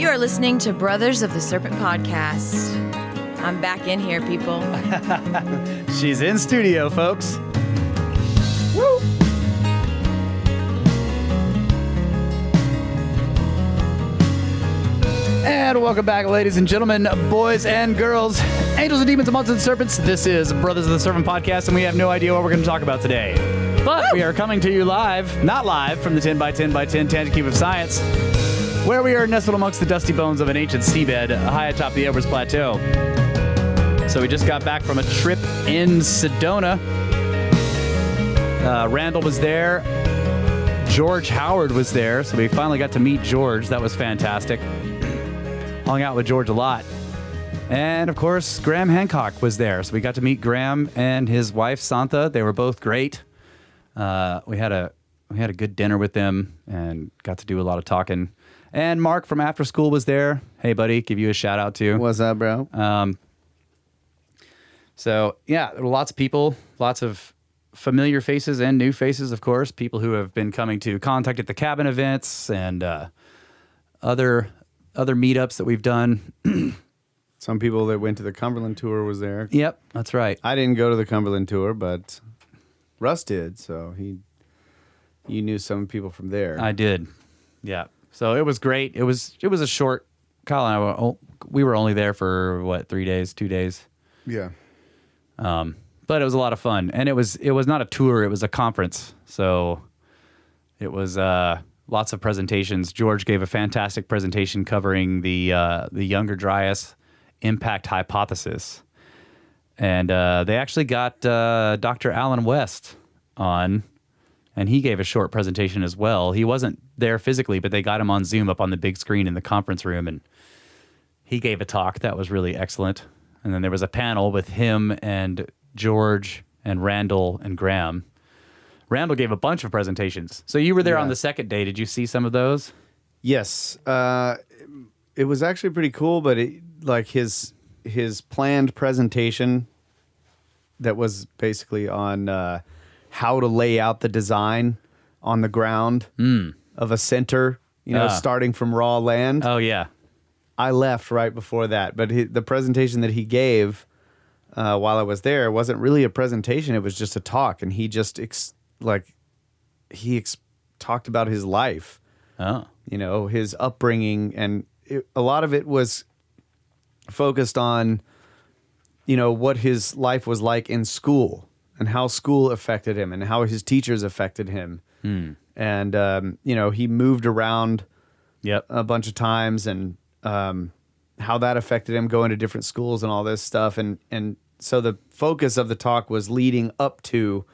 You are listening to Brothers of the Serpent podcast. I'm back in here, people. She's in studio, folks. Woo! And welcome back, ladies and gentlemen, boys and girls, angels and demons, monsters and serpents. This is Brothers of the Serpent podcast, and we have no idea what we're going to talk about today. But we are coming to you live, not live, from the 10 by 10 by 10 Tangent Cube of Science, where we are nestled amongst the dusty bones of an ancient seabed high atop the Orbs Plateau. So we just got back from a trip in Sedona. Randall was there. George Howard was there, so we finally got to meet George. That was fantastic. Hung out with George a lot. And, of course, Graham Hancock was there, so we got to meet Graham and his wife, Santha. They were both great. We had a good dinner with them and got to do a lot of talking. And Mark from After School was there. Hey, buddy, give you a shout out too. What's up, bro? So, yeah, there were lots of people, lots of familiar faces and new faces, of course, people who have been coming to Contact at the Cabin events and other meetups that we've done. Some people that went to the Cumberland tour was there. Yep, that's right. I didn't go to the Cumberland tour, but Russ did, so you knew some people from there. I did, yeah. So it was great. It was a short. Kyle and I, we were only there for what, 3 days, 2 days. Yeah. But it was a lot of fun, and it was not a tour; it was a conference. So it was lots of presentations. George gave a fantastic presentation covering the Younger Dryas impact hypothesis, and they actually got Dr. Alan West on, and he gave a short presentation as well. He wasn't there physically, but they got him on Zoom up on the big screen in the conference room, and he gave a talk that was really excellent. And then there was a panel with him and George and Randall and Graham. Randall gave a bunch of presentations. So you were there on the second day. Did you see some of those? Yes. It was actually pretty cool, but his planned presentation that was basically on how to lay out the design on the ground of a center, starting from raw land. Oh, yeah. I left right before that, but the presentation that he gave while I was there wasn't really a presentation. It was just a talk, and he just talked about his life, his upbringing, and a lot of it was focused on, what his life was like in school and how school affected him and how his teachers affected him. And, he moved around a bunch of times and how that affected him going to different schools and all this stuff. And so the focus of the talk was leading up to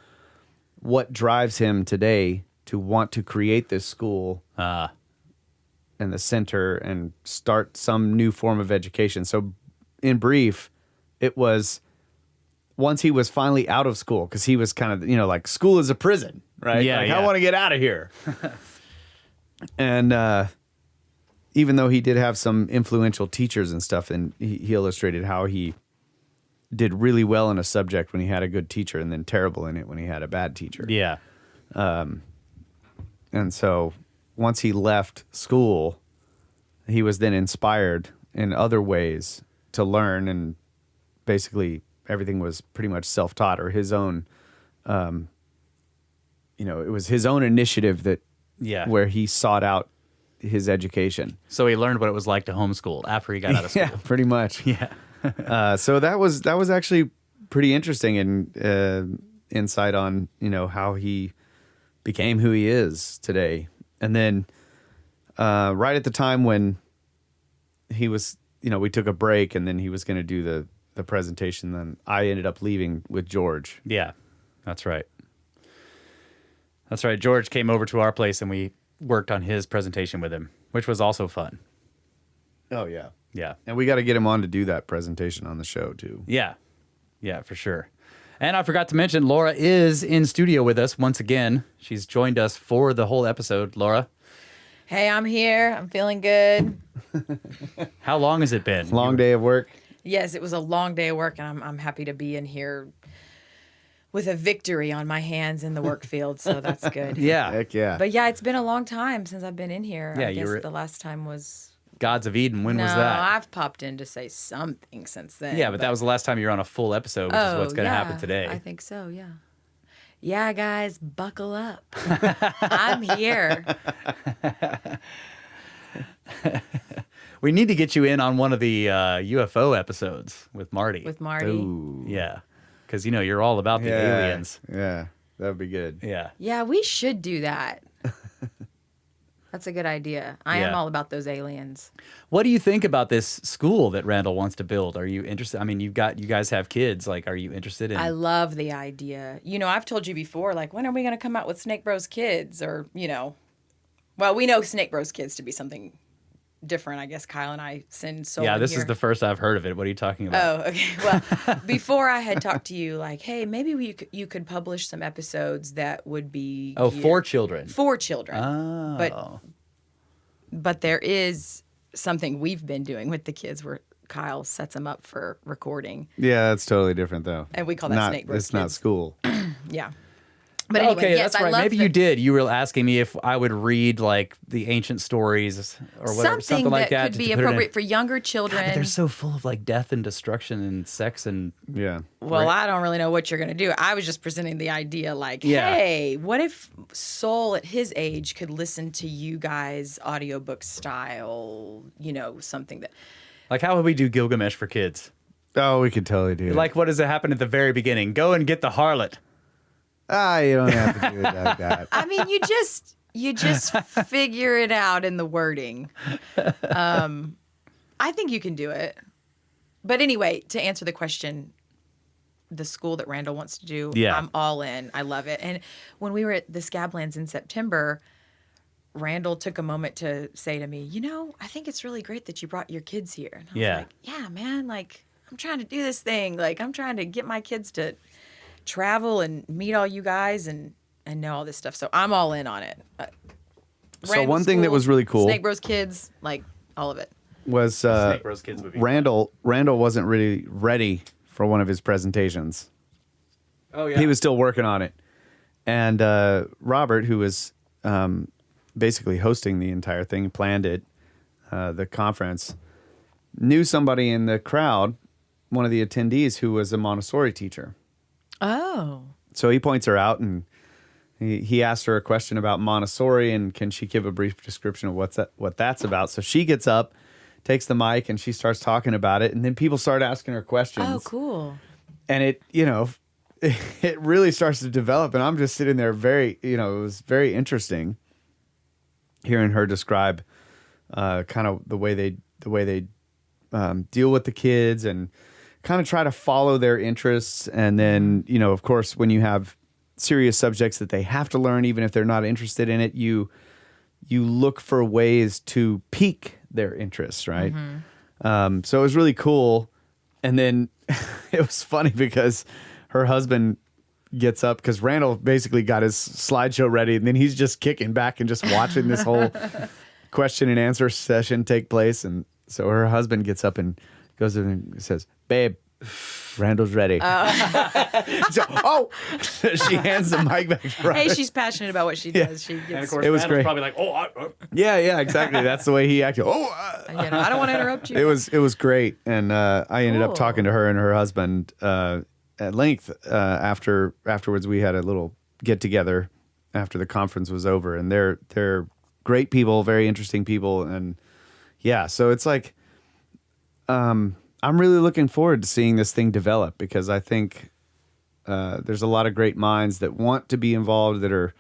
what drives him today to want to create this school and the center and start some new form of education. So in brief, it was once he was finally out of school, because he was kind of, like school is a prison, right? Yeah, I want to get out of here. And even though he did have some influential teachers and stuff, and he illustrated how he did really well in a subject when he had a good teacher and then terrible in it when he had a bad teacher. Yeah. And so once he left school, he was then inspired in other ways to learn, and basically everything was pretty much self-taught or his own, it was his own initiative where he sought out his education. So he learned what it was like to homeschool after he got out of school. Yeah, pretty much. Yeah. So that was actually pretty interesting and insight on, how he became who he is today. And then right at the time when he was, we took a break and then he was going to do the presentation, then I ended up leaving with George. Yeah, that's right. That's right. George came over to our place and we worked on his presentation with him, which was also fun. Oh, yeah. Yeah. And we got to get him on to do that presentation on the show, too. Yeah. Yeah, for sure. And I forgot to mention, Laura is in studio with us once again. She's joined us for the whole episode. Laura? Hey, I'm here. I'm feeling good. How long has it been? Long day of work? Yes, it was a long day of work, and I'm happy to be in here with a victory on my hands in the work field, so that's good. Yeah. Heck yeah. But yeah, it's been a long time since I've been in here. Yeah, I guess the last time was Gods of Eden. When no, was that? I've popped in to say something since then. Yeah, but that was the last time you were on a full episode, which is what's going to yeah, happen today. I think so, yeah. Yeah, guys, buckle up. I'm here. We need to get you in on one of the UFO episodes with Marty. With Marty. Ooh. Yeah, because, you know, you're all about the aliens. Yeah, that would be good. Yeah. Yeah, we should do that. That's a good idea. I am Yeah. all about those aliens. What do you think about this school that Randall wants to build? Are you interested? I mean, you guys have kids. Like, are you interested in? I love the idea. You know, I've told you before, like, when are we going to come out with Snake Bros Kids? Or, you know, well, we know Snake Bros Kids to be something different. I guess Kyle and I send soul. Yeah, in this here. is the first I've heard of it. What are you talking about? Oh, okay. Well, before I had talked to you, like, hey, maybe you could publish some episodes that would be For children. for children. Oh. But there is something we've been doing with the kids where Kyle sets them up for recording, Yeah, that's totally different though. and we call that Not, Snake Bros it's not Kids. school. Yeah. But anyway, Okay, yes, that's I right. love Maybe you did. You were asking me if I would read like the ancient stories or whatever, something like that. could to be put it in. appropriate for younger God, children. but they're so full of like death and destruction and sex and Yeah. Well, I don't really know what you're going to do. I was just presenting the idea like, Yeah. hey, what if Soul at his age could listen to you guys audiobook style, you know, something that. like how would we do Gilgamesh for kids? Oh, we could totally do that. Like what does it happen at the very beginning? Go and get the harlot. You don't have to do it like that. I mean, you just figure it out in the wording. I think you can do it. But anyway, to answer the question, the school that Randall wants to do, Yeah. I'm all in. I love it. And when we were at the Scablands in September, Randall took a moment to say to me, you know, I think it's really great that you brought your kids here. And I was Yeah. like, yeah, man, like, I'm trying to do this thing. Like, I'm trying to get my kids to travel and meet all you guys and know all this stuff. So I'm all in on it. So Randall one thing that School, was really cool Snake Bros Kids, like, all of it. was Snake Bros Kids would be Randall wasn't really ready for one of his presentations. Oh yeah. He was still working on it. And Robert, who was basically hosting the entire thing, planned it, the conference, knew somebody in the crowd, one of the attendees, who was a Montessori teacher. Oh. So he points her out and he asked her a question about Montessori and can she give a brief description of what that's about. So she gets up, takes the mic, and she starts talking about it. And then people start asking her questions. Oh, cool. And it, you know, it really starts to develop. And I'm just sitting there it was very interesting hearing her describe kind of the way they deal with the kids and kind of try to follow their interests. And then, you know, of course, when you have serious subjects that they have to learn, even if they're not interested in it, you look for ways to pique their interests, right? So it was really cool. And then it was funny because her husband gets up because Randall basically got his slideshow ready, and then he's just kicking back and just watching this whole question and answer session take place. And so her husband gets up and goes in and says, "Babe, Randall's ready." So, she hands the mic back to Robert. Hey, she's passionate about what she does. She And of gets, course, It was Randall's great. probably like, Yeah, exactly. That's the way he acted. you know, I don't want to interrupt you. It was great, and I ended up Cool. talking to her and her husband at length afterwards. We had a little get together after the conference was over, and they're great people, very interesting people, and yeah. So it's like, I'm really looking forward to seeing this thing develop because I think there's a lot of great minds that want to be involved, that are,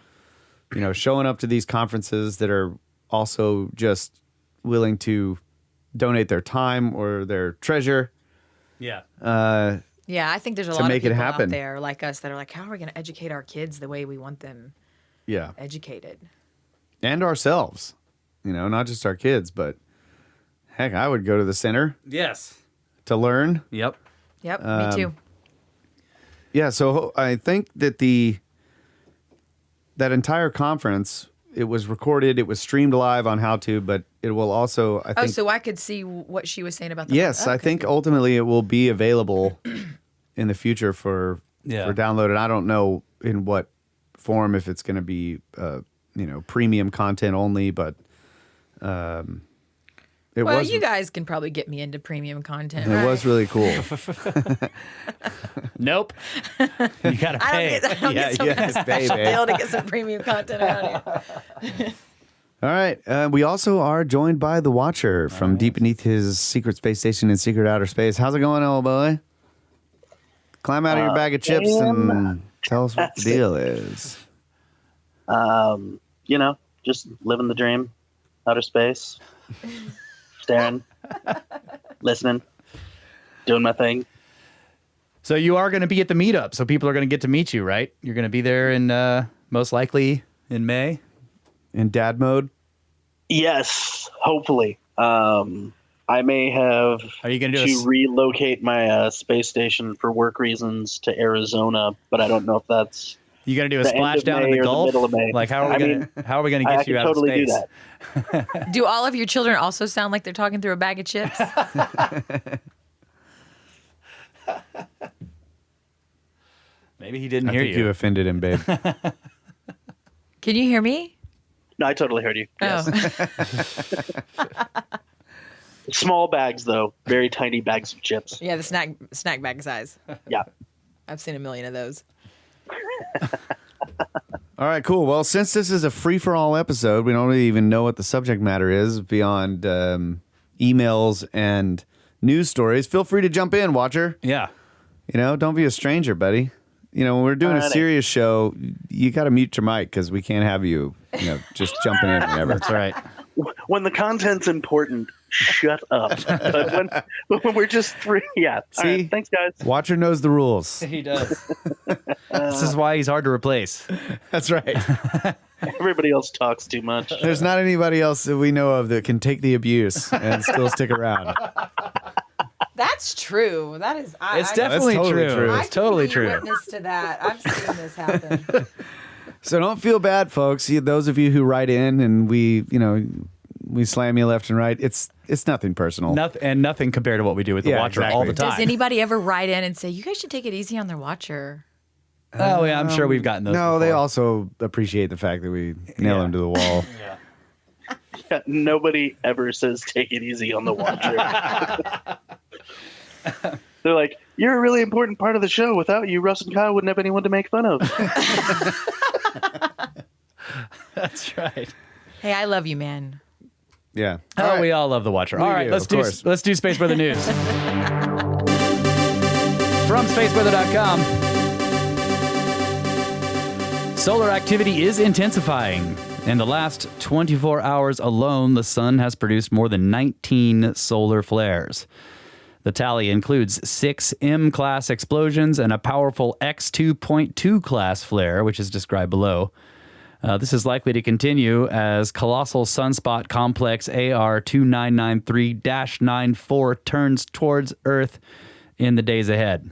you know, showing up to these conferences, that are also just willing to donate their time or their treasure. yeah. Yeah, I think there's a to lot of make it people happen. out there like us that are like, how are we going to educate our kids the way we want them Yeah. educated? And ourselves, you know, not just our kids, but heck, I would go to the center Yes. to learn. Yep. Yep, me too. Yeah, so I think that that entire conference, it was recorded, it was streamed live on HowTube, but it will also, I Oh, think, so I could see what she was saying about the yes, I okay. think ultimately it will be available in the future for download. And I don't know in what form, if it's going to be, premium content only, but Well, you guys can probably get me into premium content. It was really cool. Nope. You gotta pay. I don't get some kind of special deal to get some premium content around here. All right. We also are joined by the Watcher from deep beneath his secret space station in secret outer space. How's it going, old boy? Climb out of your bag of chips and tell us what the deal is. Just living the dream, outer space, staring, listening, doing my thing. So you are going to be at the meetup, so people are going to get to meet you, right? You're going to be there in most likely in May. In dad mode? Yes, hopefully. I may have Are you going to relocate my space station for work reasons to Arizona, but I don't know if that's you going to do a splashdown in the Gulf? Like how are we going to get you out totally of space? Do that. Do all of your children also sound like they're talking through a bag of chips? Maybe he didn't I hear think you. you offended him, babe. Can you hear me? No, I totally heard you. Yes. Oh. Small bags, though. Very tiny bags of chips. Yeah, the snack bag size. Yeah. I've seen a million of those. All right, cool. Well, since this is a free-for-all episode, we don't really even know what the subject matter is beyond emails and news stories. Feel free to jump in, Watcher. Yeah. Don't be a stranger, buddy. When we're doing a serious show, you got to mute your mic because we can't have you, just jumping in whenever. That's right. When the content's important, shut up. But when we're just free, yeah. See? All right, thanks, guys. Watcher knows the rules. He does. This is why he's hard to replace. That's right. Everybody else talks too much. There's not anybody else that we know of that can take the abuse and still stick around. That's true. That is. It's definitely totally true. I It's totally can be true. Witness to that. I've seen this happen. So don't feel bad, folks. Those of you who write in and we slam you left and right. It's nothing personal. Nothing compared to what we do with the Watcher all the time. Does anybody ever write in and say, "You guys should take it easy on their Watcher"? Oh yeah, I'm sure we've gotten those. No, before. they also appreciate the fact that we nail him to the wall. Yeah, nobody ever says take it easy on the Watcher. They're like, you're a really important part of the show. Without you, Russ and Kyle wouldn't have anyone to make fun of. That's right. Hey, I love you, man. Yeah. We all love the Watcher. All right, do, let's of do course. Space Weather News. From spaceweather.com. Solar activity is intensifying. In the last 24 hours alone, the sun has produced more than 19 solar flares. The tally includes 6 M-class explosions and a powerful X2.2 class flare, which is described below. This is likely to continue as colossal sunspot complex AR 2993-94 turns towards Earth in the days ahead.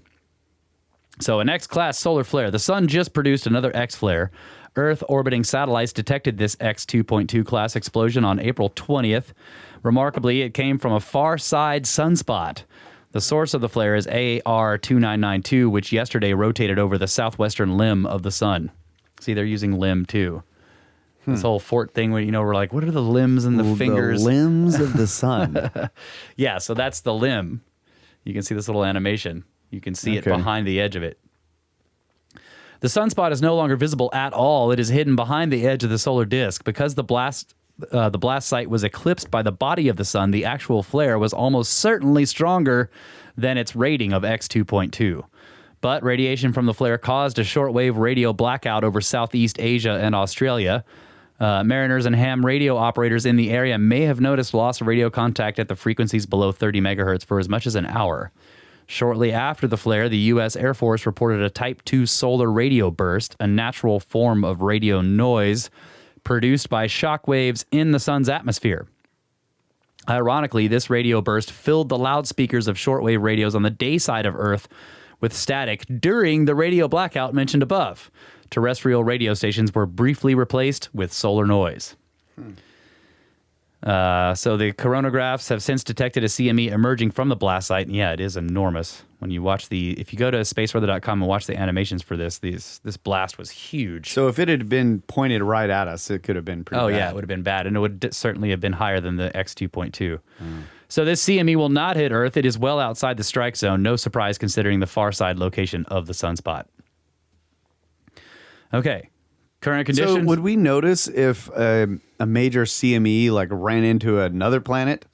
So an X-class solar flare. The sun just produced another X-flare. Earth-orbiting satellites detected this X2.2 class explosion on April 20th. Remarkably, it came from a far-side sunspot. The source of the flare is AR 2992, which yesterday rotated over the southwestern limb of the sun. See, they're using limb, too. This whole fort thing where, we're like, what are the limbs and the fingers? The limbs of the sun. Yeah, so that's the limb. You can see this little animation. You can see it behind the edge of it. The sunspot is no longer visible at all. It is hidden behind the edge of the solar disk. Because the blast site was eclipsed by the body of the sun, the actual flare was almost certainly stronger than its rating of X2.2. But radiation from the flare caused a shortwave radio blackout over Southeast Asia and Australia. Mariners and ham radio operators in the area may have noticed loss of radio contact at the frequencies below 30 megahertz for as much as an hour. Shortly after the flare, the U.S. Air Force reported a Type 2 solar radio burst, a natural form of radio noise produced by shock waves in the sun's atmosphere. Ironically, this radio burst filled the loudspeakers of shortwave radios on the day side of Earth with static during the radio blackout mentioned above. Terrestrial radio stations were briefly replaced with solar noise. So the coronagraphs have since detected a CME emerging from the blast site. And yeah, it is enormous. When you watch if you go to spaceweather.com and watch the animations for this blast was huge. So if it had been pointed right at us, it could have been pretty bad. Yeah, it would have been bad, and it would certainly have been higher than the X2.2. So this CME will not hit Earth. It is well outside the strike zone. No surprise considering the far side location of the sunspot. Okay, current conditions. So would we notice if a major CME like ran into another planet?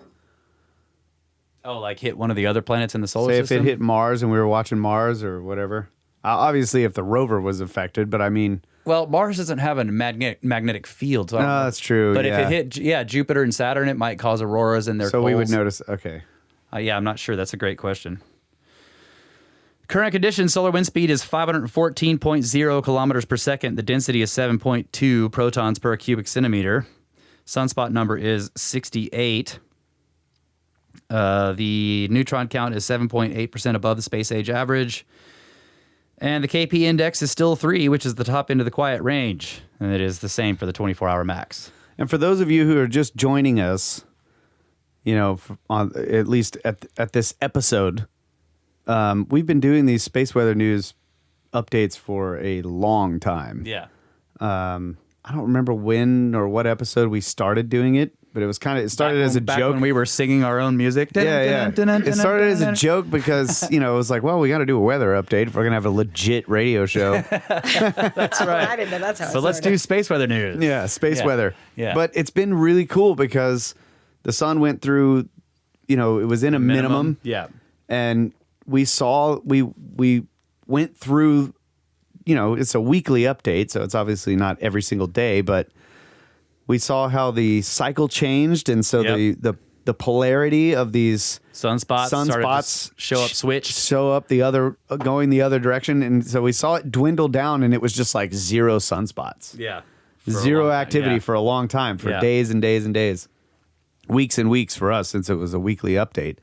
Oh, like hit one of the other planets in the solar system? Say if it hit Mars and we were watching Mars or whatever. Obviously, if the rover was affected, but I mean... Well, Mars doesn't have a magnetic field. So no, that's true. But if it hit, Jupiter and Saturn, it might cause auroras in their So poles. we would notice, okay. I'm not sure. That's a great question. Current conditions, solar wind speed is 514.0 kilometers per second. The density is 7.2 protons per cubic centimeter. Sunspot number is 68. The neutron count is 7.8% above the space age average. And the KP index is still 3, which is the top end of the quiet range. And it is the same for the 24-hour max. And for those of you who are just joining us, on at least at this episode, we've been doing these space weather news updates for a long time. Yeah. I don't remember when or what episode we started doing it, but it started as a back joke. When we were singing our own music. Yeah. It started as a joke because, it was like, well, we got to do a weather update if we're going to have a legit radio show. That's right. I didn't know that's how So let's do space weather news. Yeah, space weather. Yeah. But it's been really cool because the sun went through, it was in a minimum. Yeah. And we went through, it's a weekly update, so it's obviously not every single day, but we saw how the cycle changed, and so the polarity of these sunspots started to show up going the other direction, and so we saw it dwindle down, and it was just like zero sunspots. Yeah. Zero activity for a long time, for days and days and days, weeks and weeks for us, since it was a weekly update.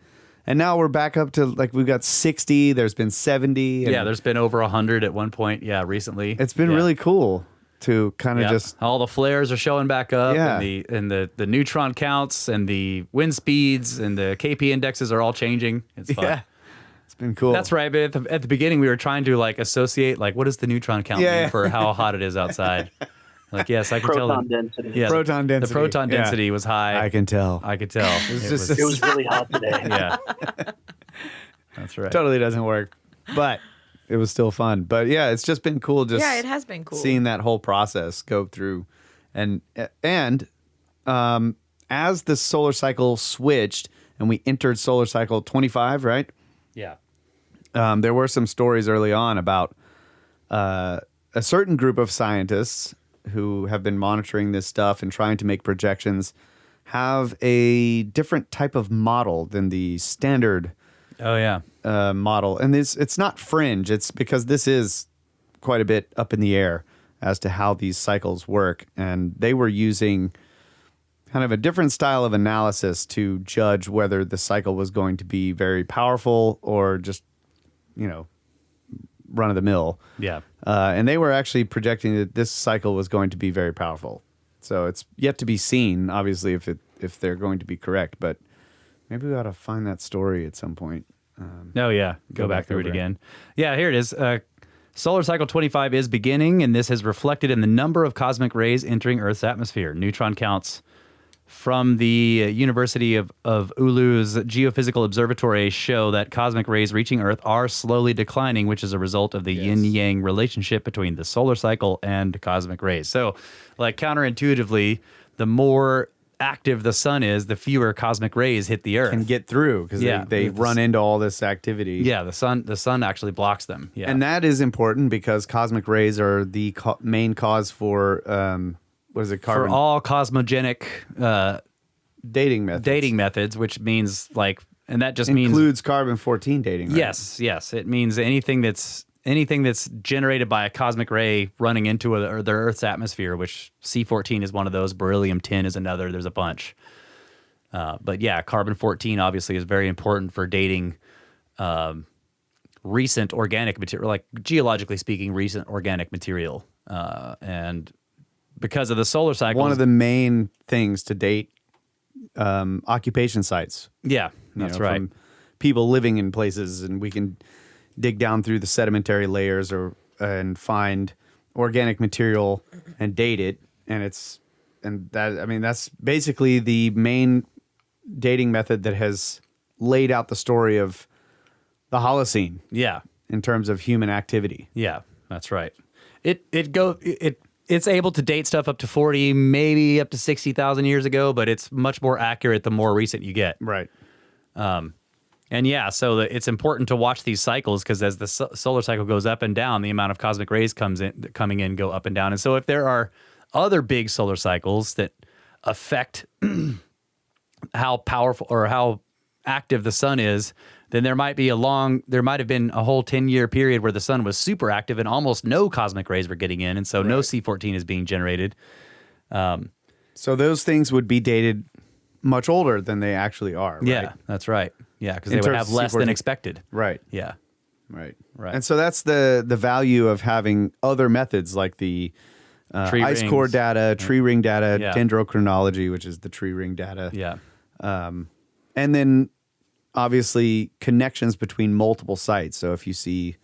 And now we're back up to, we've got 60, there's been 70. Yeah, there's been over 100 at one point, recently. It's been really cool to kind of just... All the flares are showing back up, Yeah. and the neutron counts, and the wind speeds, and the KP indexes are all changing. It's fun. Yeah, it's been cool. That's right, but at the beginning we were trying to, associate, what does the neutron count mean for how hot it is outside? Yes, I can tell. Proton density. Yes, Proton density. The proton density was high. I can tell. I could tell. It was really hot today. Yeah. That's right. Totally doesn't work, but it was still fun. But yeah, it's just been cool. Just it has been cool seeing that whole process go through, and as the solar cycle switched and we entered solar cycle 25, right? Yeah. There were some stories early on about a certain group of scientists who have been monitoring this stuff and trying to make projections have a different type of model than the standard model. And it's not fringe. It's because this is quite a bit up in the air as to how these cycles work. And they were using kind of a different style of analysis to judge whether the cycle was going to be very powerful or just, run of the mill. Yeah. And they were actually projecting that this cycle was going to be very powerful. So it's yet to be seen, obviously, if they're going to be correct. But maybe we ought to find that story at some point. Go back through it again. Yeah, here it is. Solar cycle 25 is beginning, and this has reflected in the number of cosmic rays entering Earth's atmosphere. Neutron counts from the University of Oulu's Geophysical Observatory show that cosmic rays reaching Earth are slowly declining, which is a result of the yin-yang relationship between the solar cycle and cosmic rays. So, counterintuitively, the more active the sun is, the fewer cosmic rays hit the Earth. Can get through because they run into all this activity. Yeah, the sun actually blocks them. Yeah. And that is important because cosmic rays are the main cause for... what is it? For all cosmogenic dating methods, which means and that just includes carbon-14 dating. Right? Yes. It means anything that's generated by a cosmic ray running into the Earth's atmosphere, which C14 is one of those, beryllium-10 is another. There's a bunch. But yeah, carbon-14 obviously is very important for dating recent organic material, geologically speaking, recent organic material, and because of the solar cycle. One of the main things to date occupation sites. Yeah, that's right. people living in places, and we can dig down through the sedimentary layers and find organic material and date it. That's basically the main dating method that has laid out the story of the Holocene. Yeah. In terms of human activity. Yeah, that's right. It's able to date stuff up to 40, maybe up to 60,000 years ago, but it's much more accurate the more recent you get. Right. And yeah, so it's important to watch these cycles because as the solar cycle goes up and down, the amount of cosmic rays coming in go up and down. And so if there are other big solar cycles that affect how powerful or how active the sun is, then there might have been a whole 10-year period where the sun was super active and almost no cosmic rays were getting in. And so no C14 is being generated. So those things would be dated much older than they actually are. Right? Yeah, that's right. Yeah, because they would have less than expected. Right. Yeah. Right. Right. And so that's the value of having other methods like the ice core data, tree ring data, dendrochronology, which is the tree ring data. Yeah. And then obviously connections between multiple sites. So if you see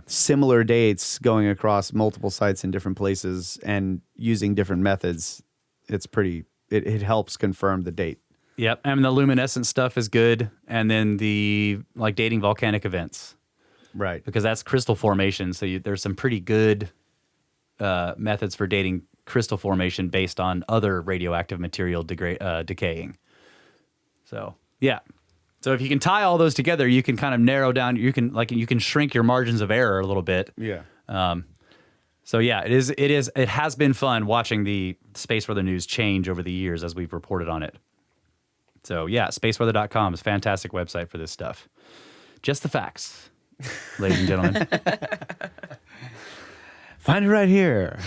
similar dates going across multiple sites in different places and using different methods, it helps confirm the date. Yep. I mean, the luminescent stuff is good. And then the dating volcanic events. Right. Because that's crystal formation. So there's some pretty good methods for dating crystal formation based on other radioactive material decaying. So, yeah. So if you can tie all those together, you can kind of narrow down, you can shrink your margins of error a little bit. Yeah. So yeah, it has been fun watching the space weather news change over the years as we've reported on it. So yeah, spaceweather.com is a fantastic website for this stuff. Just the facts, ladies and gentlemen. Find it right here.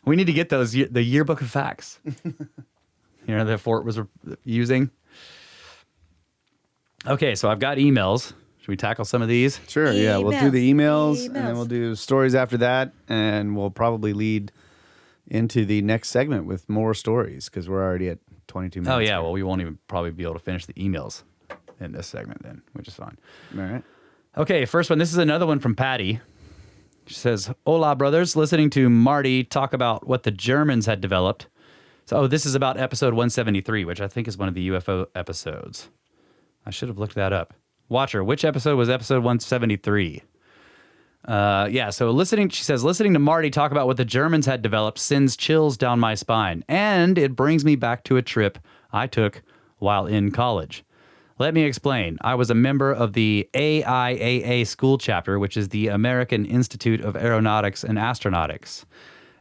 We need to get the yearbook of facts. That Fort was using. Okay, so I've got emails. Should we tackle some of these? Sure, yeah. We'll do the emails, and then we'll do stories after that, and we'll probably lead into the next segment with more stories because we're already at 22 minutes. Oh, yeah. Well, we won't even probably be able to finish the emails in this segment then, which is fine. All right. Okay, first one. This is another one from Patty. She says, "Hola, brothers. Listening to Marty talk about what the Germans had developed. So, this is about episode 173, which I think is one of the UFO episodes. I should have looked that up. Watcher, which episode was episode 173? So she says, listening to Marty talk about what the Germans had developed sends chills down my spine, and it brings me back to a trip I took while in college. Let me explain. I was a member of the AIAA school chapter, which is the American Institute of Aeronautics and Astronautics.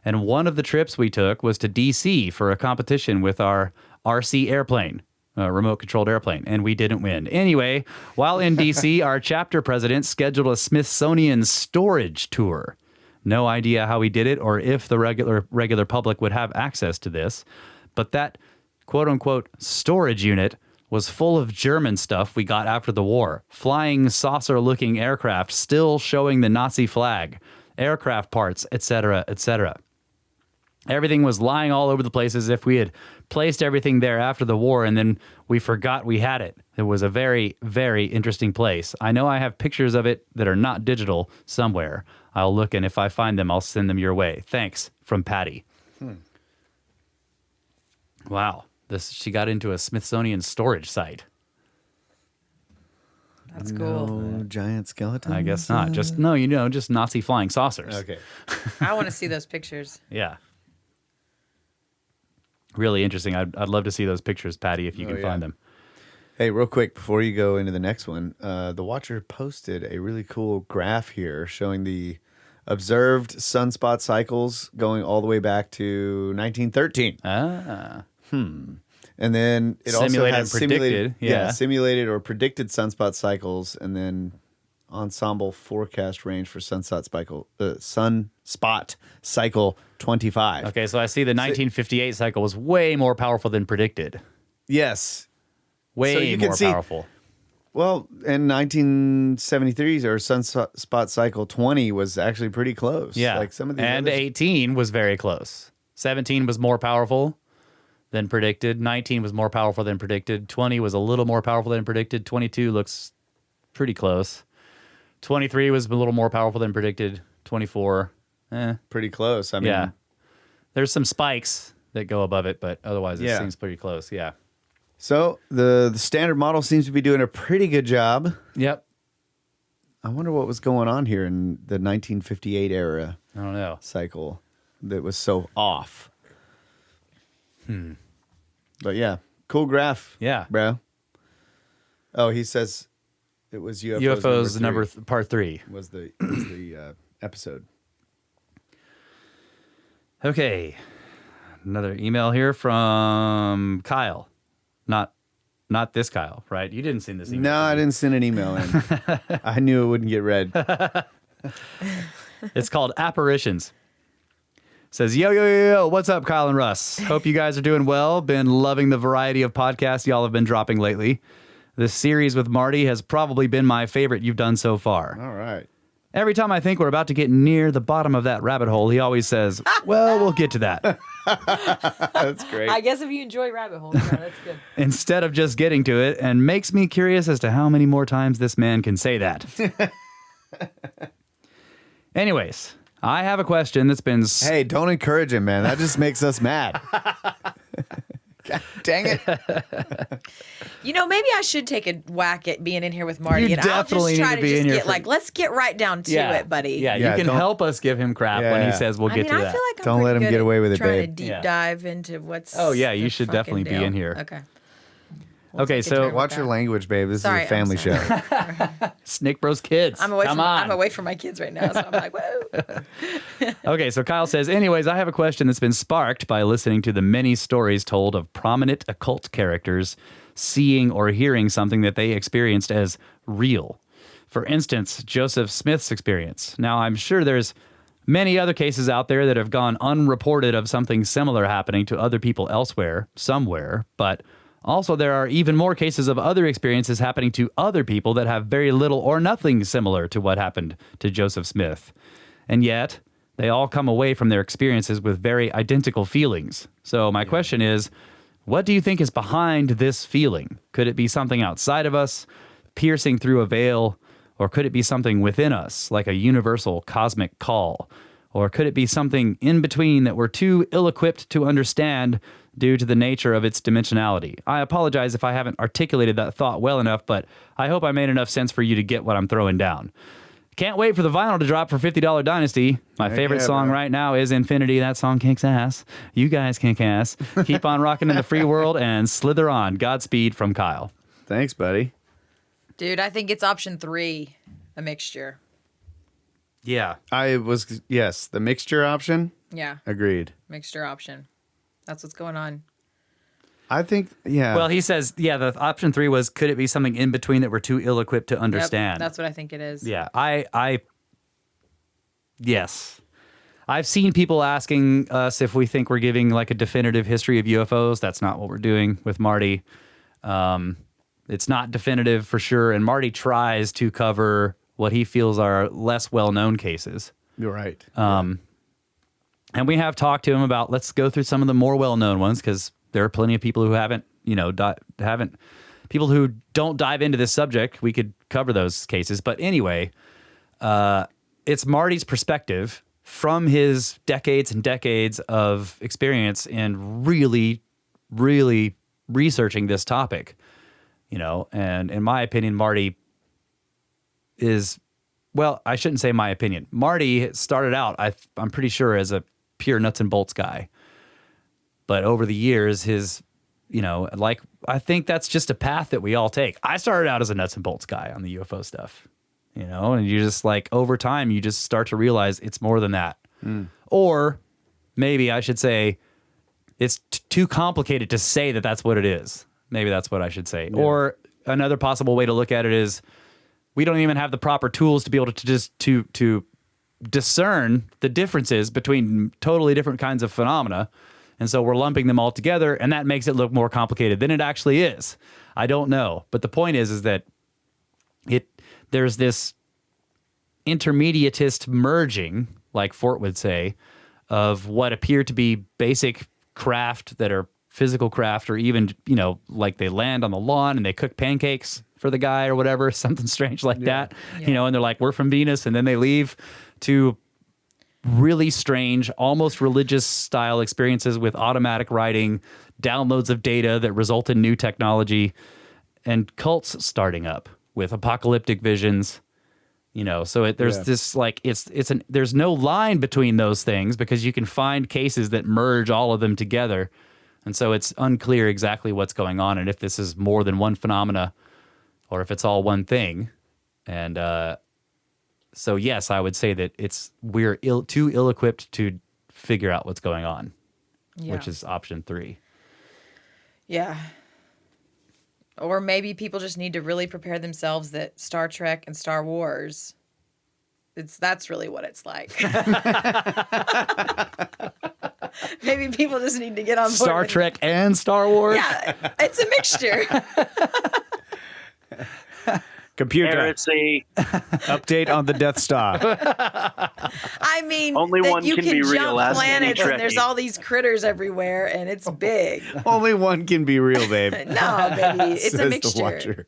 And one of the trips we took was to D.C. for a competition with our RC airplane, remote-controlled airplane, and we didn't win. Anyway, while in D.C., our chapter president scheduled a Smithsonian storage tour. No idea how he did it or if the regular public would have access to this, but that quote-unquote storage unit was full of German stuff we got after the war. Flying saucer-looking aircraft still showing the Nazi flag, aircraft parts, etc., etc. Everything was lying all over the place as if we had placed everything there after the war and then we forgot we had it. It was a very, very interesting place. I know I have pictures of it that are not digital somewhere. I'll look, and if I find them, I'll send them your way. Thanks, from Patty." Wow. She got into a Smithsonian storage site. That's cool. No giant skeletons? I guess not. Just Nazi flying saucers. Okay. I want to see those pictures. Yeah. Really interesting. I'd love to see those pictures, Patty, if you can find them. Hey, real quick, before you go into the next one, the Watcher posted a really cool graph here showing the observed sunspot cycles going all the way back to 1913. And then it Simulated also has and predicted, simulated or predicted sunspot cycles, and then ensemble forecast range for sunspot cycle 25. Okay, so I see the 1958 cycle was way more powerful than predicted. Yes. Way more powerful. Well, in 1973's or sunspot cycle 20 was actually pretty close. Yeah. Like some of these and 18 was very close. 17 was more powerful. than predicted. 19 was more powerful than predicted. 20 was a little more powerful than predicted. 22 looks pretty close. 23 was a little more powerful than predicted. 24, Pretty close. I mean, yeah. There's some spikes that go above it, but otherwise it seems pretty close. Yeah. So the standard model seems to be doing a pretty good job. Yep. I wonder what was going on here in the 1958 era I don't know. cycle that was so off. But yeah, cool graph. Yeah. Bro. Oh, he says it was UFOs, UFOs part 3. was the episode. Okay. Another email here from Kyle. Not this Kyle, right? You didn't send this email. No, I didn't send an email in. I knew it wouldn't get read. It's called Apparitions. Says, yo, what's up, Kyle and Russ? Hope you guys are doing well. Been loving the variety of podcasts y'all have been dropping lately. This series with Marty has probably been my favorite you've done so far. All right. Every time I think we're about to get near the bottom of that rabbit hole, he always says, well, we'll get to that. That's great. I guess if you enjoy rabbit holes, yeah, that's good. Instead of just getting to it, and makes me curious as to how many more times this man can say that. Anyways, I have a question that's been... Hey, don't encourage him, man. That just makes us mad. God dang it. Maybe I should take a whack at being in here with Marty. You and definitely I'll just try need to to be just in here get for- let's get right down to it, buddy. Yeah, Yeah, you can don't- help us give him crap when he Yeah. says we'll I get mean, to I that. feel like I'm Don't let pretty him good get away at with it, trying babe. to deep Yeah. dive into what's. Oh, yeah, you the should fucking definitely be deal. in here. Okay. Okay, take a so turn with Watch your that. language, babe. This Sorry, is a family I'm show. sorry. Snake Bros Kids. I'm away Come from on. I'm away from my kids right now, so I'm like, whoa. Okay, so Kyle says, anyways, I have a question that's been sparked by listening to the many stories told of prominent occult characters seeing or hearing something that they experienced as real. For instance, Joseph Smith's experience. Now, I'm sure there's many other cases out there that have gone unreported of something similar happening to other people elsewhere, somewhere, but also there are even more cases of other experiences happening to other people that have very little or nothing similar to what happened to Joseph Smith. And yet, they all come away from their experiences with very identical feelings. So my question is, what do you think is behind this feeling? Could it be something outside of us, piercing through a veil, or could it be something within us, like a universal cosmic call? Or could it be something in between that we're too ill-equipped to understand due to the nature of its dimensionality? I apologize if I haven't articulated that thought well enough, but I hope I made enough sense for you to get what I'm throwing down. Can't wait for the vinyl to drop for $50 Dynasty. My Heck favorite yeah, song bro. right now is Infinity. That song kicks ass. You guys kick ass. Keep on rocking in the free world and slither on. Godspeed from Kyle. Thanks, buddy. Dude, I think it's option 3, a mixture. Yeah. Yes, the mixture option. Yeah, Agreed. mixture option. That's what's going on. I think, yeah. Well, he says, the option 3 was, could it be something in between that we're too ill-equipped to understand? Yep, that's what I think it is. Yeah, yes. I've seen people asking us if we think we're giving like a definitive history of UFOs. That's not what we're doing with Marty. It's not definitive for sure. And Marty tries to cover what he feels are less well-known cases. You're right. And we have talked to him about, let's go through some of the more well-known ones, because there are plenty of people who haven't, people who don't dive into this subject. We could cover those cases. But anyway, it's Marty's perspective from his decades and decades of experience in really, really researching this topic, and in my opinion, Marty is, well, I shouldn't say my opinion. Marty started out, I'm pretty sure, as a pure nuts and bolts guy. But over the years, I think that's just a path that we all take. I started out as a nuts and bolts guy on the UFO stuff, and you just over time, you just start to realize it's more than that. Or maybe I should say it's too complicated to say that that's what it is. Maybe that's what I should say. Yeah. Or another possible way to look at it is we don't even have the proper tools to be able to just to discern the differences between totally different kinds of phenomena. And so we're lumping them all together, and that makes it look more complicated than it actually is. I don't know. But the point is that there's this intermediatist merging, like Fort would say, of what appear to be basic craft that are physical craft, or even, like they land on the lawn and they cook pancakes for the guy or whatever, something strange like that, and they're like, we're from Venus, and then they leave, to really strange, almost religious style experiences with automatic writing, downloads of data that result in new technology, and cults starting up with apocalyptic visions. So there's this like there's no line between those things, because you can find cases that merge all of them together, and so it's unclear exactly what's going on and if this is more than one phenomena or if it's all one thing. And so yes, I would say that we're too ill-equipped to figure out what's going on, which is option 3. Yeah. Or maybe people just need to really prepare themselves that Star Trek and Star Wars, that's really what it's like. Maybe people just need to get on board. Star Trek and Star Wars? Yeah, it's a mixture. Computer. Heresy. Update on the Death Star. I mean, Only one you can can be real, jump ask any planets and there's Trekkie. all these critters everywhere and it's big. Only one can be real, babe. No, baby, it's Says a the mixture. Watcher.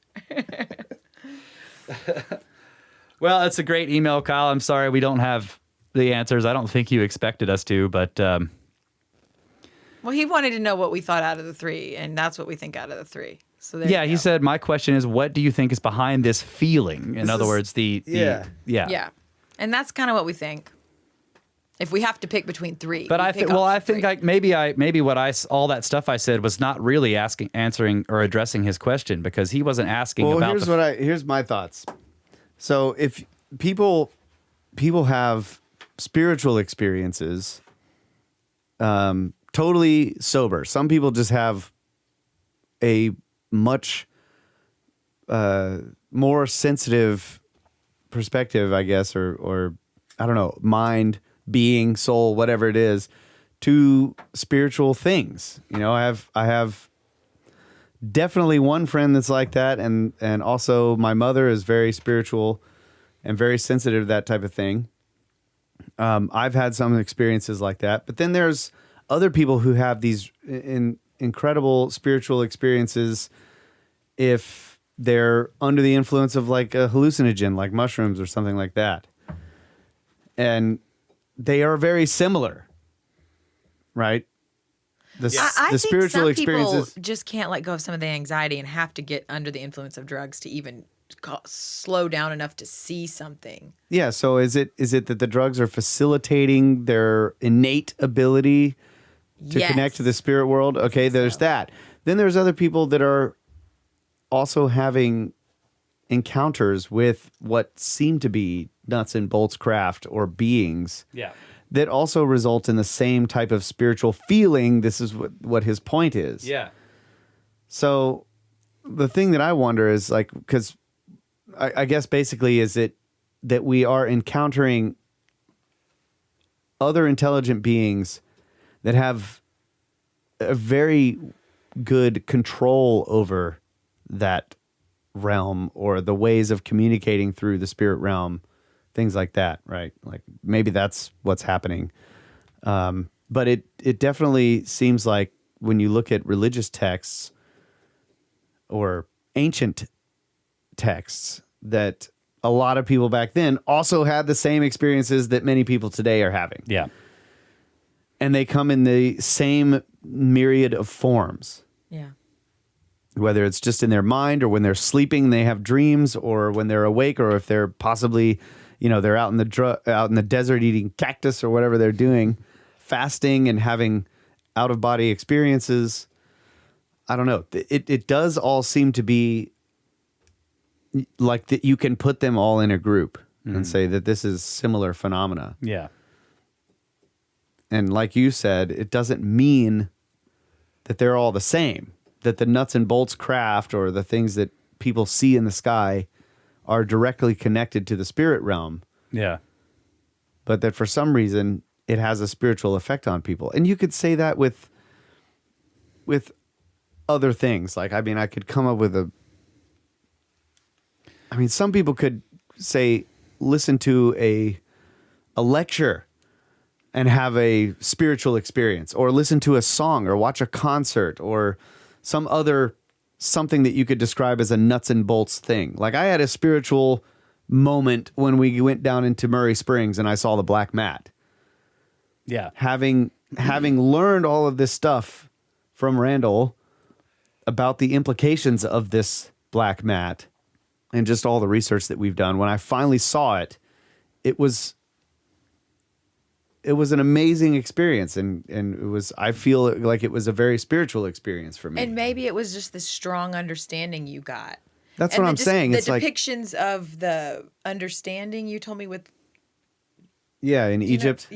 Well, that's a great email, Kyle. I'm sorry we don't have the answers. I don't think you expected us to, but Well, he wanted to know what we thought out of the 3, and that's what we think out of the 3. So there yeah, you he go. said, my question is, what do you think is behind this feeling? In other words, Yeah. And that's kind of what we think. If we have to pick between 3. But I think all that stuff I said was not really answering or addressing his question, because he wasn't asking about. Here's my thoughts. So if people have spiritual experiences, totally sober. Some people just have a much more sensitive perspective, I guess, or I don't know, mind, being, soul, whatever it is, to spiritual things. I have definitely one friend that's like that, and also my mother is very spiritual and very sensitive to that type of thing. I've had some experiences like that, but then there's other people who have these incredible spiritual experiences if they're under the influence of like a hallucinogen, like mushrooms or something like that. And they are very similar, right? I think spiritual some experiences people just can't let go of some of the anxiety and have to get under the influence of drugs to even slow down enough to see something. Yeah. So is it that the drugs are facilitating their innate ability to connect to the spirit world? Okay, there's that. Then there's other people that are also having encounters with what seem to be nuts and bolts craft or beings. Yeah. That also result in the same type of spiritual feeling. This is what his point is. Yeah. So the thing that I wonder is like, because I guess basically is it that we are encountering other intelligent beings that have a very good control over that realm or the ways of communicating through the spirit realm, things like that, right? Like maybe that's what's happening. But it definitely seems like when you look at religious texts or ancient texts, that a lot of people back then also had the same experiences that many people today are having. Yeah. And they come in the same myriad of forms. Yeah. Whether it's just in their mind or when they're sleeping, they have dreams, or when they're awake, or if they're possibly, they're out in the desert eating cactus or whatever they're doing, fasting and having out of body experiences. I don't know. It does all seem to be like that. You can put them all in a group and say that this is similar phenomena. Yeah. And like you said, it doesn't mean that they're all the same, that the nuts and bolts craft or the things that people see in the sky are directly connected to the spirit realm. Yeah. But that for some reason it has a spiritual effect on people. And you could say that with other things. Like, I mean, I could come up with some people could say, listen to a lecture and have a spiritual experience, or listen to a song, or watch a concert, or something that you could describe as a nuts and bolts thing. Like I had a spiritual moment when we went down into Murray Springs and I saw the black mat. Yeah. Having learned all of this stuff from Randall about the implications of this black mat and just all the research that we've done, when I finally saw it, it was an amazing experience, and I feel like it was a very spiritual experience for me. And maybe it was just the strong understanding you got. That's what I'm saying. The It's like depictions of the understanding you told me with in Egypt.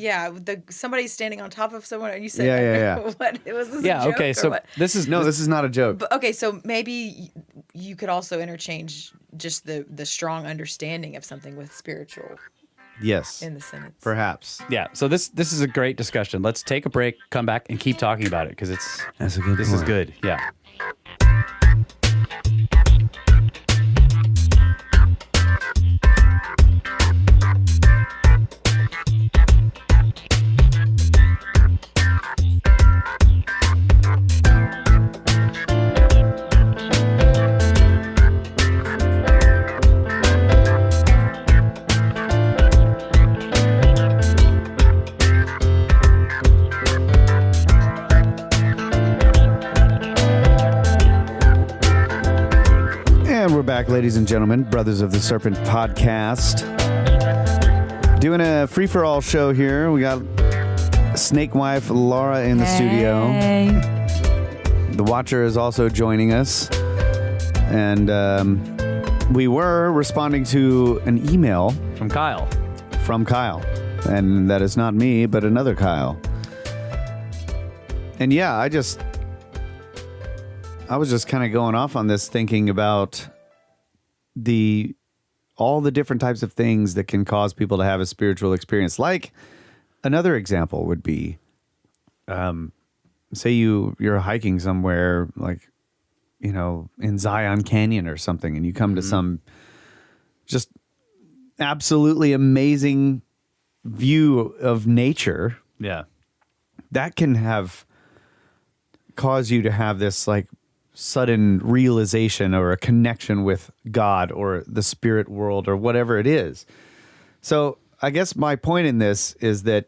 Somebody standing on top of someone, and you said, Yeah. What? Was this Yeah. a joke Okay. or So what? this is This is not a joke. But, okay, so maybe you could also interchange just the strong understanding of something with spiritual Yes. in the sentence. Perhaps. Yeah. So this is a great discussion. Let's take a break, come back, and keep talking about it because That's a good this is point. good. Yeah. And we're back, ladies and gentlemen, Brothers of the Serpent podcast. Doing a free-for-all show here. We got Snake Wife Laura in the studio. The Watcher is also joining us. And we were responding to an email From Kyle. And that is not me, but another Kyle. And yeah, I was just kind of going off on this, thinking about all the different types of things that can cause people to have a spiritual experience. Like another example would be, say you're hiking somewhere, like, in Zion Canyon or something, and you come to some just absolutely amazing view of nature. Yeah. That can cause you to have this like sudden realization or a connection with God or the spirit world or whatever it is. So I guess my point in this is that,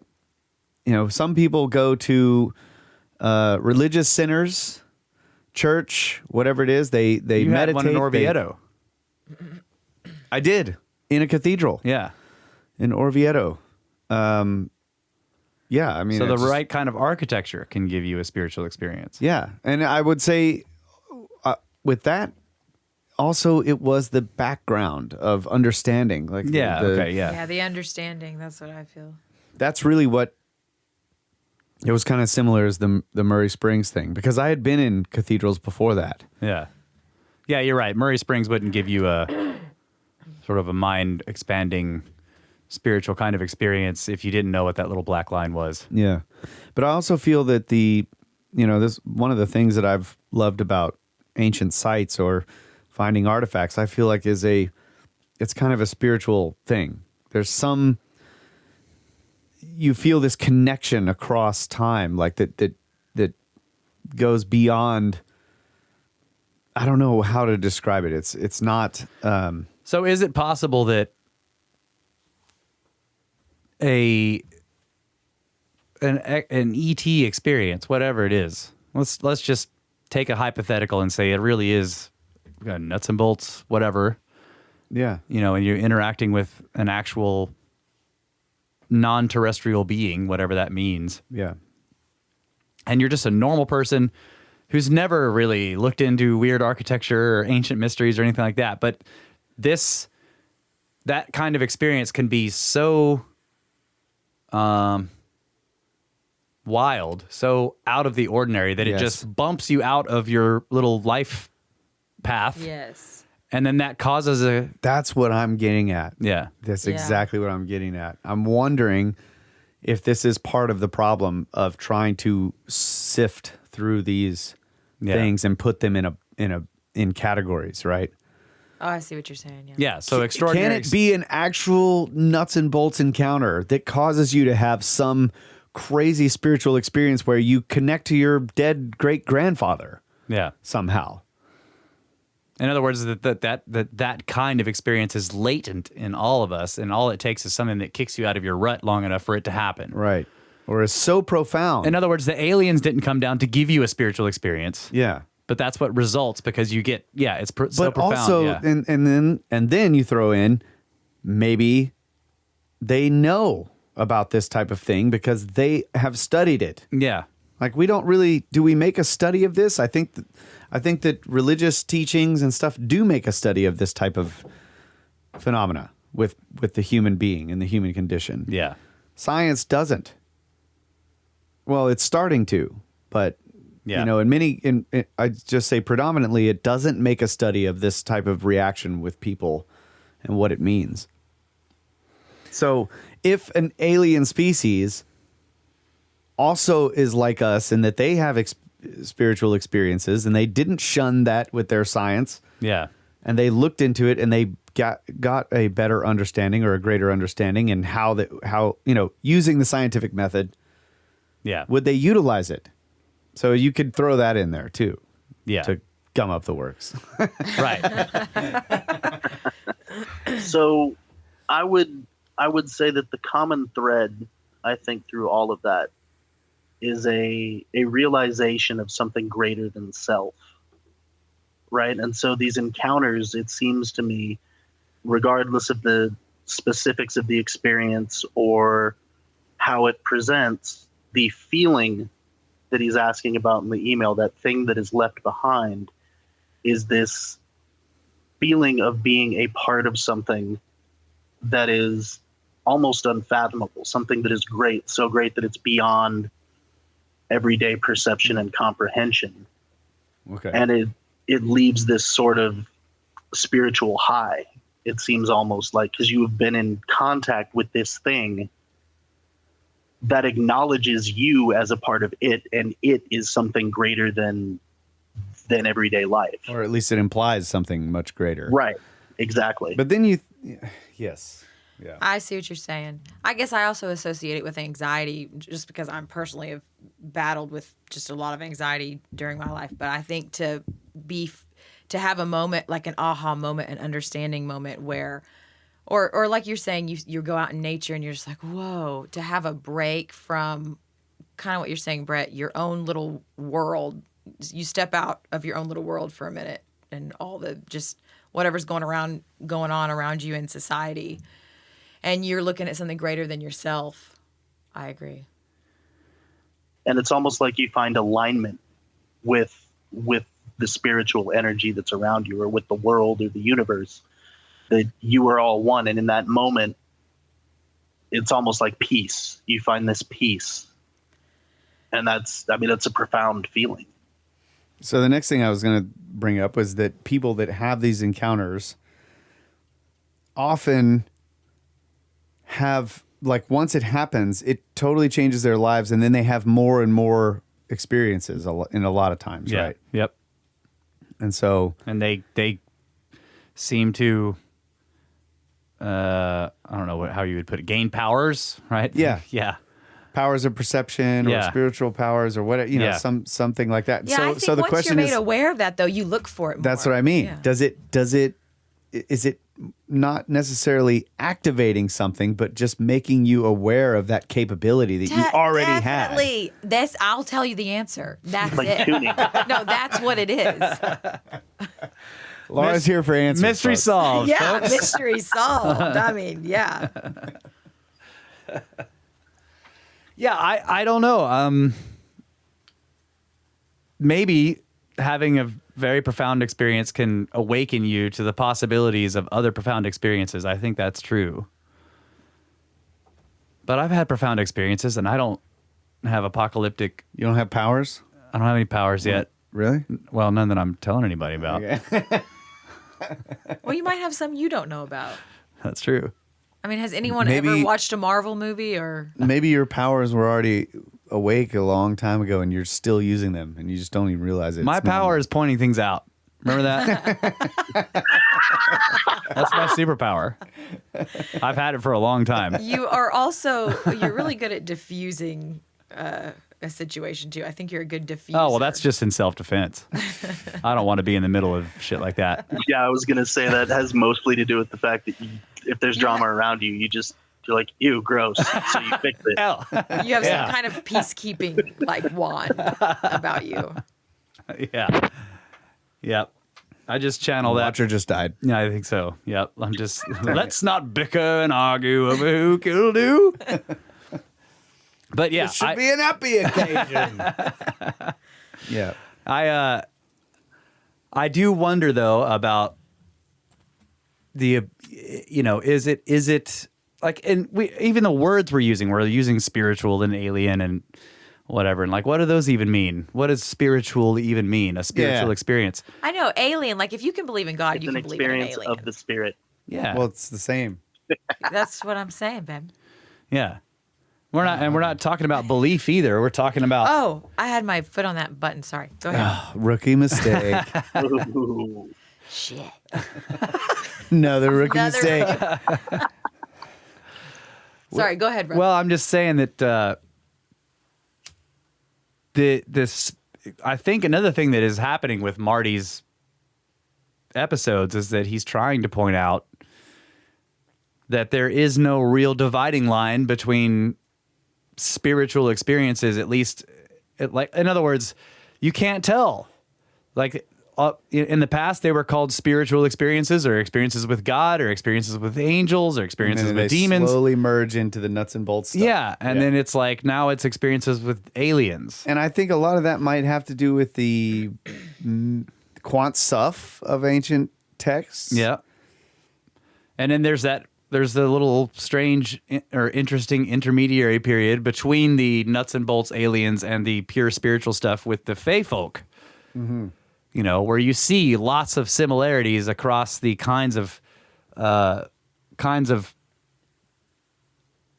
some people go to religious centers, church, whatever it is. They You meditate. had one in Orvieto. I did, in a cathedral. Yeah. In Orvieto. Yeah, I mean, So the it's just- right kind of architecture can give you a spiritual experience. Yeah, and I would say with that, also it was the background of understanding. Like, Yeah. Okay. Yeah. Yeah, the understanding. That's what I feel. that's really what. It was kind of similar as the Murray Springs thing, because I had been in cathedrals before that. Yeah. Yeah. You're right. Murray Springs wouldn't give you a sort of a mind expanding spiritual kind of experience if you didn't know what that little black line was. Yeah, but I also feel that this one of the things that I've loved about ancient sites or finding artifacts, I feel like it's kind of a spiritual thing. There's you feel this connection across time, like that goes beyond. I don't know how to describe it. It's not. So is it possible that an ET experience, whatever it is, let's just take a hypothetical and say it really is nuts and bolts, whatever, Yeah. and you're interacting with an actual non-terrestrial being, whatever that means, Yeah. and you're just a normal person who's never really looked into weird architecture or ancient mysteries or anything like that, but that kind of experience can be so wild, so out of the ordinary that Yes. it just bumps you out of your little life path. Yes. And then that causes That's what I'm getting at. yeah. That's Yeah. exactly what I'm getting at. I'm wondering if this is part of the problem of trying to sift through these Yeah. things and put them in categories, right? Oh, I see what you're saying. Yeah. Yeah. So extraordinary. Can it be an actual nuts and bolts encounter that causes you to have some crazy spiritual experience where you connect to your dead great-grandfather Yeah. somehow. In other words, that kind of experience is latent in all of us, and all it takes is something that kicks you out of your rut long enough for it to happen. Right. Or is so profound. In other words, the aliens didn't come down to give you a spiritual experience. Yeah. But that's what results because you get, it's so But profound. also, yeah. and then you throw in, maybe they know about this type of thing because they have studied it. Yeah. Like do we make a study of this? I think that religious teachings and stuff do make a study of this type of phenomena with the human being and the human condition. Yeah. Science doesn't. Well, it's starting to, but Yeah. you know, I'd just say predominantly, it doesn't make a study of this type of reaction with people and what it means. So if an alien species also is like us in that they have spiritual experiences and they didn't shun that with their science, Yeah. and they looked into it and they got a better understanding or a greater understanding and how using the scientific method, Yeah. would they utilize it? So you could throw that in there too. Yeah. To gum up the works. Right. So I would say that the common thread, I think, through all of that is a realization of something greater than self. Right. And so these encounters, it seems to me, regardless of the specifics of the experience or how it presents, the feeling that he's asking about in the email, that thing that is left behind, is this feeling of being a part of something that is almost unfathomable, something that is great, so great that it's beyond everyday perception and comprehension. Okay. And it leaves this sort of spiritual high. It seems almost like, because you have been in contact with this thing that acknowledges you as a part of it, and it is something greater than everyday life. Or at least it implies something much greater. Right. Exactly. But then yes. Yeah. I see what you're saying. I guess I also associate it with anxiety just because I'm personally have battled with just a lot of anxiety during my life. But I think to have a moment, like an aha moment, an understanding moment where, or like you're saying, you go out in nature and you're just like, whoa, to have a break from kind of what you're saying, Brett, your own little world. You step out of your own little world for a minute and all the just whatever's going on around you in society. And you're looking at something greater than yourself. I agree. And it's almost like you find alignment with the spiritual energy that's around you, or with the world or the universe, that you are all one. And in that moment, it's almost like peace. You find this peace. And that's a profound feeling. So the next thing I was going to bring up was that people that have these encounters often have, like, once it happens, it totally changes their lives, and then they have more and more experiences in a lot of times, Yeah. right? Yep. And so, And they seem to, I don't know how you would put it, gain powers, right? Yeah. Yeah. powers of perception or Yeah. spiritual powers or whatever, you know, Yeah. something like that. Yeah, so I think so the once question you're made is, aware of that, though, you look for it more. that's what I mean. Yeah. Is it not necessarily activating something, but just making you aware of that capability that you already had? Definitely. I'll tell you the answer. That's Like it. tuning. No, that's what it is. Laura's here for answers. Mystery folks. solved. Yeah, folks. mystery solved. I mean, yeah. Yeah, I don't know. Maybe having a very profound experience can awaken you to the possibilities of other profound experiences. I think that's true. But I've had profound experiences, and I don't have apocalyptic. You don't have powers? I don't have any powers yet. Really? Well, none that I'm telling anybody about. Okay. Well, you might have some you don't know about. That's true. I mean, has anyone Maybe- ever watched a Marvel movie or? Maybe your powers were already awake a long time ago and you're still using them and you just don't even realize it. My It's power normal. is pointing things out. Remember that? That's my superpower. I've had it for a long time. You are also, you're really good at diffusing a situation too. I think you're a good diffuser. Oh, well, that's just in self-defense. I don't want to be in the middle of shit like that. Yeah, I was gonna say that has mostly to do with the fact that if there's drama around you, you're like, ew, gross. So you fix it. Hell. You have some kind of peacekeeping like wand about you. Yeah. Yep. I just channel that. Watcher just died. Yeah, I think so. Yep. I'm just, let's not bicker and argue over who killed who. But yeah. It should be an happy occasion. Yeah. I do wonder though about the, is it like, and even the words we're using spiritual and alien and whatever. And like, what do those even mean? What does spiritual even mean? A spiritual experience. I know, alien, like if you can believe in God, you can believe in an alien. It's an experience of the spirit. Yeah. Well, it's the same. That's what I'm saying, babe. Yeah. We're not talking about belief either. We're talking about. Oh, I had my foot on that button. Sorry. Go ahead. Rookie mistake. Ooh. Shit. Another rookie mistake. Sorry, go ahead, bro. Well, I'm just saying that I think another thing that is happening with Marty's episodes is that he's trying to point out that there is no real dividing line between spiritual experiences, at least, like, in other words, you can't tell. Like, in the past, they were called spiritual experiences or experiences with God or experiences with angels or experiences with demons. Slowly merge into the nuts and bolts stuff. Yeah, and then it's like now it's experiences with aliens. And I think a lot of that might have to do with the quant stuff of ancient texts. Yeah. And then there's the little strange or interesting intermediary period between the nuts and bolts aliens and the pure spiritual stuff with the Fae folk. Mm-hmm. Where you see lots of similarities across the kinds of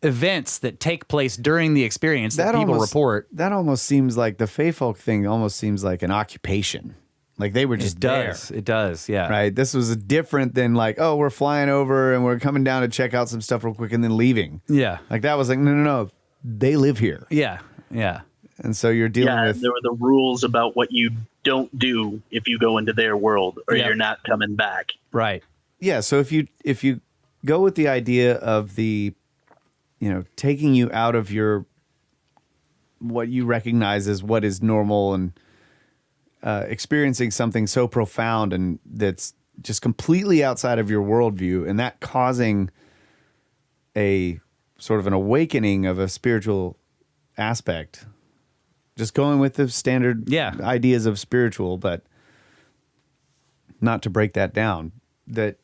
events that take place during the experience that people report. That almost seems like the Fae folk thing almost seems like an occupation. Like they were just there. It does, yeah. Right? This was different than like, oh, we're flying over and we're coming down to check out some stuff real quick and then leaving. Yeah. Like that was like, no. They live here. Yeah, yeah. And so you're dealing with... there were the rules about what you don't do if you go into their world or you're not coming back. Right. Yeah, so if you go with the idea of the, taking you out of your, what you recognize as what is normal and experiencing something so profound and that's just completely outside of your worldview and that causing a sort of an awakening of a spiritual aspect... Just going with the standard ideas of spiritual, but not to break that down, that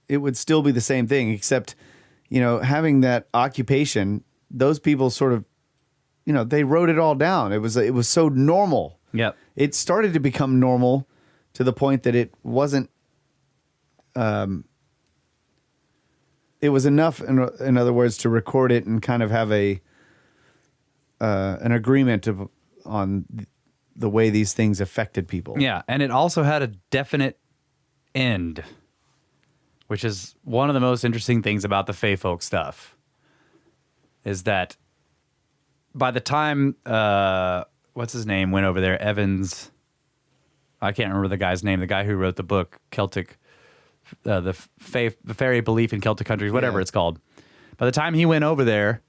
it would still be the same thing, except, having that occupation, those people sort of, they wrote it all down. It was so normal. Yep. It started to become normal to the point that it wasn't, it was enough, in other words, to record it and kind of have an agreement on the way these things affected people. Yeah, and it also had a definite end, which is one of the most interesting things about the Fae folk stuff, is that by the time, what's his name, went over there, Evans, I can't remember the guy's name, the guy who wrote the book, Celtic, the fairy belief in Celtic countries, whatever it's called. By the time he went over there,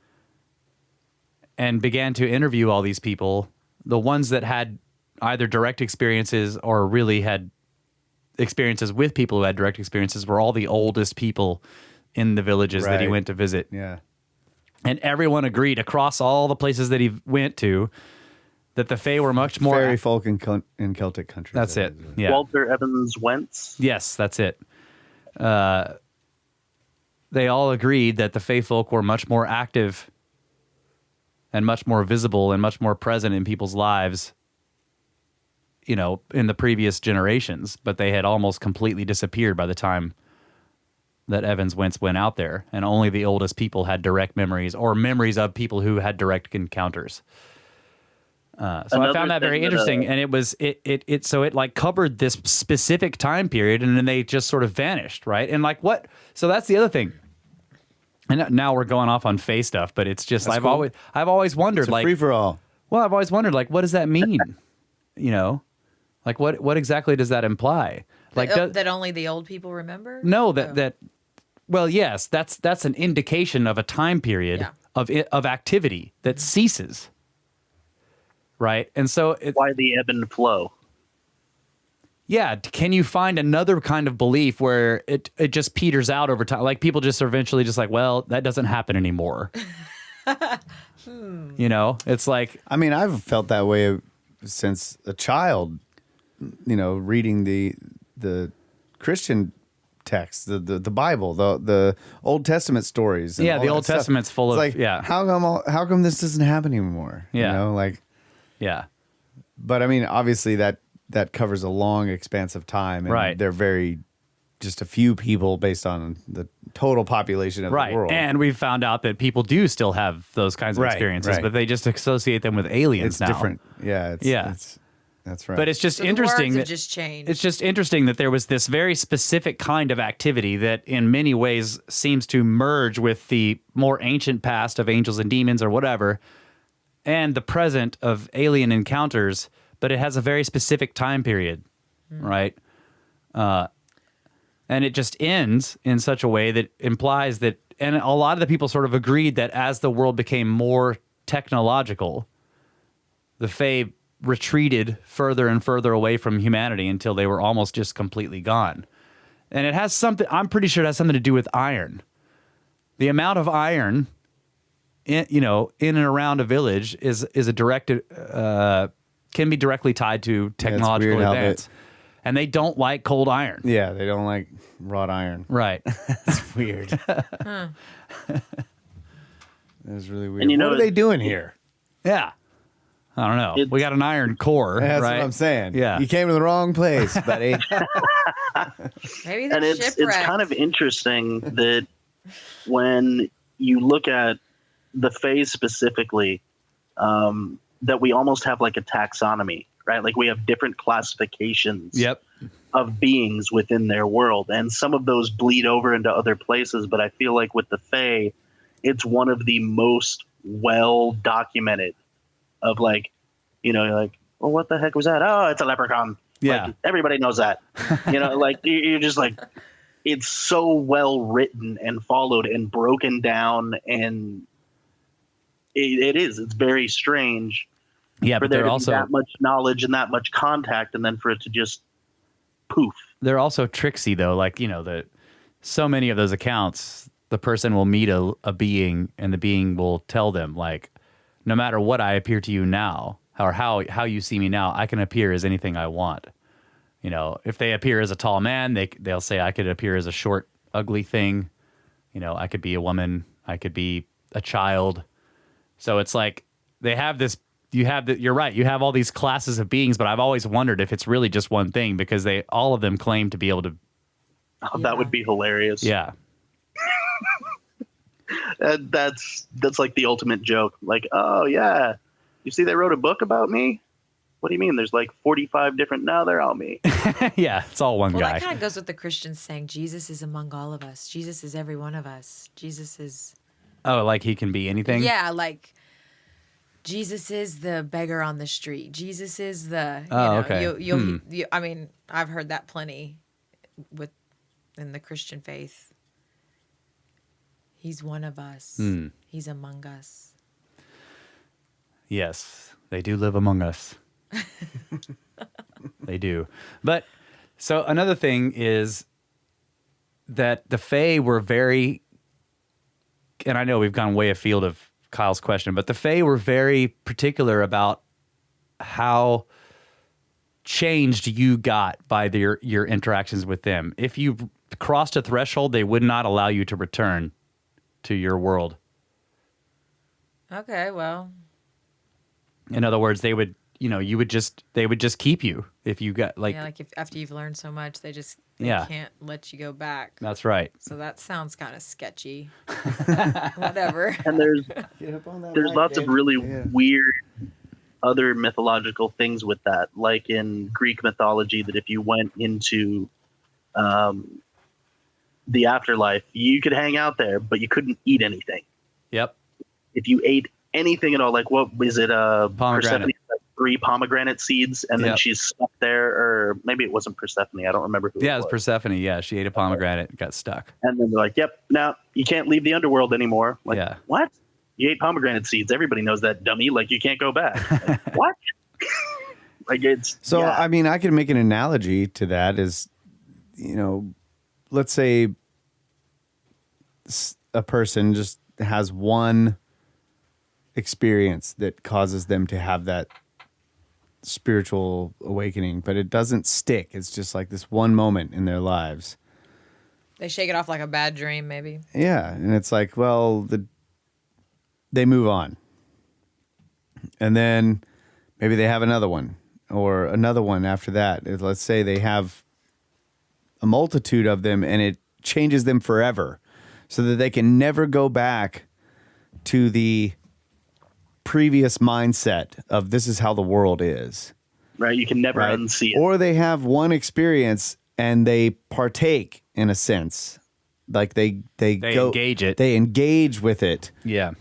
and began to interview all these people, the ones that had either direct experiences or really had experiences with people who had direct experiences were all the oldest people in the villages that he went to visit. Yeah. And everyone agreed across all the places that he went to that the Fae were much more... Fairy folk in Celtic countries. That's it. Yeah. Walter Evans Wentz. Yes, that's it. They all agreed that the Fae folk were much more active and much more visible and much more present in people's lives, in the previous generations, but they had almost completely disappeared by the time that Evans Wentz went out there, and only the oldest people had direct memories or memories of people who had direct encounters. So I found that very interesting, and it like covered this specific time period, and then they just sort of vanished, right? And like what? So that's the other thing. And now we're going off on Fae stuff, but it's just That's I've cool. always wondered, It's a like, free for all. well, I've always wondered, like, what does that mean? You know, like what exactly does that imply? Like that only the old people remember? no, that well, yes, that's an indication of a time period Yeah. of activity that ceases, right? And so Why the ebb and flow? yeah, can you find another kind of belief where it just peters out over time? Like people just are eventually just like, well, that doesn't happen anymore. You know, it's like, I mean, I've felt that way since a child, you know, reading the Christian text, the Bible, the Old Testament stories. And yeah, all the that Old stuff. Testament's full It's of, like, yeah, how come this doesn't happen anymore? Yeah. You know, like, yeah, but I mean, obviously that covers a long expanse of time. And Right. they're very, just a few people based on the total population of right. the world. And we've found out that people do still have those kinds of Right, experiences, right. but they just associate them with aliens it's now. different. Yeah. Yeah. That's right. But it's just So the interesting words have that just changed. it's just interesting that there was this very specific kind of activity that in many ways seems to merge with the more ancient past of angels and demons or whatever and the present of alien encounters, but it has a very specific time period, right? And it just ends in such a way that implies that, and a lot of the people sort of agreed that as the world became more technological, the Fae retreated further and further away from humanity until they were almost just completely gone. And it has something, I'm pretty sure it has something to do with iron. The amount of iron in and around a village is a direct, can be directly tied to technological weird how advance. And they don't like cold iron. yeah, they don't like wrought iron. Right. It's weird. That was really weird. And you know, what are they doing here? Yeah. I don't know. We got an iron core, That's right? what I'm saying. Yeah. You came to the wrong place, buddy. Maybe And they're it's shipwrecked. kind of interesting that when you look at the phase specifically, that we almost have like a taxonomy, right? Like we have different classifications Yep. of beings within their world, and some of those bleed over into other places. But I feel like with the Fae, it's one of the most well documented. Of like, you're like, well, what the heck was that? Oh, it's a leprechaun. Yeah. Like, everybody knows that. Like you're just like, it's so well written and followed and broken down, and it's very strange. Yeah, For but there they're to also be that much knowledge and that much contact, and then for it to just poof. they're also tricksy though. Like, that so many of those accounts, the person will meet a being and the being will tell them like, no matter what I appear to you now or how you see me now, I can appear as anything I want. If they appear as a tall man, they'll say I could appear as a short, ugly thing. I could be a woman. I could be a child. So it's like they have this. You're right. You have all these classes of beings, but I've always wondered if it's really just one thing because all of them claim to be able to. Oh, that would be hilarious. Yeah. That's like the ultimate joke. Like, oh yeah, you see they wrote a book about me? What do you mean? There's like 45 different. No, they're all me. Yeah, it's all one Well, guy. that kind of goes with the Christians saying Jesus is among all of us. Jesus is every one of us. Jesus is. Oh, like he can be anything? Yeah, like Jesus is the beggar on the street. Jesus is the. Okay. I mean, I've heard that plenty in the Christian faith. He's one of us. He's among us. Yes, they do live among us. They do. But so another thing is that the Fae were very, and I know we've gone way afield of Kyle's question, but the Fae were very particular about how changed you got by your interactions with them. If you crossed a threshold, they would not allow you to return to your world. Okay, well. In other words, they would, they would just keep you if you got like. Yeah, like if after you've learned so much, they Yeah. can't let you go back. That's right. So that sounds kind of sketchy. Whatever. And there's lots of really weird other mythological things with that, like in Greek mythology, that if you went into the afterlife, you could hang out there, but you couldn't eat anything. Yep. If you ate anything at all, like what was it? Pomegranate. Persephone, like 3 pomegranate seeds, and then she's stuck there, or maybe it wasn't Persephone. I don't remember who. Yeah, it was Persephone. Yeah, she ate a pomegranate and got stuck. And then they're like, "Yep, now you can't leave the underworld anymore." Like, what? You ate pomegranate seeds. Everybody knows that, dummy. Like, you can't go back. Like, what? Like, it's so. Yeah. I mean, I can make an analogy to that. Is, you know, let's say a person just has one experience that causes them to have that spiritual awakening, but it doesn't stick. It's just like this one moment in their lives. They shake it off like a bad dream, maybe. Yeah, and it's like, well, they move on. And then maybe they have another one or another one after that. Let's say they have a multitude of them and it changes them forever so that they can never go back to the previous mindset of this is how the world is. Right, you can never unsee it. Or they have one experience and they partake in a sense. Like they engage it. They engage with it. Yeah.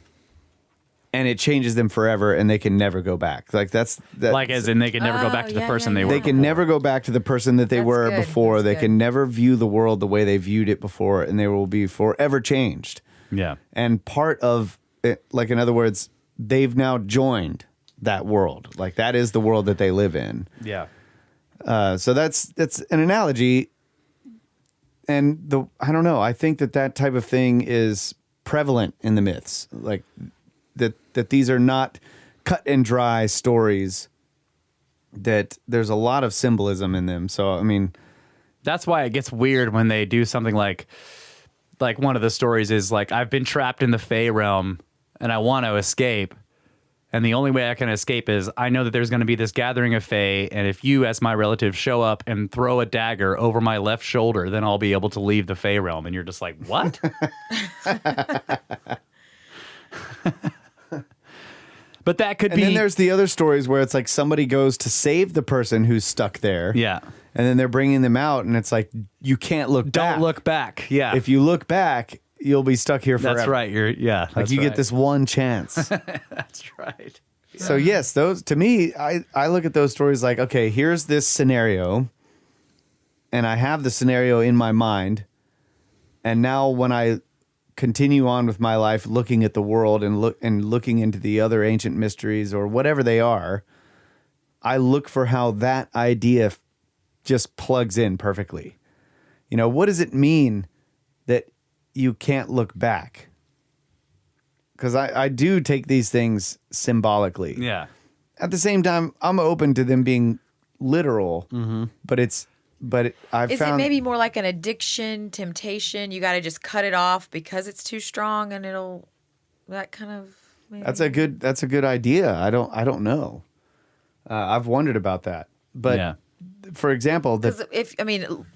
And it changes them forever and they can never go back. Like that's like as in they can never go back to the person they were. They can never go back to the person that they were before. They can never view the world the way they viewed it before, and they will be forever changed. Yeah. And part of it, like in other words, they've now joined that world. Like that is the world that they live in. Yeah. So that's an analogy. And I don't know. I think that type of thing is prevalent in the myths. Like that these are not cut and dry stories, that there's a lot of symbolism in them. So, I mean, that's why it gets weird when they do something like one of the stories is like, I've been trapped in the Fae realm and I want to escape. And the only way I can escape is I know that there's going to be this gathering of Fae. And if you, as my relative, show up and throw a dagger over my left shoulder, then I'll be able to leave the Fae realm. And you're just like, what? But that could be. And then there's the other stories where it's like somebody goes to save the person who's stuck there. Yeah. And then they're bringing them out, and it's like, you can't look back. Don't look back. Yeah. If you look back, you'll be stuck here forever. That's right. Like you get this one chance. That's right. Yeah. So yes, those, to me, I look at those stories like, okay, here's this scenario, and I have the scenario in my mind, and now when I continue on with my life looking at the world and looking into the other ancient mysteries or whatever they are, I look for how that idea just plugs in perfectly. You know, what does it mean that you can't look back? Because I do take these things symbolically. Yeah. At the same time, I'm open to them being literal, but I've Is found it maybe more like an addiction, temptation? You got to just cut it off because it's too strong, and that kind of. Maybe. That's a good idea. I don't know. I've wondered about that, but yeah. For example, if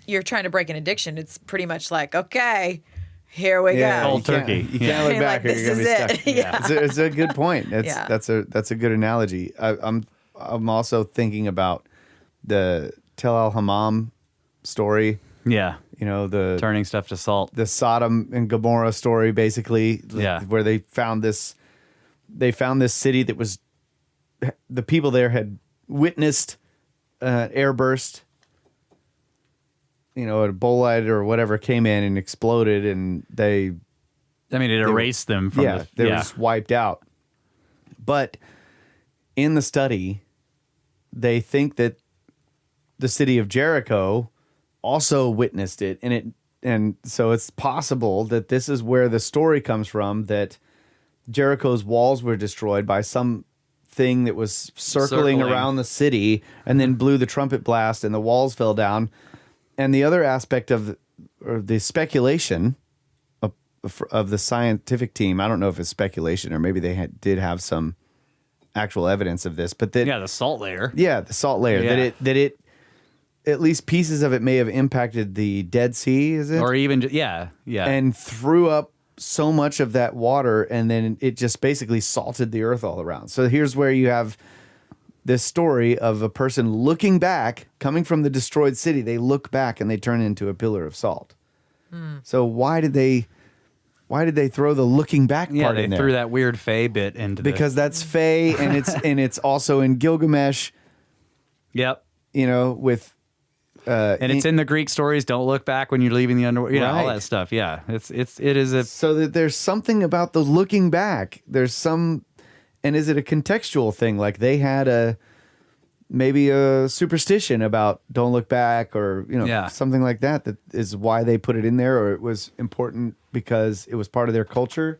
you're trying to break an addiction, it's pretty much like, okay, here we go. Cold turkey. You can't look back, or you're gonna be stuck. Yeah. It's a good point. That's a good analogy. I'm also thinking about the Tel Al Hammam story. Yeah. You know, the turning stuff to salt. The Sodom and Gomorrah story, basically. Yeah. Where they found this city that was, the people there had witnessed airburst. You know, a bolide or whatever came in and exploded, and it erased them from they were just wiped out. But in the study, they think that the city of Jericho also witnessed it, and so it's possible that this is where the story comes from, that Jericho's walls were destroyed by some thing that was circling around the city and then blew the trumpet blast and the walls fell down. And the other aspect of the speculation of the scientific team, I don't know if it's speculation or maybe they did have some actual evidence of this, but the salt layer. Yeah, the salt layer. Yeah. That it at least pieces of it may have impacted the Dead Sea, is it? Or even and threw up so much of that water, and then it just basically salted the earth all around. So here's where you have this story of a person looking back, coming from the destroyed city. They look back and they turn into a pillar of salt. So why did they throw the looking back part Yeah, in they there? threw that weird Fae bit into Because that's Fae, and it's also in Gilgamesh. Yep. You know, with And it's in the Greek stories. Don't look back when you're leaving the underworld. You know, all Right. that stuff. Yeah, it is a. so that there's something about the looking back. There's some, and is it a contextual thing? Like they had maybe a superstition about don't look back, or Yeah. something like that. That is why they put it in there, or it was important because it was part of their culture.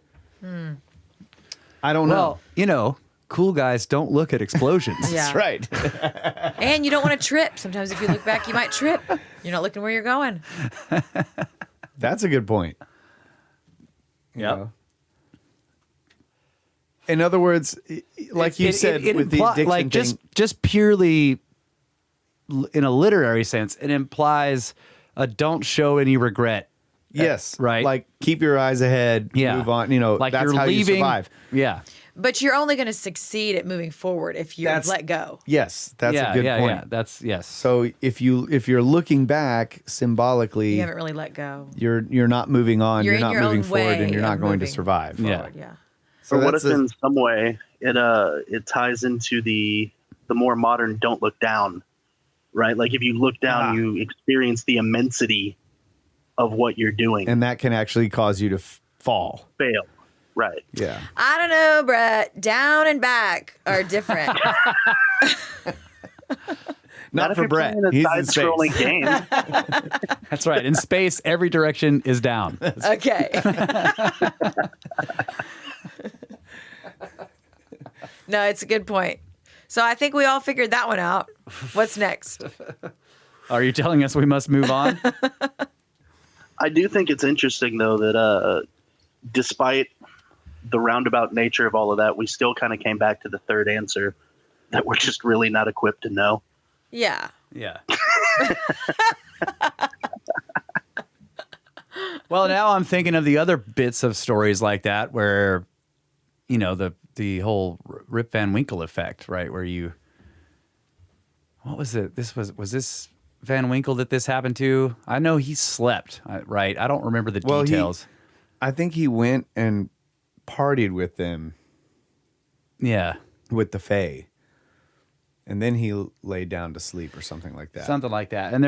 I don't know. Well, cool guys don't look at explosions. Yeah. That's right. And you don't want to trip. Sometimes if you look back, you might trip. You're not looking where you're going. That's a good point. You Yep. know? In other words, like you said, with the addiction like thing, just purely in a literary sense, it implies a don't show any regret. yes, right. Like keep your eyes ahead, Yeah. move on. Like that's you're how leaving. you survive. Yeah. But you're only going to succeed at moving forward if you let go. Yes, that's yeah, a good yeah, point. Yeah. That's yes. So if you're looking back symbolically, You haven't really let go. you're not moving on, You're you're in not your moving own forward, and way you're not of going to moving survive. Forward, yeah. So Or what that's if in some way it ties into the more modern don't look down, right? Like if you look down, you experience the immensity of what you're doing. and that can actually cause you to fall. Fail. Right. Yeah. I don't know, Brett. Down and back are different. Not if for you're Brett. playing a He's in side-scrolling space. game. That's right. In space, every direction is down. Okay. No, it's a good point. So I think we all figured that one out. What's next? Are you telling us we must move on? I do think it's interesting, though, that despite the roundabout nature of all of that, we still kind of came back to the third answer that we're just really not equipped to know. Yeah. Yeah. Well, now I'm thinking of the other bits of stories like that where, the whole Rip Van Winkle effect, right? Where what was it? Was this Van Winkle that this happened to? I know he slept, right? I don't remember the details. I think he went and partied with them, Yeah. with the Fae. And then he laid down to sleep or something like that. Something like that. And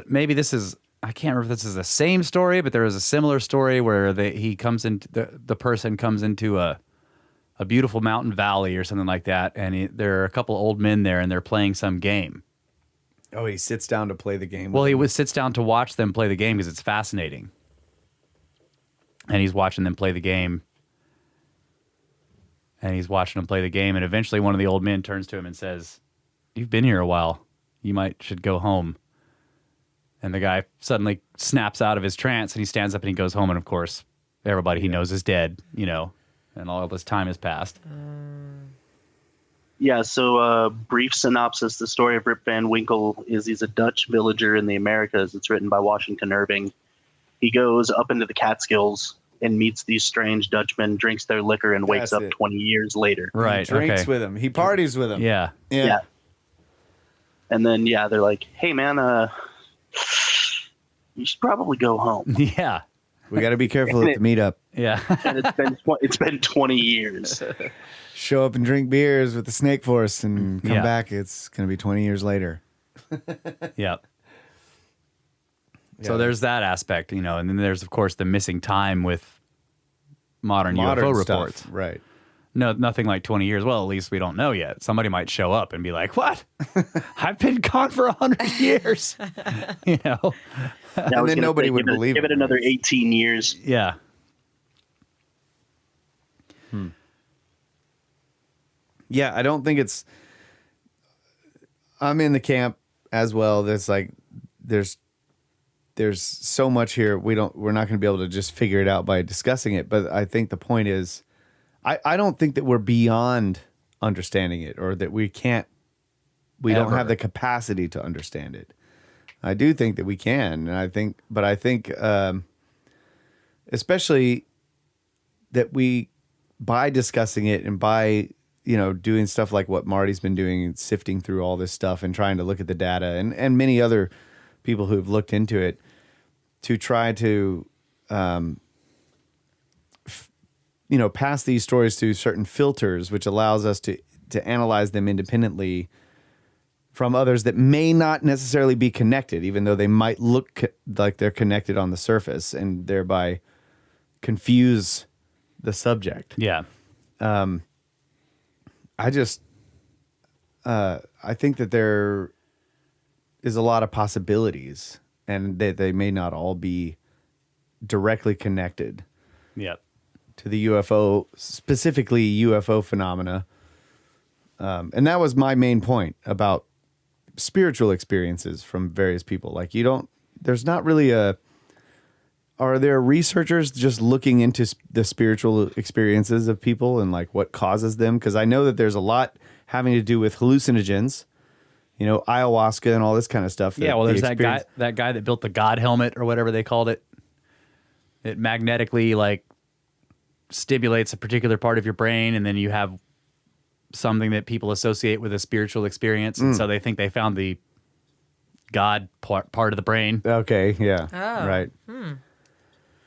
maybe this is, I can't remember if this is the same story, but there was a similar story where the person comes into a beautiful mountain valley or something like that, and there are a couple old men there, and they're playing some game. Oh, he sits down to play the game. Well, with he them. sits down to watch them play the game because it's fascinating, and he's watching them play the game, and eventually one of the old men turns to him and says, "You've been here a while. You should go home." And the guy suddenly snaps out of his trance, and he stands up and he goes home, and of course, everybody he knows is dead, and all this time has passed. Yeah, so brief synopsis. The story of Rip Van Winkle is he's a Dutch villager in the Americas. It's written by Washington Irving. He goes up into the Catskills and meets these strange Dutchmen, drinks their liquor, and wakes That's up it. 20 years later. Right. He drinks okay. with him. He parties with him. Yeah. Yeah. And then, they're like, hey, man, you should probably go home. Yeah. We got to be careful at the meetup. Yeah. And it's been 20 years. Show up and drink beers with the Snake Force and come Yeah. back. It's going to be 20 years later. Yep. Yeah. So there's that aspect, and then there's of course the missing time with modern UFO stuff. reports. Right. No, nothing like 20 years. Well, at least we don't know yet. Somebody might show up and be like, "What? I've been gone for 100 years." I was then gonna nobody say, would believe Give it him. another 18 years. Yeah. Yeah, I don't think it's. I'm in the camp as well. There's so much here. We're not going to be able to just figure it out by discussing it. But I think the point is, I don't think that we're beyond understanding it, or that we don't Ever. have the capacity to understand it. I do think that we can, and I think, especially that we, by discussing it and by doing stuff like what Marty's been doing and sifting through all this stuff and trying to look at the data, and many other people who've looked into it, to try to, pass these stories through certain filters, which allows us to analyze them independently from others that may not necessarily be connected, even though they might look like they're connected on the surface, and thereby confuse the subject. Yeah. I think that there is a lot of possibilities, and that they may not all be directly connected Yep. to the UFO, specifically UFO phenomena. And that was my main point about spiritual experiences from various people. Like, there's not really are there researchers just looking into the spiritual experiences of people and like what causes them? Because I know that there's a lot having to do with hallucinogens, ayahuasca and all this kind of stuff. Yeah, well, there's that guy that built the God helmet or whatever they called it. It magnetically like stimulates a particular part of your brain, and then you have something that people associate with a spiritual experience, and so they think they found the God part of the brain. Okay, yeah, right.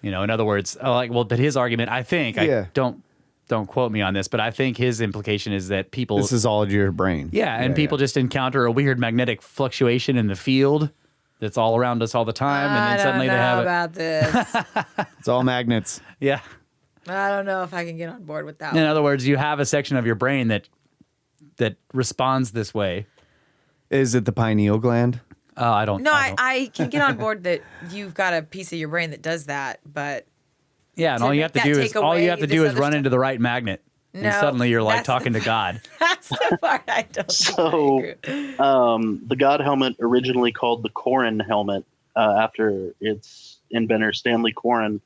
In other words, but his argument, I think, don't quote me on this, but I think his implication is that people... This is all your brain. Yeah, and people just encounter a weird magnetic fluctuation in the field that's all around us all the time, and then suddenly they have it. about this. It's all magnets. Yeah. I don't know if I can get on board with that. In other words, you have a section of your brain that responds this way. Is it the pineal gland? I don't know. I can get on board that you've got a piece of your brain that does that, but yeah, and all you have to do is run into the right magnet, and suddenly you're like talking to God. That's the part I don't. So, the God helmet, originally called the Corin helmet, after its inventor Stanley Corin,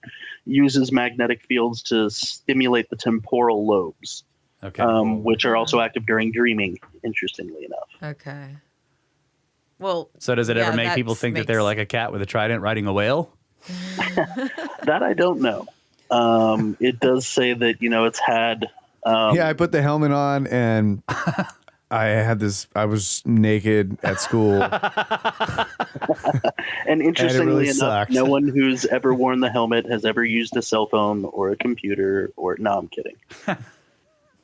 uses magnetic fields to stimulate the temporal lobes, which are also active during dreaming. Interestingly enough. Okay. Well, so does it ever make people think that they're like a cat with a trident riding a whale? That I don't know. It does say that it's had. I put the helmet on and I was naked at school. And interestingly enough, sucked. no one who's ever worn the helmet has ever used a cell phone or a computer no, I'm kidding.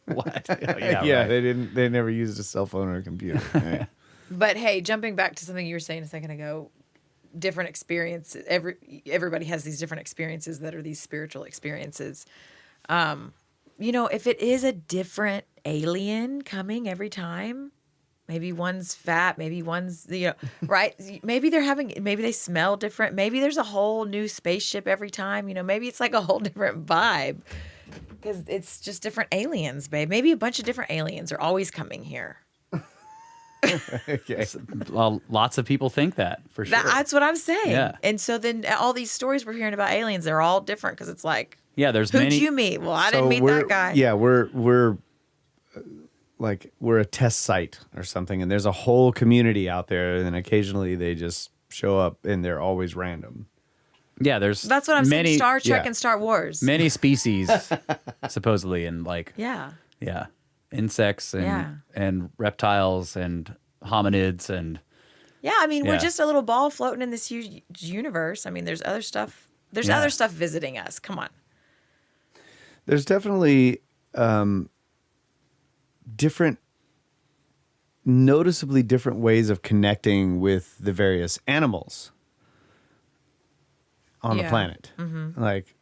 What? Yeah, right. They never used a cell phone or a computer. Right. But hey, jumping back to something you were saying a second ago, different experiences. Everybody has these different experiences that are these spiritual experiences. If it is a different alien coming every time, maybe one's fat, maybe one's, right? Maybe they smell different. Maybe there's a whole new spaceship every time. Maybe it's like a whole different vibe because it's just different aliens, babe. Maybe a bunch of different aliens are always coming here. Okay. Well, lots of people think that, for sure. That's what I'm saying. Yeah. And so then all these stories we're hearing about aliens, they're all different because it's like, there's who'd many. you meet? Well, I didn't meet that guy. Yeah, we're a test site or something, and there's a whole community out there, and occasionally they just show up, and they're always random. Yeah, that's what I'm saying. Star Trek and Star Wars. Many species, supposedly, and insects and reptiles and hominids and. Yeah, I mean, we're just a little ball floating in this huge universe. I mean, there's other stuff. There's other stuff visiting us. Come on. There's definitely noticeably different ways of connecting with the various animals on the planet. Mm-hmm. Like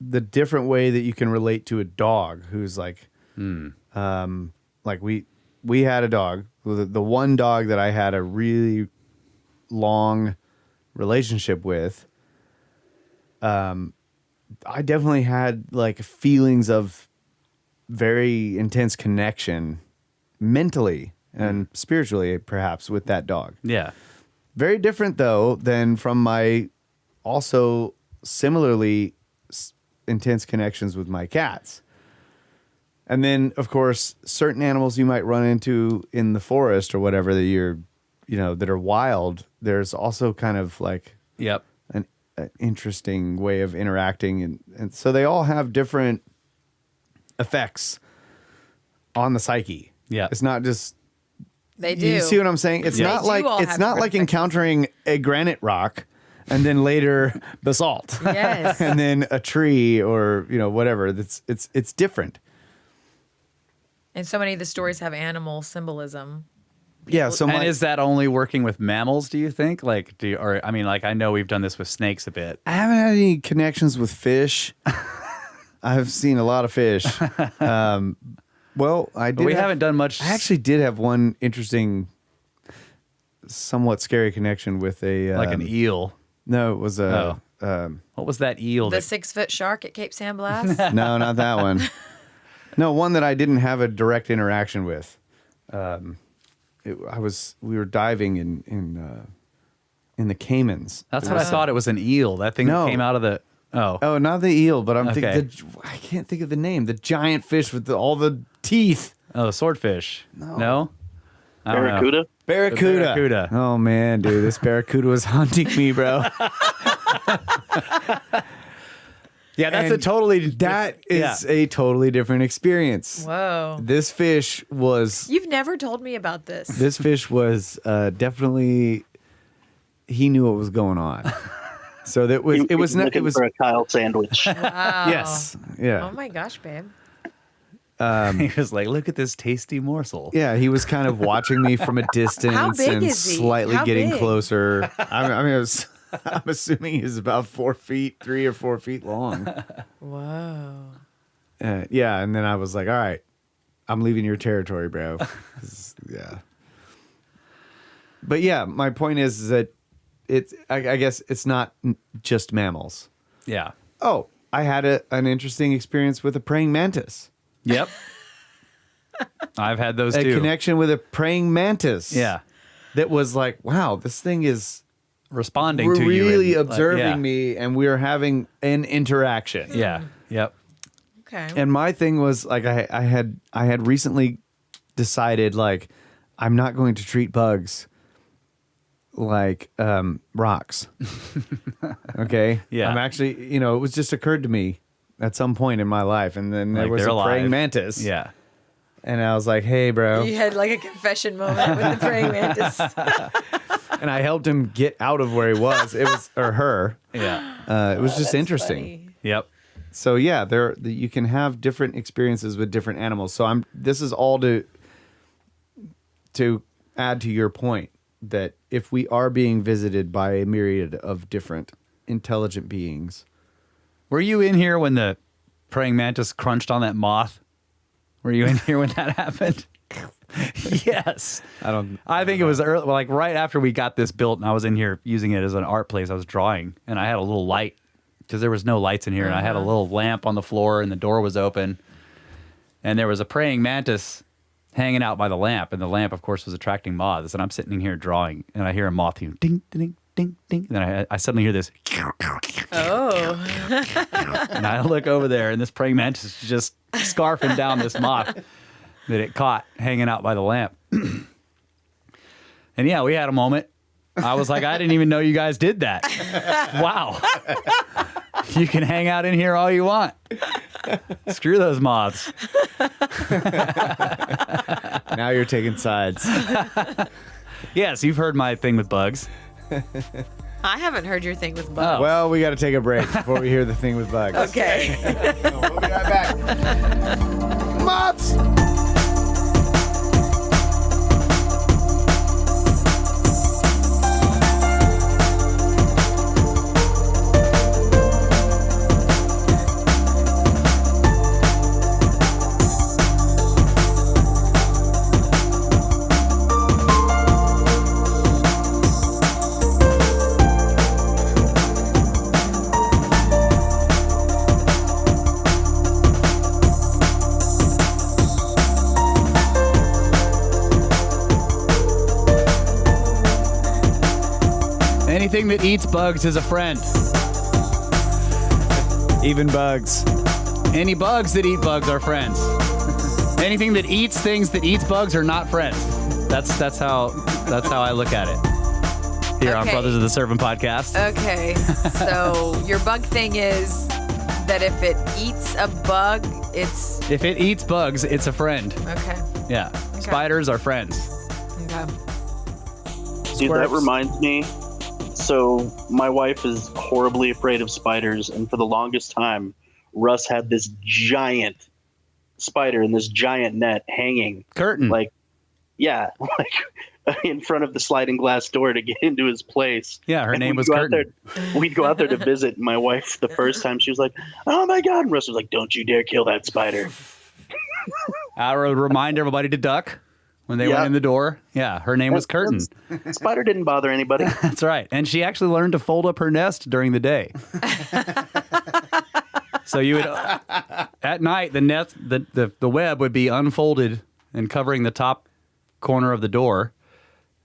the different way that you can relate to a dog who's like, like we had a dog. The one dog that I had a really long relationship with, I definitely had like feelings of very intense connection mentally and spiritually, perhaps, with that dog. Yeah. Very different, though, than from my also similarly intense connections with my cats. And then, of course, certain animals you might run into in the forest or whatever that that are wild. There's also kind of like an interesting way of interacting. And so they all have different effects on the psyche. Yeah. It's not just... They do. You see what I'm saying? It's not like encountering a granite rock and then later basalt. Yes. And then a tree or, whatever. It's different. And so many of the stories have animal symbolism. Yeah. So And is that only working with mammals, do you think? Like, I know we've done this with snakes a bit. I haven't had any connections with fish. I've seen a lot of fish. Well, I did. But we haven't done much. I actually did have one interesting, somewhat scary connection with a like an eel. No, it was a. What was that eel? The 6-foot shark at Cape San Blas. No, not that one. No, one that I didn't have a direct interaction with. We were diving in the Caymans. That's what I thought. It was an eel. That thing that came out of the. Oh, not the eel, but I'm Okay. thinking. I can't think of the name. The giant fish with all the teeth. Oh, the swordfish. No? I don't know. Barracuda? Barracuda. The barracuda. Oh man, dude, this barracuda was haunting me, bro. Yeah, that's And a totally. That is a totally different experience. Whoa. This fish was. You've never told me about this. This fish was definitely. He knew what was going on. So that was. It was not. Looking It was. for a Kyle sandwich. Wow. Yes. Yeah. Oh my gosh, babe. He was like, look at this tasty morsel. Yeah, he was kind of watching me from a distance How big and is he? slightly How getting big? closer. I'm assuming he's about 4 feet, 3 or 4 feet long. Whoa. Yeah, and then I was like, all right, I'm leaving your territory, bro. Yeah. But yeah, my point is that I guess it's not just mammals. Yeah. Oh, I had an interesting experience with a praying mantis. Yep. I've had those A too. connection with a praying mantis. Yeah. That was like, wow, this thing is Responding to you. really and, observing yeah. me, and we're having an interaction. Yeah. Yep. Okay. And my thing was like I had recently decided like I'm not going to treat bugs like rocks. Okay? Yeah. I'm actually, it was just occurred to me at some point in my life, and then there Like, was they're a praying alive. mantis. Yeah. And I was like, hey, bro. You had like a confession moment with the praying mantis. And I helped him get out of where he was. It was, or her. Yeah. It was just That's interesting. funny. Yep. So yeah, you can have different experiences with different animals. So this is all to add to your point that if we are being visited by a myriad of different intelligent beings. Were you in here when the praying mantis crunched on that moth? Were you in here when that happened? Yes. I think it was early, like right after we got this built, and I was in here using it as an art place. I was drawing, and I had a little light because there was no lights in here, and I had a little lamp on the floor, and the door was open, and there was a praying mantis hanging out by the lamp, and the lamp, of course, was attracting moths. And I'm sitting in here drawing, and I hear a moth ding, ding, ding, ding, ding. And then I suddenly hear this. Oh. And I look over there, and this praying mantis is just scarfing down this moth that it caught hanging out by the lamp. And yeah, we had a moment. I was like, I didn't even know you guys did that. Wow. You can hang out in here all you want. Screw those moths. Now you're taking sides. Yes, you've heard my thing with bugs. I haven't heard your thing with bugs. Well, we got to take a break before we hear the thing with bugs. Okay. We'll be right back. Moths! Anything that eats bugs is a friend. Even bugs. Any bugs that eat bugs are friends. Anything that eats things that eats bugs are not friends. That's how I look at it. Here on Okay. Brothers of the Servant podcast. Okay. So your bug thing is that if it eats a bug, it's If it eats bugs, it's a friend. okay. Yeah. Spiders are friends. Okay. Dude, that reminds me. So my wife is horribly afraid of spiders, and for the longest time, Russ had this giant spider in this giant net hanging. Curtain. Like, yeah, like in front of the sliding glass door to get into his place. Yeah, her And name we'd was go out Curtain. we'd go out there to visit. And my wife, the first time, she was like, "Oh my God!" And Russ was like, "Don't you dare kill that spider." I would remind everybody to duck when they Yeah. went in the door. Yeah, her name was Curtain. Spider didn't bother anybody. That's right. And she actually learned to fold up her nest during the day. So you would, at night, the web would be unfolded and covering the top corner of the door.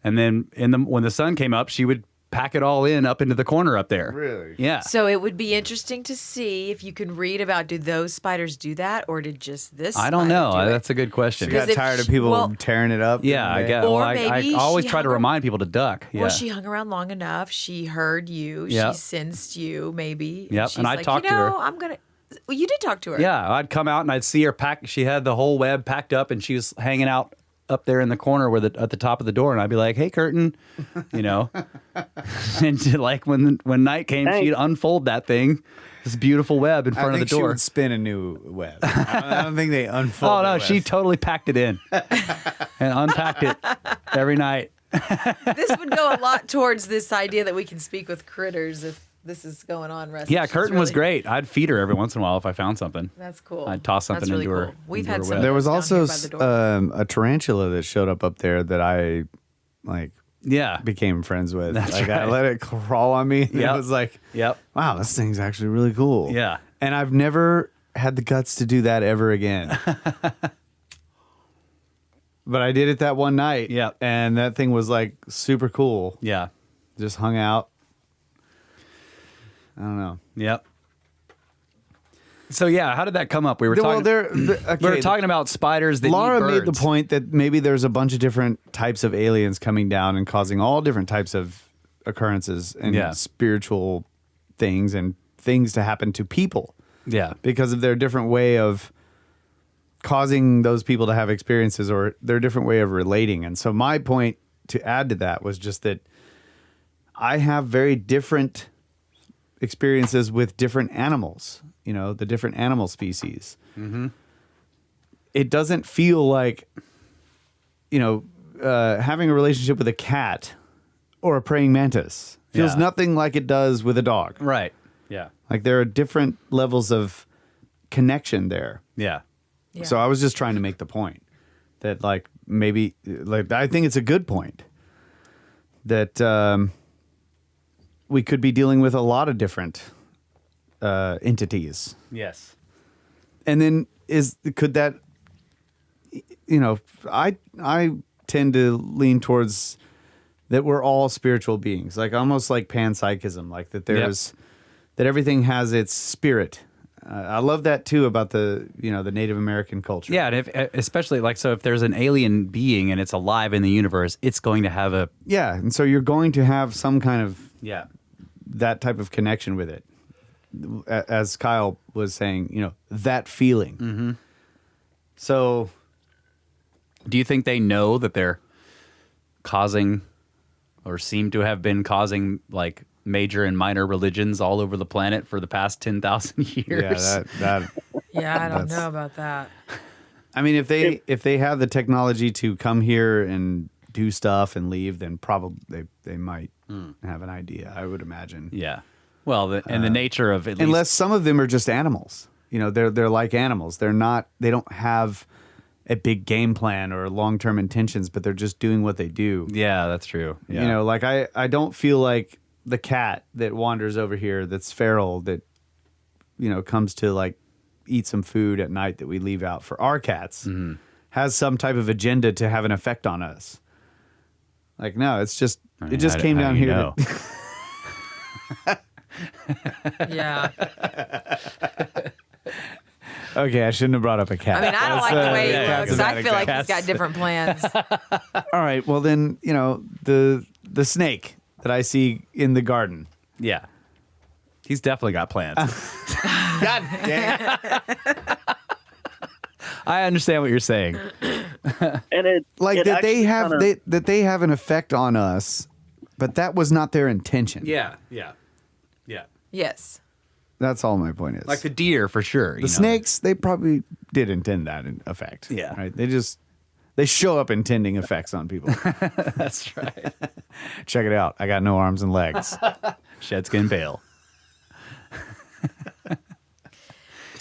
And then when the sun came up, she would pack it all in up into the corner up there. Really? Yeah. So it would be interesting to see if you can read about, do those spiders do that, or did just this I don't spider know. do it? That's a good question. She got Because if tired of she- people well- tearing it up. Yeah, I guess. Or Well, maybe I always she try to hung remind people to duck. Yeah. Well, she hung around long enough. She heard you. Yep. She sensed you, maybe. Yep, She's and I like, talked to her. I'm going to... Well, you did talk to her. Yeah, I'd come out and I'd see her pack. She had the whole web packed up, and she was hanging out up there in the corner at the top of the door. And I'd be like, "Hey, Curtain," you know. And she, like when night came, Hey. she'd unfold that thing, this beautiful web in I front of think the she door. would spin a new web. I don't think they unfold. Oh the no, web. she totally packed it in and unpacked it every night. This would go a lot towards this idea that we can speak with critters if this is going on. Russ. Yeah, She's Curtain was really- great. I'd feed her every once in a while if I found something. That's cool. I'd toss something That's really into her- cool. We've into had her some. web. There was down also here by the door. a tarantula that showed up there that I like Yeah. became friends with. That's like I right. let it crawl on me. And Yep. It was like, Yep. wow, this thing's actually really cool. Yeah. And I've never had the guts to do that ever again. But I did it that one night. Yep. And that thing was like super cool. Yeah. Just hung out. I don't know. Yep. So yeah, how did that come up? We were Well, talking. We were talking about spiders that Laura eat made the birds. point that maybe there's a bunch of different types of aliens coming down and causing all different types of occurrences and Yeah. spiritual things and things to happen to people Yeah. because of their different way of causing those people to have experiences or their different way of relating. And so my point to add to that was just that I have very different experiences with different animals, you know, the different animal species. Mm-hmm. It doesn't feel like, you know, having a relationship with a cat or a praying mantis feels Yeah. nothing like it does with a dog. Right. Yeah. Like there are different levels of connection there. Yeah. Yeah. So I was just trying to make the point that like maybe like I think it's a good point that we could be dealing with a lot of different entities. Yes. And then could that, you know, I tend to lean towards that we're all spiritual beings, like almost like panpsychism, like that there's that everything has its spirit. I love that too about the Native American culture. Yeah, and especially like so, if there's an alien being and it's alive in the universe, it's going to have a Yeah, and so you're going to have some kind of yeah. that type of connection with it. As Kyle was saying, you know, that feeling. Mm-hmm. So, Do you think they know that they're causing or seem to have been causing like major and minor religions all over the planet for the past 10,000 years? yeah, that Yeah, I don't That's- know about that. I mean, if they have the technology to come here and do stuff and leave, then probably they might have an idea. I would imagine. Yeah. Well, and the nature of at least Unless some of them are just animals. You know, they're like animals. They don't have a big game plan or long-term intentions, but they're just doing what they do. yeah, that's true. Yeah. You know, like I don't feel like the cat that wanders over here that's feral that, you know, comes to like eat some food at night that we leave out for our cats has some type of agenda to have an effect on us. Like, no, it's just, I it mean, just how- came how down do you here. know? Yeah. Okay, I shouldn't have brought up a cat. I mean, I don't like the way yeah, he yeah, looks. I feel like he's cats. got different plans. All right, well then, you know, the snake that I see in the garden. Yeah. He's definitely got plans. God damn. I understand what you're saying. And it Like it that they actually have kinda- that they have an effect on us But that was not their intention. Yeah. Yes. That's all my point is. Like the deer, for sure. the snakes, they probably did intend that in effect. Yeah. Right? They show up intending effects on people. That's right. Check it out. I got no arms and legs. Shedskin Bale.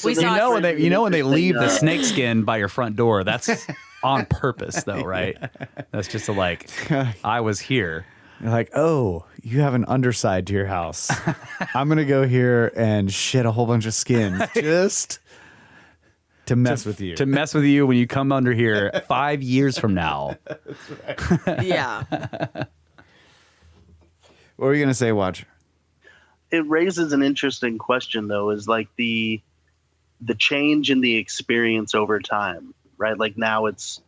We saw When they leave the snake skin by your front door, that's on purpose, though, right? That's just I was here. You're like, oh, you have an underside to your house. I'm going to go here and shed a whole bunch of skins just to mess with you. To mess with you when you come under here 5 years from now. Yeah. What were you going to say, Watcher? It raises an interesting question, though, is like the change in the experience over time, right? Like now it's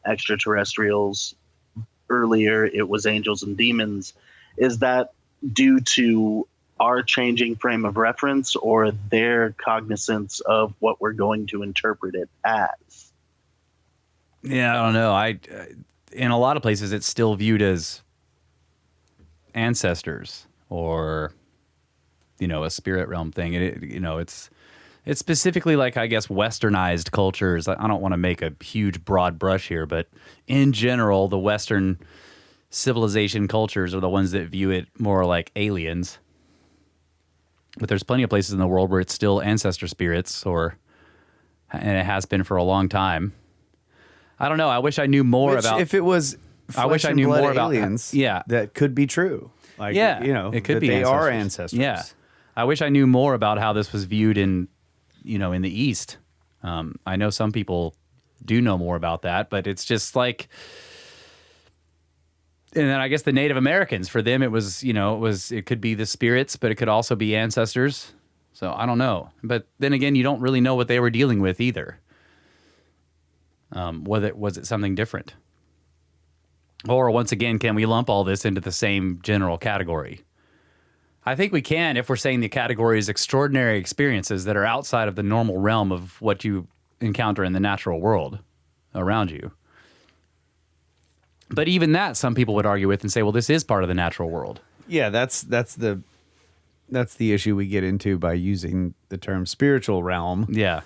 extraterrestrials. Earlier it was angels and demons. Is that due to our changing frame of reference or their cognizance of what we're going to interpret it as? Yeah, I don't know. In a lot of places, it's still viewed as ancestors or, a spirit realm thing. It's specifically like, I guess, westernized cultures. I don't want to make a huge broad brush here, but in general, the Western civilization cultures are the ones that view it more like aliens. But there's plenty of places in the world where it's still ancestor spirits, and it has been for a long time. I don't know. I wish I knew more about. If it was, I wish I knew more about aliens. Yeah, that could be true. Like, it could be. They ancestors. are ancestors. Yeah, I wish I knew more about how this was viewed in the East. I know some people do know more about that, but it's just like. And then I guess the Native Americans, for them, it could be the spirits, but it could also be ancestors. So I don't know. But then again, you don't really know what they were dealing with either. Was it something different? Or once again, can we lump all this into the same general category? I think we can if we're saying the category is extraordinary experiences that are outside of the normal realm of what you encounter in the natural world around you. But even that, some people would argue with and say, well, this is part of the natural world. Yeah, that's the issue we get into by using the term spiritual realm. Yeah.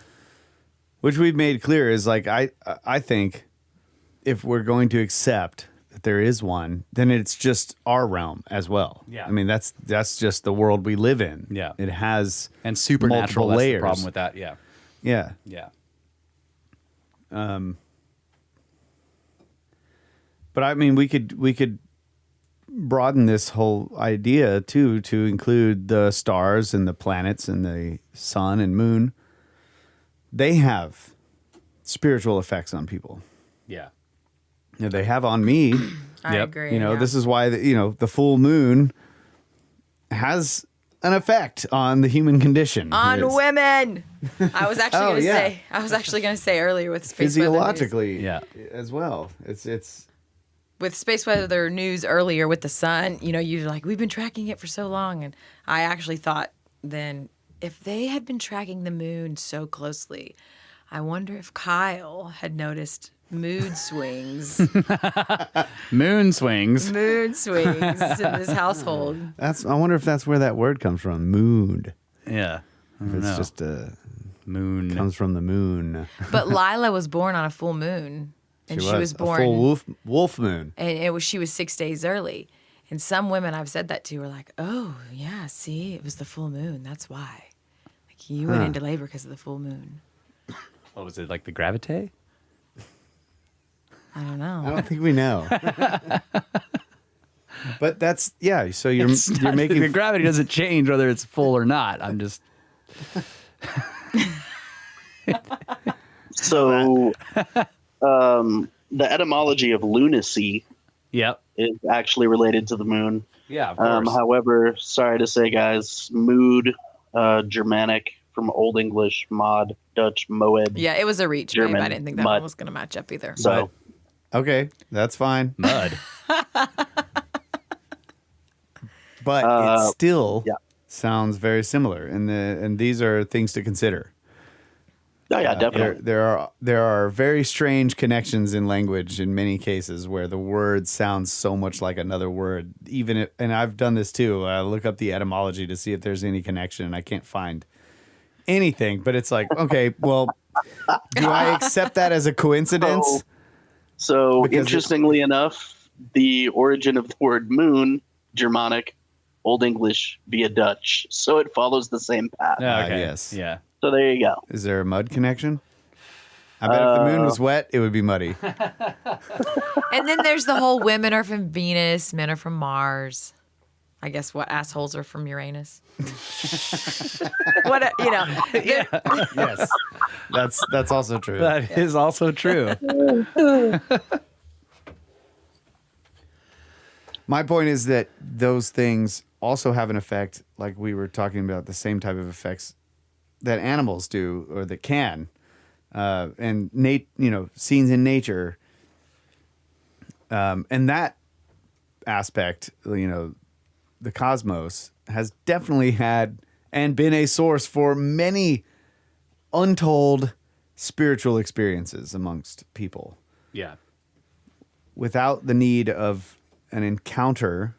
Which we've made clear is like, I think if we're going to accept that there is one, then it's just our realm as well. Yeah. I mean, that's just the world we live in. Yeah. It has and supernatural, multiple that's layers. the problem with that. Yeah. Yeah. Yeah. But I mean, we could broaden this whole idea too to include the stars and the planets and the sun and moon. They have spiritual effects on people. Yeah. They have on me. I Yep. agree. This is why the full moon has an effect on the human condition. on women. I was actually Oh, going to yeah. say. I was actually going to say earlier with space weather news. Physiologically, Yeah. as well. It's With space weather news earlier with the sun. You're like, we've been tracking it for so long, and I actually thought then if they had been tracking the moon so closely, I wonder if Kyle had noticed mood swings. Moon swings. Mood swings in this household. I wonder if that's where that word comes from. Mood. Yeah. I don't It's know. just moon. comes from the moon. But Lila was born on a full moon. And she was born a full wolf moon. and she was 6 days early. And some women I've said that to were like, "Oh, yeah, see, it was the full moon. That's why. Like you went into labor because of the full moon." What was it, like the gravite? I don't know. I don't think we know. But that's So you're making the gravity doesn't change whether it's full or not. I'm just So the etymology of lunacy Yep. is actually related to the moon. Yeah, of course. However, sorry to say, guys, mood, Germanic from Old English, mod, Dutch, moed. Yeah, it was a reach, babe. German I didn't think that mud. one was going to match up either. So okay, that's fine. Mud. But it still yeah. sounds very similar, and these are things to consider. Oh yeah, definitely. There are very strange connections in language in many cases where the word sounds so much like another word. And I've done this too. I look up the etymology to see if there's any connection, and I can't find anything. But it's like, okay, well, do I accept that as a coincidence? So interestingly enough, the origin of the word moon, Germanic, Old English via Dutch, so it follows the same path. Okay. Yes. Yeah. So there you go. Is there a mud connection? I bet if the moon was wet, it would be muddy. And then there's the whole women are from Venus, men are from Mars. I guess what assholes are from Uranus. What Yeah. Yes, that's also true. That is also true. My point is that those things also have an effect, like we were talking about, the same type of effects that animals do or that can. And scenes in nature. And that aspect, the cosmos has definitely had and been a source for many untold spiritual experiences amongst people. Yeah. Without the need of an encounter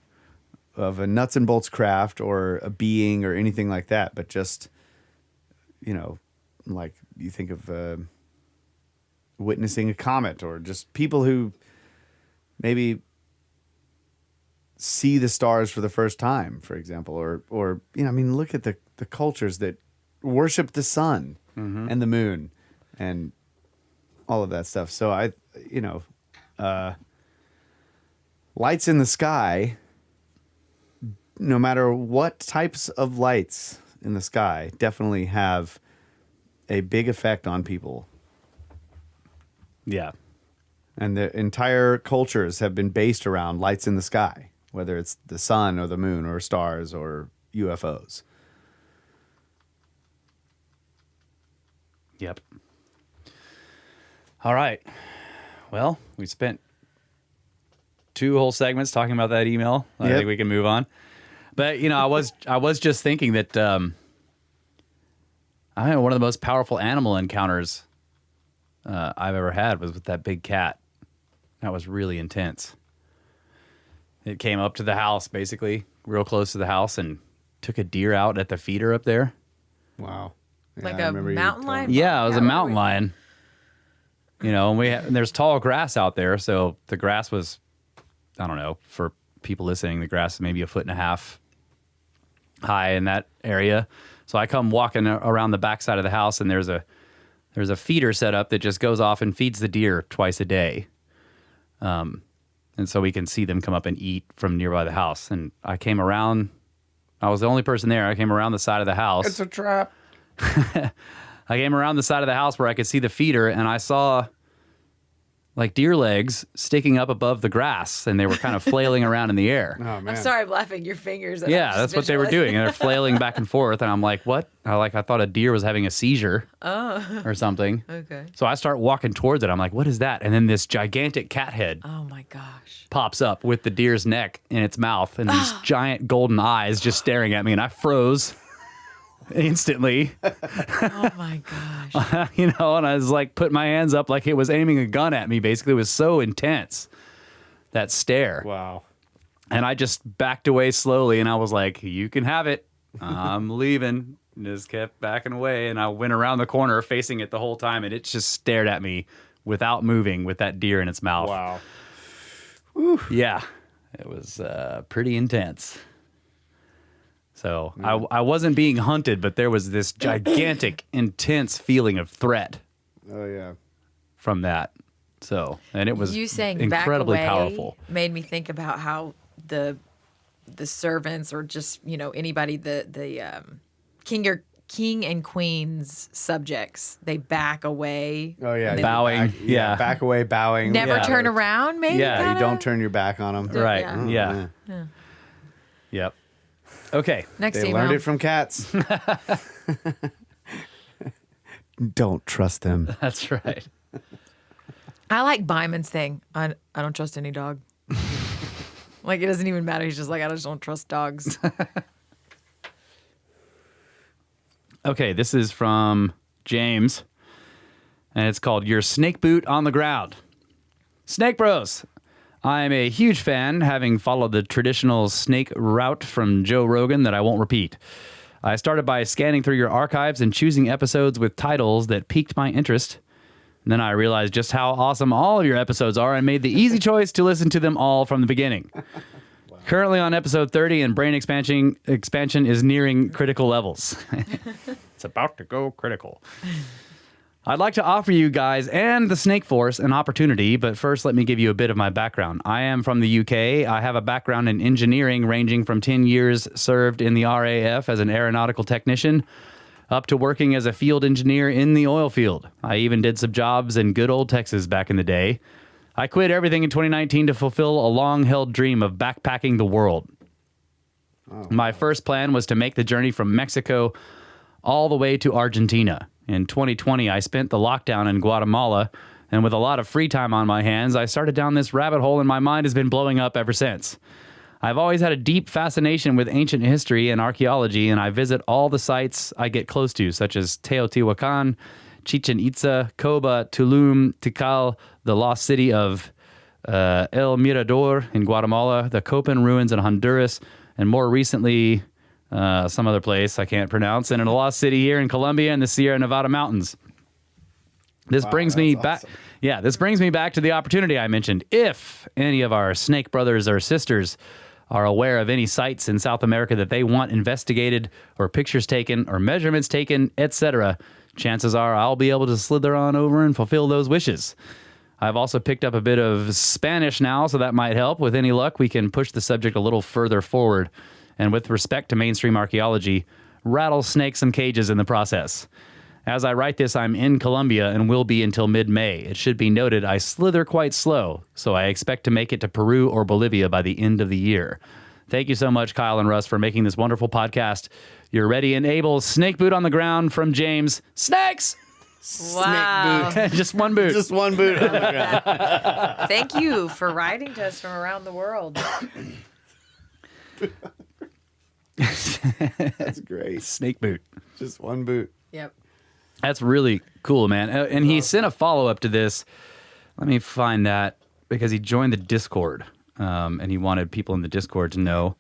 of a nuts and bolts craft or a being or anything like that, but just, like you think of witnessing a comet or just people who maybe see the stars for the first time, for example, or look at the cultures that worship the sun and the moon and all of that stuff. So lights in the sky, no matter what types of lights in the sky, definitely have a big effect on people. Yeah. And the entire cultures have been based around lights in the sky, whether it's the sun or the moon or stars or UFOs. Yep. All right. Well, we spent 2 whole segments talking about that email. I think we can move on. But I was just thinking that I think one of the most powerful animal encounters I've ever had was with that big cat. That was really intense. It came up to the house, basically, real close to the house, and took a deer out at the feeder up there. Wow. Yeah, like I a remember you mountain telling lion? me. Yeah, it was a mountain lion. And there's tall grass out there, so the grass was, I don't know, for people listening, the grass is maybe 1.5 feet high in that area. So I come walking around the backside of the house, and there's a feeder set up that just goes off and feeds the deer twice a day. And so we can see them come up and eat from nearby the house. And I came around, I was the only person there. I came around the side of the house. It's a trap. I came around the side of the house where I could see the feeder, and I saw like deer legs sticking up above the grass, and they were kind of flailing around in the air. Oh, man. I'm sorry, I'm laughing. Your fingers. Yeah, that's what they were doing. And they're flailing back and forth. And I'm like, what? I thought a deer was having a seizure or something. Okay. So I start walking towards it. I'm like, what is that? And then this gigantic cat head Oh my gosh. pops up with the deer's neck in its mouth and these giant golden eyes just staring at me. And I froze instantly. Oh my gosh. And I was like, put my hands up like it was aiming a gun at me. Basically, it was so intense, that stare. Wow. And I just backed away slowly, and I was like, you can have it. I'm leaving. And just kept backing away, and I went around the corner facing it the whole time, and it just stared at me without moving with that deer in its mouth. Wow. Yeah, it was pretty intense. So I wasn't being hunted, but there was this gigantic, intense feeling of threat Oh, yeah. from that. So, and it was You saying incredibly back away powerful. made me think about how the servants or just anybody the king and queen's subjects, they back away. Oh, yeah. Bowing. Back, back away, bowing. Never Yeah. turn around. Maybe. Yeah, you You kinda? don't turn your back on them. Right. Yeah. Yeah. Yep. Okay. Next They email. learned it from cats. Don't trust them. That's right. I like Byman's thing. I don't trust any dog. Like it doesn't even matter. He's just like I just don't trust dogs. Okay, this is from James. and it's called Your Snake Boot on the Ground. Snake Bros. I am a huge fan, having followed the traditional snake route from Joe Rogan that I won't repeat. I started by scanning through your archives and choosing episodes with titles that piqued my interest. Then I realized just how awesome all of your episodes are and made the easy choice to listen to them all from the beginning. Wow. Currently on episode 30, and brain expansion is nearing critical levels. It's about to go critical. I'd like to offer you guys and the Snake Force an opportunity, but first let me give you a bit of my background. I am from the UK. I have a background in engineering ranging from 10 years served in the RAF as an aeronautical technician up to working as a field engineer in the oil field. I even did some jobs in good old Texas back in the day. I quit everything in 2019 to fulfill a long-held dream of backpacking the world. Oh, my first plan was to make the journey from Mexico all the way to Argentina. In 2020, I spent the lockdown in Guatemala, and with a lot of free time on my hands, I started down this rabbit hole, and my mind has been blowing up ever since. I've always had a deep fascination with ancient history and archaeology, and I visit all the sites I get close to, such as Teotihuacan, Chichen Itza, Coba, Tulum, Tikal, the lost city of El Mirador in Guatemala, the Copan ruins in Honduras, and more recently, some other place I can't pronounce, and in a lost city here in Colombia and the Sierra Nevada mountains. This brings me back. Awesome. Yeah, this brings me back to the opportunity I mentioned. If any of our snake brothers or sisters are aware of any sites in South America that they want investigated or pictures taken or measurements taken, etc., chances are I'll be able to slither on over and fulfill those wishes. I've also picked up a bit of Spanish now, so that might help. With any luck, we can push the subject a little further forward. And with respect to mainstream archaeology, rattlesnake some cages in the process. As I write this, I'm in Colombia and will be until mid-May. It should be noted I slither quite slow, so I expect to make it to Peru or Bolivia by the end of the year. Thank you so much, Kyle and Russ, for making this wonderful podcast. You're ready and able. Snake boot on the ground from James. Snakes! Wow. Snake boot. Just one boot. Just one boot on the ground. Thank you for writing to us from around the world. That's great. Snake boot. Just one boot. Yep. That's really cool, man. And he sent a follow-up to this. Let me find that, because he joined the Discord, and he wanted people in the Discord to know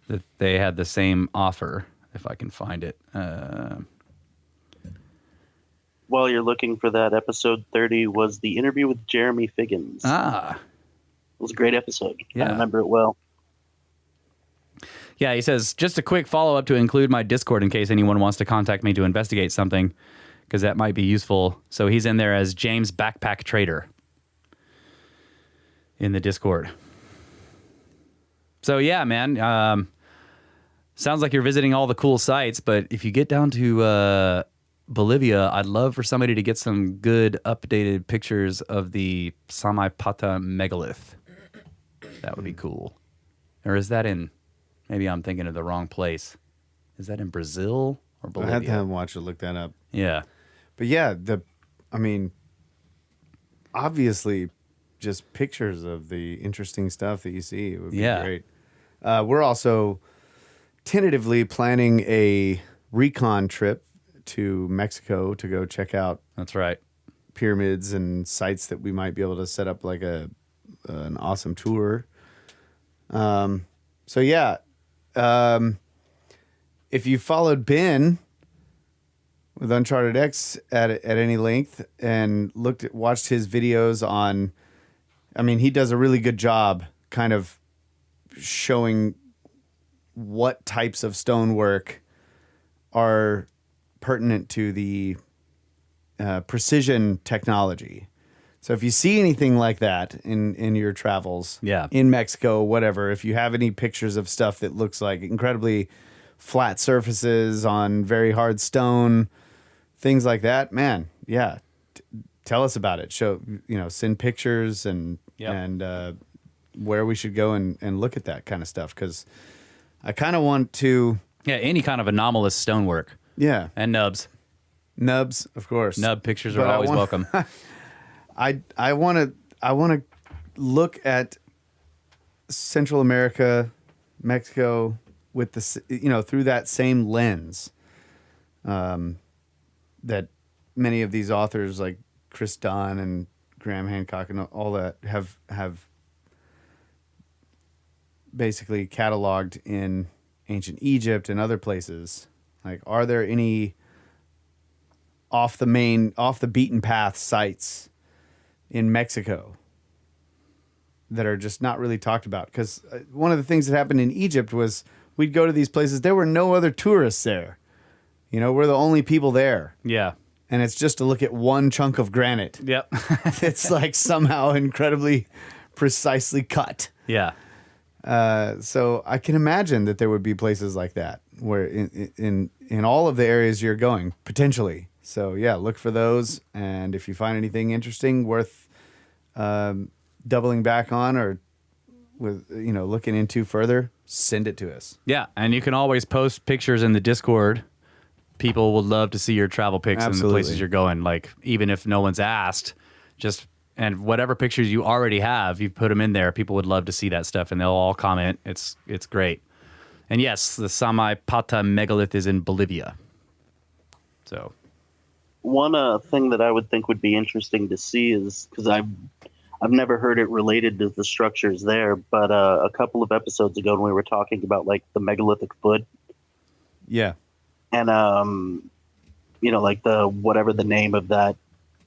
that they had the same offer, if I can find it. While you're looking for that, episode 30 was the interview with Jeremy Figgins. Ah. It was a great episode. Yeah. I remember it well. Yeah, he says, just a quick follow-up to include my Discord in case anyone wants to contact me to investigate something, because that might be useful. So he's in there as James Backpack Trader in the Discord. So yeah, man, sounds like you're visiting all the cool sites, but if you get down to Bolivia, I'd love for somebody to get some good updated pictures of the Samaipata megalith. That would be cool. Or is that in... Maybe I'm thinking of the wrong place. Is that in Brazil or Bolivia? I had to have Watcher look that up. Yeah. But yeah, obviously, just pictures of the interesting stuff that you see would be great. We're also tentatively planning a recon trip to Mexico to go check out. That's right. Pyramids and sites that we might be able to set up like an awesome tour. So yeah. If you followed Ben with Uncharted X at any length and watched his videos on, he does a really good job kind of showing what types of stonework are pertinent to the precision technology. So if you see anything like that in your travels, in Mexico, whatever, if you have any pictures of stuff that looks like incredibly flat surfaces on very hard stone, things like that, man, tell us about it. Send pictures and where we should go and look at that kind of stuff, because I kind of want to... Yeah, any kind of anomalous stonework. Yeah. And nubs. Nubs, of course. Nub pictures are always welcome. I want to look at Central America, Mexico with through that same lens that many of these authors like Chris Dunn and Graham Hancock and all that have basically cataloged in ancient Egypt and other places. Like, are there any off the beaten path sites in Mexico that are just not really talked about? Because one of the things that happened in Egypt was we'd go to these places. There were no other tourists there. You know, we're the only people there. Yeah. And it's just to look at one chunk of granite. Yep. It's like somehow incredibly precisely cut. Yeah. So I can imagine that there would be places like that where in all of the areas you're going, potentially. So yeah, look for those. And if you find anything interesting worth doubling back on or looking into further, send it to us. Yeah. And you can always post pictures in the Discord. People would love to see your travel pics and the places you're going. Like, even if no one's asked, and whatever pictures you already have, you put them in there. People would love to see that stuff, and they'll all comment. It's great. And yes, the Samaipata megalith is in Bolivia. So, one thing that I would think would be interesting to see is, because I've never heard it related to the structures there, but a couple of episodes ago when we were talking about like the megalithic foot. Yeah. And, like whatever the name of that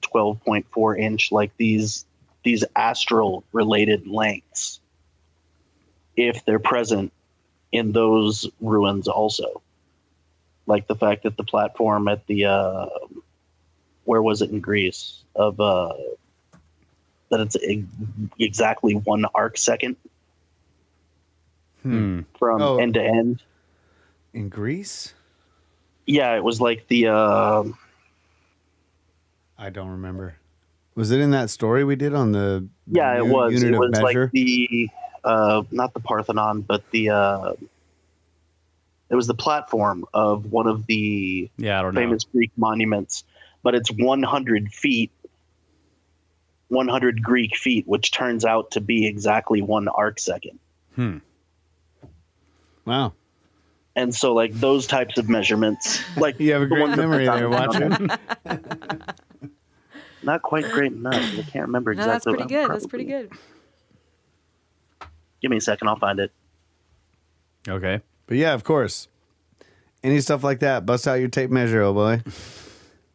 12.4 inch, like these astral related lengths, if they're present in those ruins also. Like the fact that the platform at the, where was it in Greece, of that it's exactly 1 arc second from end to end. In Greece? Yeah, it was like the... I don't remember. Was it in that story we did on the it was. Unit It of was measure? like the... not the Parthenon, but the... it was the platform of one of the famous Greek monuments. But it's 100 feet, 100 Greek feet, which turns out to be exactly 1 arc second. Wow. And so, like, those types of measurements, like, you have a great memory there, watching. Not quite great enough. I can't remember exactly. No, that's pretty good. That's pretty good. Give me a second. I'll find it. Okay. But yeah, of course. Any stuff like that, bust out your tape measure, oh boy.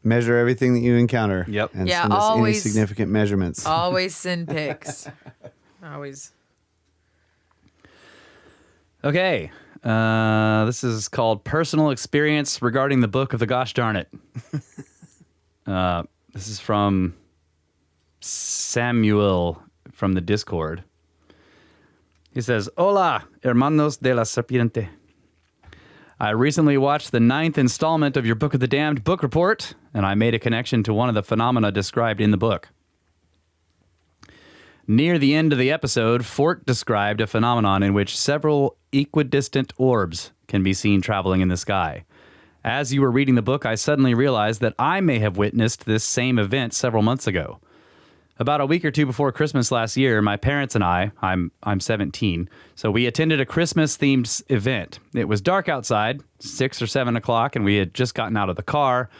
Measure everything that you encounter. Yep. And Yeah, send us any always- significant measurements. Always send pics. Always. Okay. This is called Personal Experience Regarding the Book of the Gosh Darn It. This is from Samuel from the Discord. He says, Hola, hermanos de la serpiente. I recently watched the 9th installment of your Book of the Damned book report, and I made a connection to one of the phenomena described in the book. Near the end of the episode, Fort described a phenomenon in which several equidistant orbs can be seen traveling in the sky. As you were reading the book, I suddenly realized that I may have witnessed this same event several months ago. About a week or two before Christmas last year, my parents and I'm 17, so we attended a Christmas-themed event. It was dark outside, 6 or 7 o'clock, and we had just gotten out of the car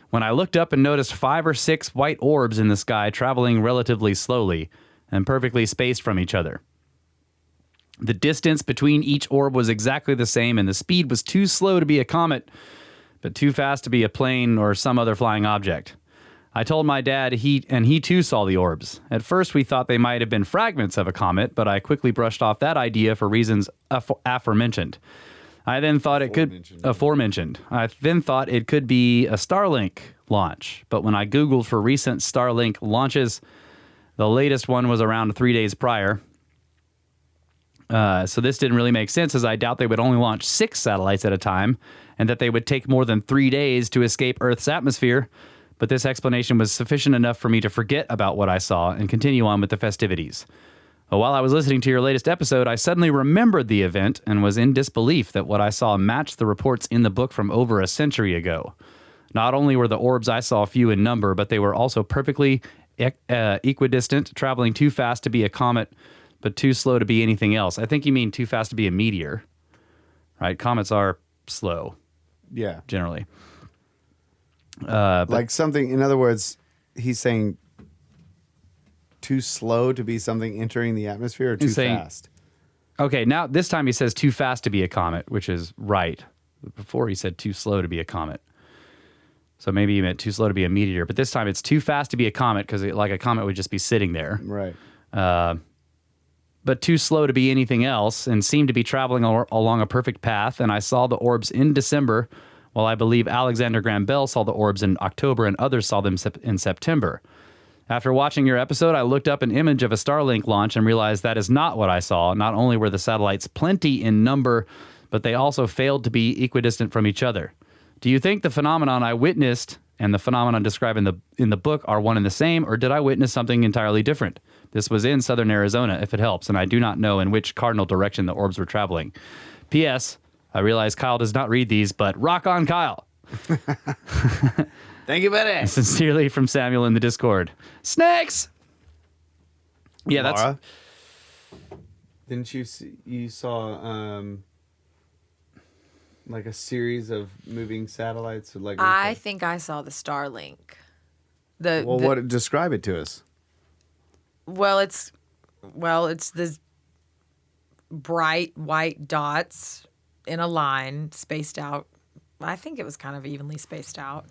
when I looked up and noticed 5 or 6 white orbs in the sky traveling relatively slowly and perfectly spaced from each other. The distance between each orb was exactly the same, and the speed was too slow to be a comet, but too fast to be a plane or some other flying object. I told my dad he too saw the orbs. At first, we thought they might have been fragments of a comet, but I quickly brushed off that idea for reasons aforementioned. I then thought it could be a Starlink launch, but when I Googled for recent Starlink launches, the latest one was around 3 days prior. So this didn't really make sense, as I doubt they would only launch 6 satellites at a time, and that they would take more than 3 days to escape Earth's atmosphere. But this explanation was sufficient enough for me to forget about what I saw and continue on with the festivities. But while I was listening to your latest episode, I suddenly remembered the event and was in disbelief that what I saw matched the reports in the book from over a century ago. Not only were the orbs I saw few in number, but they were also perfectly equidistant, traveling too fast to be a comet, but too slow to be anything else. I think you mean too fast to be a meteor, right? Comets are slow. Yeah. Generally. Like something, in other words, he's saying too slow to be something entering the atmosphere, or too He's saying- fast? Okay, now this time he says too fast to be a comet, which is right. Before he said too slow to be a comet. So maybe he meant too slow to be a meteor, but this time it's too fast to be a comet because like a comet would just be sitting there. Right. But too slow to be anything else and seemed to be traveling along a perfect path. And I saw the orbs in December, while I believe Alexander Graham Bell saw the orbs in October and others saw them in September. After watching your episode, I looked up an image of a Starlink launch and realized that is not what I saw. Not only were the satellites plenty in number, but they also failed to be equidistant from each other. Do you think the phenomenon I witnessed and the phenomenon described in the book are one and the same, or did I witness something entirely different? This was in southern Arizona, if it helps, and I do not know in which cardinal direction the orbs were traveling. P.S. I realize Kyle does not read these, but rock on, Kyle. Thank you, buddy. Sincerely from Samuel in the Discord. Snakes! Yeah, Laura, didn't you see, you saw like a series of moving satellites? Like I think I saw the Starlink. What? Describe it to us. It's the bright white dots in a line, spaced out. I think it was kind of evenly spaced out.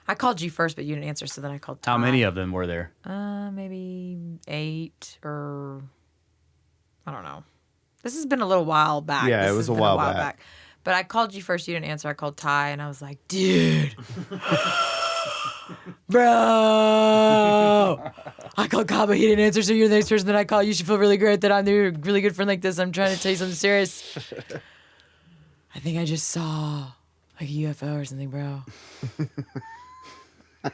I called you first, but you didn't answer, so then I called Ty. How many of them were there? Maybe 8 or I don't know. This has been a little while back. Yeah, This it was has a been while back. But I called you first, you didn't answer. I called Ty, and I was like, dude. Bro. I called Kyle, but he didn't answer, so you're the next person that I call. You should feel really great that I'm a really good friend like this. I'm trying to tell you something serious. I think I just saw like a UFO or something, bro.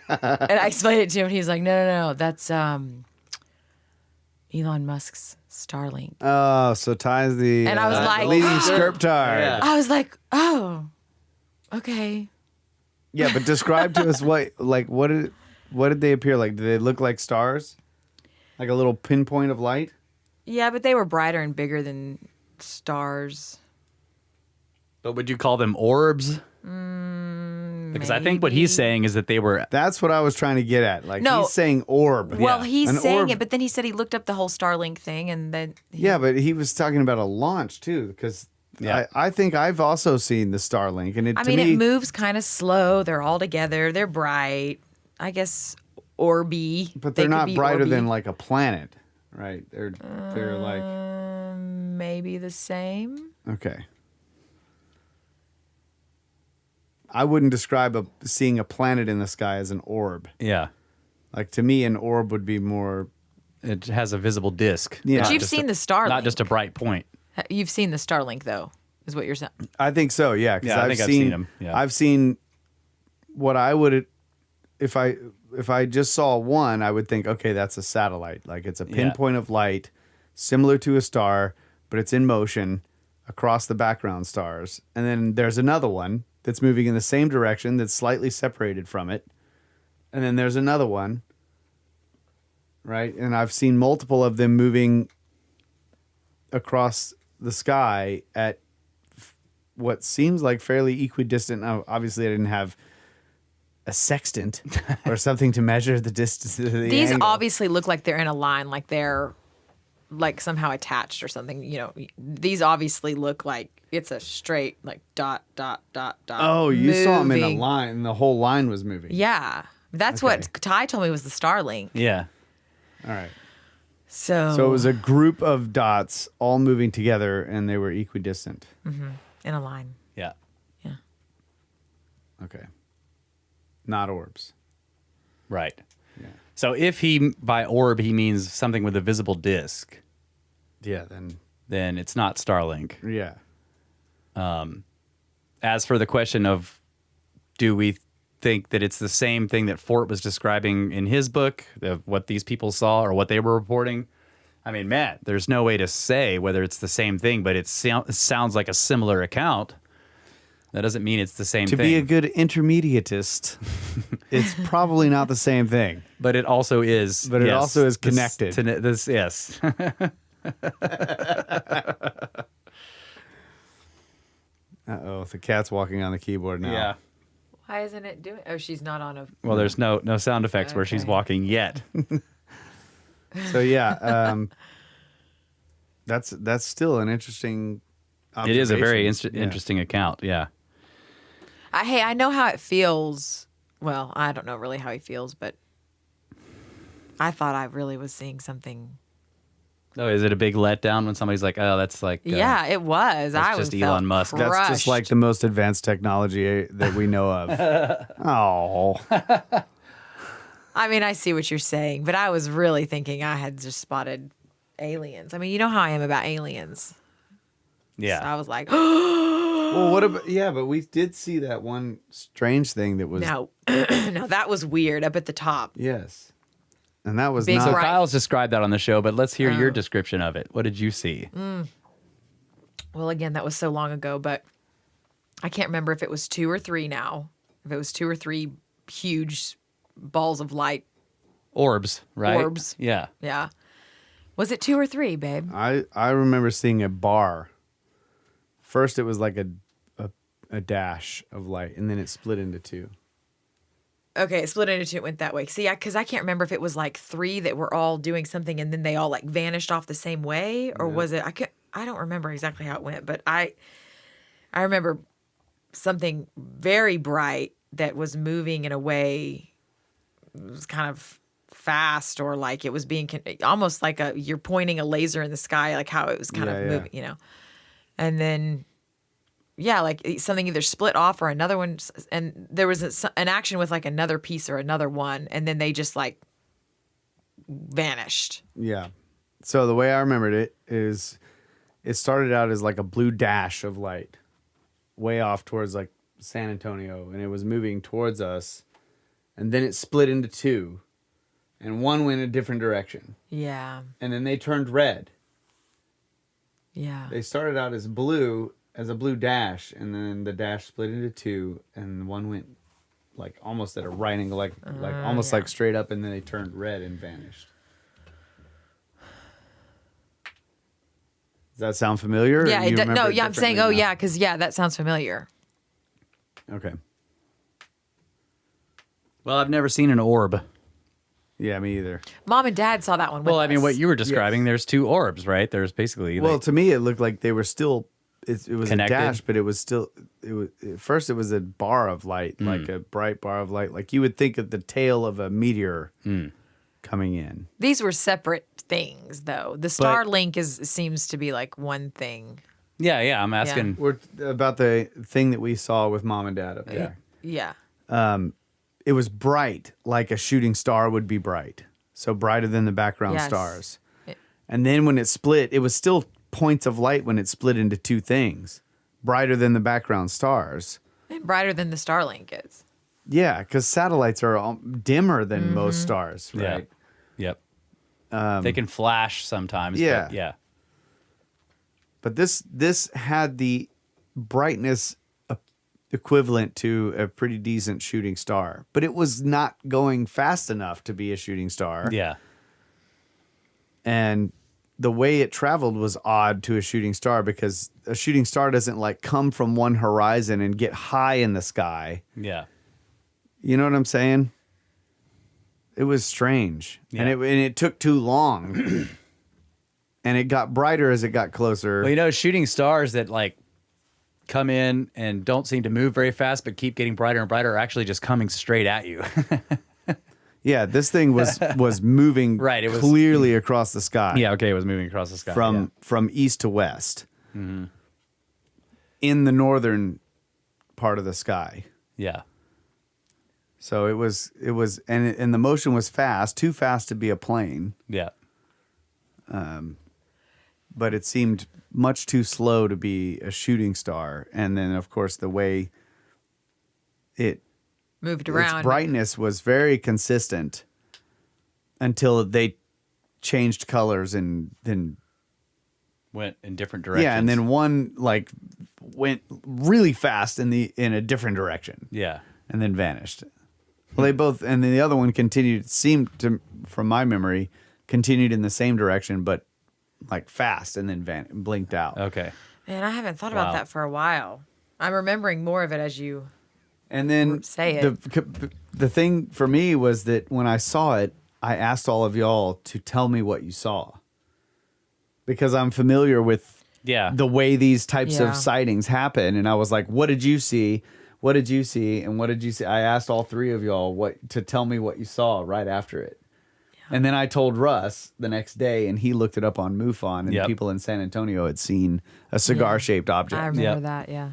And I explained it to him, and he's like, no, that's Elon Musk's Starlink. Oh, so Ty's the And I was like, leading scriptard. Yeah. I was like, oh, okay. Yeah, but describe to us what did they appear like? Did they look like stars? Like a little pinpoint of light? Yeah, but they were brighter and bigger than stars. But would you call them orbs? Because I think what he's saying is that they were... That's what I was trying to get at. Like, No. he's saying orb. Well, Yeah. he's An saying orb- it, but then he said he looked up the whole Starlink thing, and then Yeah, but he was talking about a launch too, because Yeah. I think I've also seen the Starlink, and I mean, it moves kind of slow. They're all together. They're bright. I guess orby. but They they're could not be brighter orby. than like a planet, right? They're like Maybe the same. okay. I wouldn't describe seeing a planet in the sky as an orb. Yeah. Like to me, an orb would be more. It has a visible disc. Yeah. But Not you've just seen a- the Starlink. Not just a bright point. You've seen the Starlink, though, is what you're saying. I think so. Yeah, because Yeah, I think I've seen 'em, yeah. I've seen what I would if I just saw one, I would think, okay, that's a satellite. Like it's a pinpoint of light, similar to a star, but it's in motion across the background stars. And then there's another one that's moving in the same direction that's slightly separated from it. And then there's another one, right? And I've seen multiple of them moving across the sky at what seems like fairly equidistant. Now, obviously, I didn't have a sextant or something to measure the distance. These obviously look like they're in a line, like they're like somehow attached or something. You know, these obviously look like it's a straight like dot, dot, dot, dot. Oh, you saw them in a moving. line, and the whole line was moving. Yeah. That's Okay. what Ty told me was the Starlink. Yeah. All right. So So it was a group of dots all moving together, and they were equidistant. in a line. Yeah. Yeah. Okay. Not orbs. Right. Yeah. So if by orb he means something with a visible disc, Yeah. then it's not Starlink. Yeah. As for the question of do we think that it's the same thing that Fort was describing in his book, of what these people saw or what they were reporting, I mean, Matt, there's no way to say whether it's the same thing, but it sounds like a similar account. That doesn't mean it's the same To thing. be a good intermediatist, it's probably not the same thing. But it also is. But it yes, also is connected. This yes. Uh-oh, the cat's walking on the keyboard now. Yeah. Why isn't it doing? Oh, she's not on a. Well, there's no sound effects where she's Okay. walking yet. So yeah, that's still an interesting. It is a very observation. Yeah. interesting account. Yeah. Hey, I know how it feels. Well, I don't know really how he feels, but I thought I really was seeing something. Oh, is it a big letdown when somebody's like, "Oh, that's like Yeah, it was. that's I was just Elon felt Musk. That's just crushed. like the most advanced technology that we know of. Oh, I mean, I see what you're saying, but I was really thinking I had just spotted aliens. I mean, you know how I am about aliens. yeah." So I was like, well, what about? Yeah, but we did see that one strange thing that was. no, no, that was weird up at the top. Yes, and that was Big not. bright- Kyle's described that on the show, but let's hear your description of it. What did you see? Well, again, that was so long ago, but I can't remember if it was 2 or 3 now. If it was 2 or 3 huge balls of light. Orbs, right? Orbs. Yeah. Yeah. Was it 2 or 3, babe? I remember seeing a bar. First, it was like a dash of light, and then it split into 2. Okay, it split into 2. It went that way. See, because I can't remember if it was like 3 that were all doing something and then they all like vanished off the same way, or was it? I don't remember exactly how it went, but I remember something very bright that was moving in a way. It was kind of fast, or like it was being almost like you're pointing a laser in the sky, like how it was kind of moving, you know. And then yeah, like something either split off or another one, and there was an action with like another piece or another one, and then they just like vanished. Yeah. So the way I remembered it is, it started out as like a blue dash of light, way off towards like San Antonio, and it was moving towards us, and then it split into 2, and one went a different direction, Yeah. and then they turned red. Yeah. They started out as blue, as a blue dash, and then the dash split into 2, and one went like almost at a right angle, like almost like straight up, and then they turned red and vanished. Does that sound familiar? Yeah. You remember No. it Yeah. I'm saying, differently oh now? yeah, because yeah, that sounds familiar. Okay. Well, I've never seen an orb. Yeah, me either. Mom and Dad saw that one. With Well, I mean, us. what you were describing, there's 2 orbs, right? There's basically Well, like, to me, it looked like they were still. It was Connected? a dash, but it was still. It was at first. It was a bar of light, like a bright bar of light, like you would think of the tail of a meteor coming in. These were separate things, though. The Starlink seems to be like one thing. yeah. I'm asking. We're about the thing that we saw with Mom and Dad up there. Yeah. It was bright, like a shooting star would be bright, so brighter than the background Yes. stars. And then when it split, it was still points of light when it split into 2 things, brighter than the background stars. And brighter than the Starlink is. Yeah, because satellites are dimmer than most stars, Yeah. right? Yep. They can flash sometimes. yeah. But yeah. But this had the brightness equivalent to a pretty decent shooting star, but it was not going fast enough to be a shooting star. Yeah. And the way it traveled was odd to a shooting star, because a shooting star doesn't like come from one horizon and get high in the sky. Yeah. You know what I'm saying? It was strange. Yeah. And it took too long. And it got brighter as it got closer. Well, you know, shooting stars that like come in and don't seem to move very fast, but keep getting brighter and brighter, are actually just coming straight at you. Yeah, this thing was moving Right, it was- clearly across the sky. Yeah. Okay. It was moving across the sky. From east to west. In the northern part of the sky. Yeah. So it was and the motion was fast, too fast to be a plane, Yeah. but it seemed much too slow to be a shooting star. And then of course the way Moved around. its brightness was very consistent until they changed colors, and then Went in different directions. yeah, and then one like went really fast in a different direction. Yeah. And then vanished. Well, they both, and then the other one seemed to, from my memory, continued in the same direction, but like fast, and then blinked out. Okay. Man, I haven't thought Wow. about that for a while. I'm remembering more of it as you. And then Say it. the thing for me was that when I saw it, I asked all of y'all to tell me what you saw. Because I'm familiar with the way these types of sightings happen. And I was like, what did you see? What did you see? And what did you see? I asked all three of y'all to tell me what you saw right after it. Yeah. And then I told Russ the next day, and he looked it up on MUFON, and people in San Antonio had seen a cigar-shaped object. I remember that, yeah.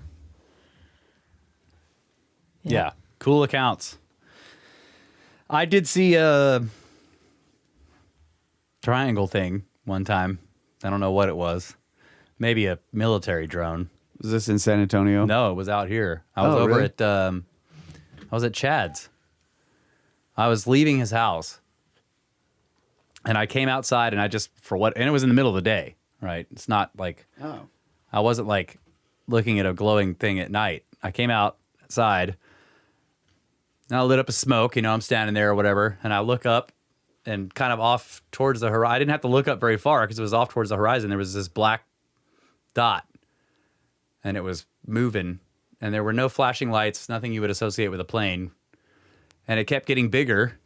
Yeah, cool accounts. I did see a triangle thing one time. I don't know what it was. Maybe a military drone. Was this in San Antonio? No, it was out here. I was over at I was at Chad's. I was leaving his house. And I came outside and and it was in the middle of the day, right? It's not like I wasn't like looking at a glowing thing at night. I came outside and I lit up a smoke, I'm standing there or whatever, and I look up and kind of off towards the horizon. I didn't have to look up very far because it was off towards the horizon. There was this black dot, and it was moving, and there were no flashing lights, nothing you would associate with a plane. And it kept getting bigger,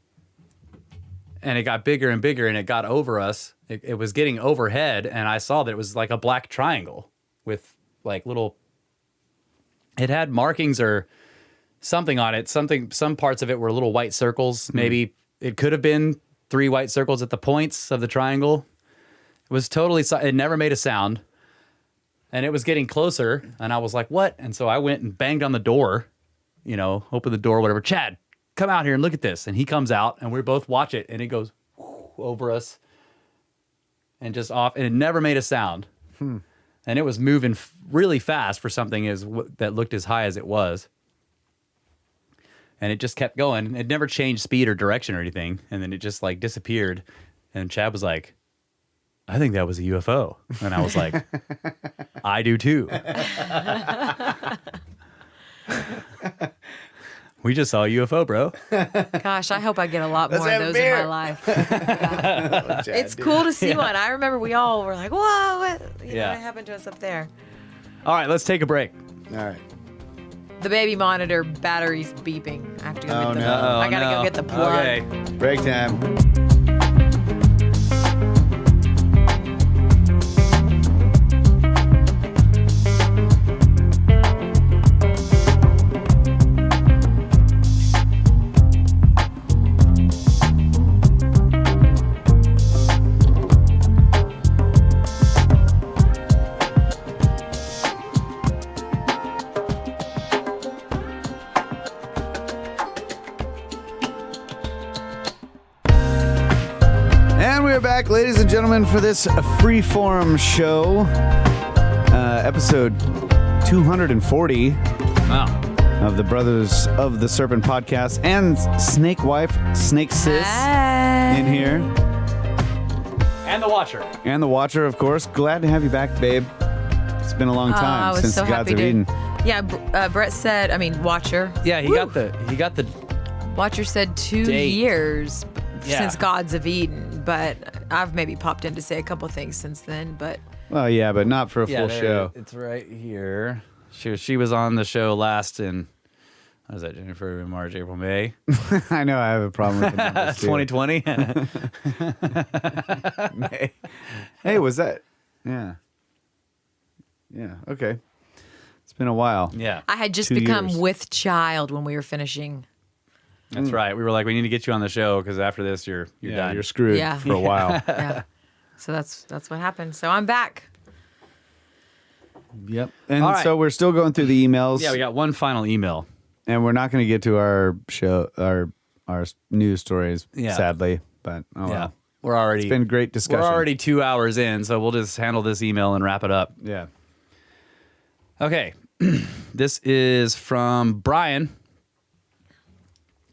and it got bigger and bigger, and it got over us. It was getting overhead, and I saw that it was like a black triangle with like little... It had markings or something on it. Some parts of it were little white circles. Maybe it could have been 3 white circles at the points of the triangle. It was totally... It never made a sound. And it was getting closer, and I was like, what? And so I went and banged on the door, opened the door, whatever. Chad, come out here and look at this. And he comes out, and we both watch it, and it goes over us and just off, and it never made a sound. And it was moving really fast for something that looked as high as it was. And it just kept going. It never changed speed or direction or anything. And then it just like disappeared. And Chad was like, I think that was a UFO. And I was like, I do too. We just saw a UFO, bro. Gosh, I hope I get a lot more of those in my life. Yeah. It's cool to see one. I remember we all were like, whoa, what happened to us up there? All right, let's take a break. All right. The baby monitor battery's beeping. I have to go get the I gotta go get the plug. Okay. Break time. Back, ladies and gentlemen, for this freeform show, episode 240 of the Brothers of the Serpent podcast, and Snake Wife, Snake Sis in here. And the Watcher. And the Watcher, of course. Glad to have you back, babe. It's been a long time since so Gods of Eden. Yeah, Brett said, Watcher. Yeah, he got the Watcher said 2 years since Gods of Eden, but I've maybe popped in to say a couple things since then, but... Well, yeah, but not for a full show. It's right here. She was on the show last in, what is that, January, February, March, April, May? I know, I have a problem with the numbers, too. 2020? May. Hey, was that... Yeah. Yeah, okay. It's been a while. Yeah. I had just become with child when we were finishing... That's right. We were like, we need to get you on the show because after this, you're done. You're screwed for a while. Yeah. So that's what happened. So I'm back. Yep. And so we're still going through the emails. Yeah, we got one final email, and we're not going to get to our show, our news stories, sadly. But well. It's been great discussion. We're already 2 hours in, so we'll just handle this email and wrap it up. Yeah. Okay. This is from Brian.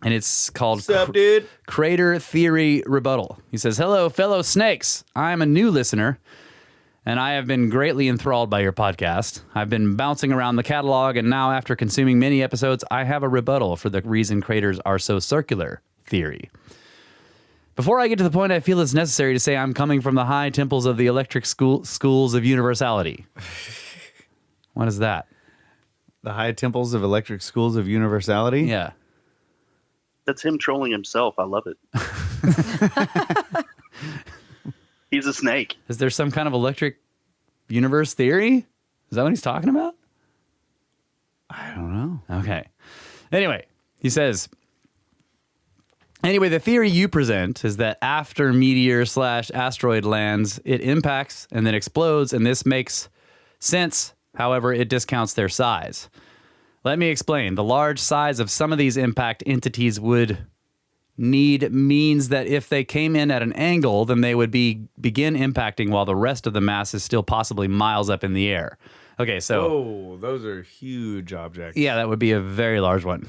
And it's called What's up, dude? Crater Theory Rebuttal. He says, hello, fellow snakes. I'm a new listener, and I have been greatly enthralled by your podcast. I've been bouncing around the catalog, and now after consuming many episodes, I have a rebuttal for the reason craters are so circular theory. Before I get to the point, I feel it's necessary to say I'm coming from the high temples of the electric schools of universality. What is that? The high temples of electric schools of universality? Yeah. That's him trolling himself. I love it. He's a snake. Is there some kind of electric universe theory? Is that what he's talking about? I don't know. Okay. Anyway, he says, anyway, the theory you present is that after meteor/asteroid lands, it impacts and then explodes, and this makes sense. However, it discounts their size. Let me explain. The large size of some of these impact entities means that if they came in at an angle, then they would begin impacting while the rest of the mass is still possibly miles up in the air. Okay, so... Oh, those are huge objects. Yeah, that would be a very large one.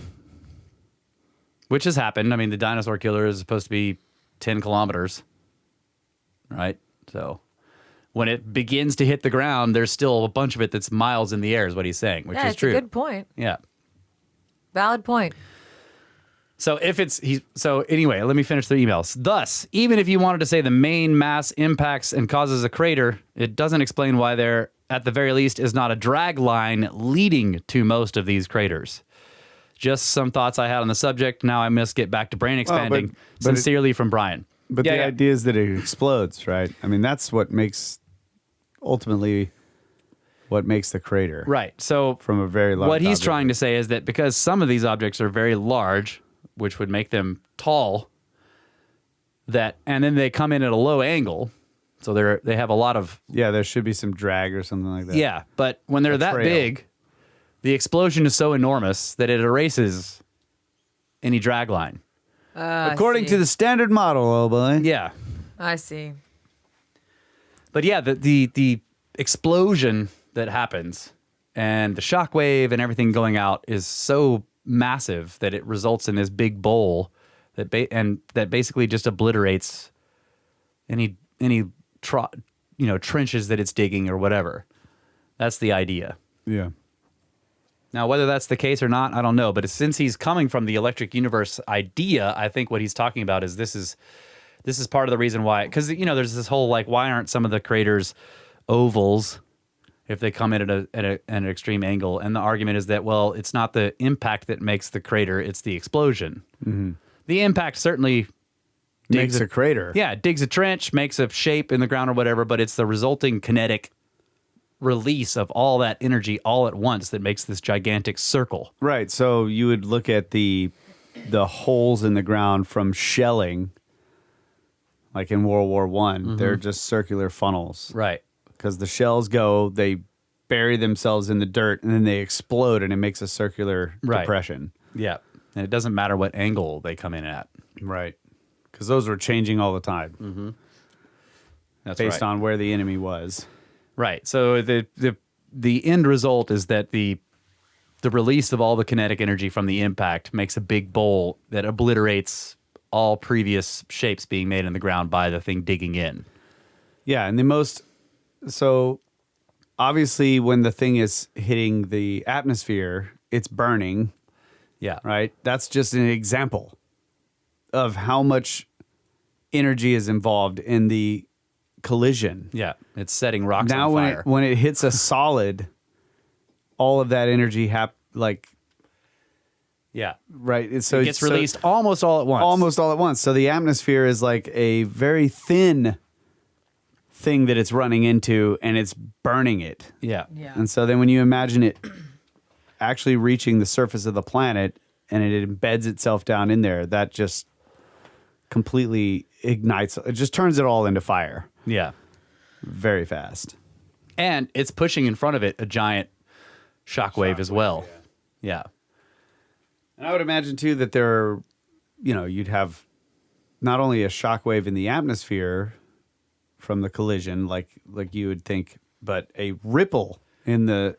Which has happened. I mean, the dinosaur killer is supposed to be 10 kilometers. Right? So when it begins to hit the ground, there's still a bunch of it that's miles in the air is what he's saying, which is true. Yeah, it's a good point. Yeah. Valid point. So so anyway, let me finish the emails. Thus, even if you wanted to say the main mass impacts and causes a crater, it doesn't explain why there, at the very least, is not a drag line leading to most of these craters. Just some thoughts I had on the subject. Now I must get back to brain expanding. Sincerely, from Brian. But the idea is that it explodes, right? I mean, that's what makes ultimately what makes the crater. Right. So from a very large what he's object. trying to say is that because some of these objects are very large, which would make them tall, and then they come in at a low angle, so they have a lot of... Yeah, there should be some drag or something like that. Yeah, but when they're that big, the explosion is so enormous that it erases any drag line. According to the standard model, oh boy. Yeah. I see. But yeah, the explosion that happens and the shockwave and everything going out is so massive that it results in this big bowl that basically just obliterates any trenches that it's digging or whatever. That's the idea. Yeah. Now, whether that's the case or not, I don't know. But since he's coming from the electric universe idea, I think what he's talking about is this is part of the reason why. Because, there's this whole, why aren't some of the craters ovals if they come in at an extreme angle? And the argument is that, well, it's not the impact that makes the crater, it's the explosion. Mm-hmm. The impact certainly makes a crater. Yeah, digs a trench, makes a shape in the ground or whatever, but it's the resulting kinetic release of all that energy all at once that makes this gigantic circle. Right. So you would look at the holes in the ground from shelling, like in World War I. Mm-hmm. They're just circular funnels. Right. Because the shells they bury themselves in the dirt, and then they explode, and it makes a circular depression. Yeah. And it doesn't matter what angle they come in at. Right. Because those were changing all the time. Mm-hmm. That's based on where the enemy was. Right. So the end result is that the release of all the kinetic energy from the impact makes a big bowl that obliterates all previous shapes being made in the ground by the thing digging in. Yeah, and so obviously when the thing is hitting the atmosphere, it's burning. Yeah. Right? That's just an example of how much energy is involved in the collision. Yeah, it's setting rocks on fire. Now when it hits a solid, all of that energy yeah. Right. So it gets released almost all at once. Almost all at once. So the atmosphere is like a very thin thing that it's running into, and it's burning it. Yeah. And so then when you imagine it actually reaching the surface of the planet and it embeds itself down in there, that just completely ignites. It just turns it all into fire. Yeah. Very fast. And it's pushing in front of it a giant shockwave as well. Yeah. And I would imagine, too, that you'd have not only a shockwave in the atmosphere from the collision, like you would think, but a ripple in the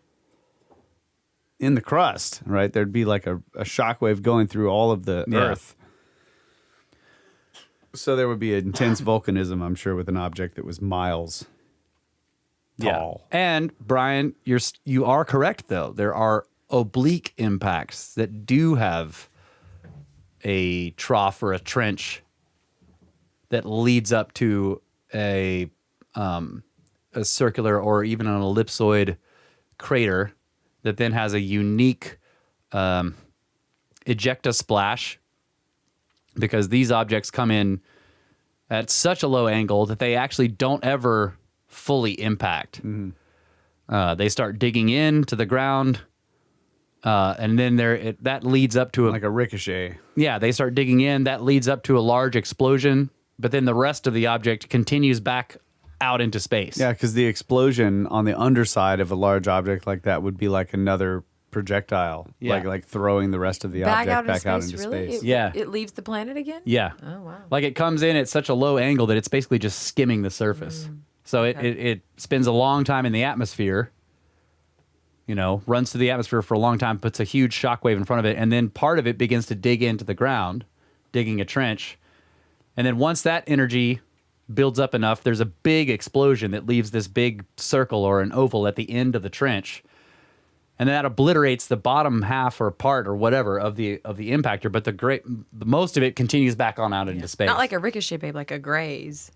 crust, right? There'd be like a shockwave going through all of the Earth. So there would be intense volcanism, I'm sure, with an object that was miles tall. Yeah. And Brian, you are correct though. There are oblique impacts that do have a trough or a trench that leads up to a circular or even an ellipsoid crater that then has a unique ejecta splash, because these objects come in at such a low angle that they actually don't ever fully impact. They start digging into the ground, and then that leads up to like a ricochet. Yeah, they start digging in. That leads up to a large explosion, but then the rest of the object continues back out into space. Yeah, because the explosion on the underside of a large object like that would be like another projectile, Yeah. like throwing the rest of the Back object out out into into space, really? space. Yeah. It leaves the planet again? Yeah. Oh, wow. Like it comes in at such a low angle that it's basically just skimming the surface. So it spends a long time in the atmosphere, runs through the atmosphere for a long time, puts a huge shockwave in front of it, and then part of it begins to dig into the ground, digging a trench. And then once that energy builds up enough, there's a big explosion that leaves this big circle or an oval at the end of the trench. And that obliterates the bottom half or part or whatever of the impactor, but the most of it continues back on out into space. Not like a ricochet, babe, like a graze.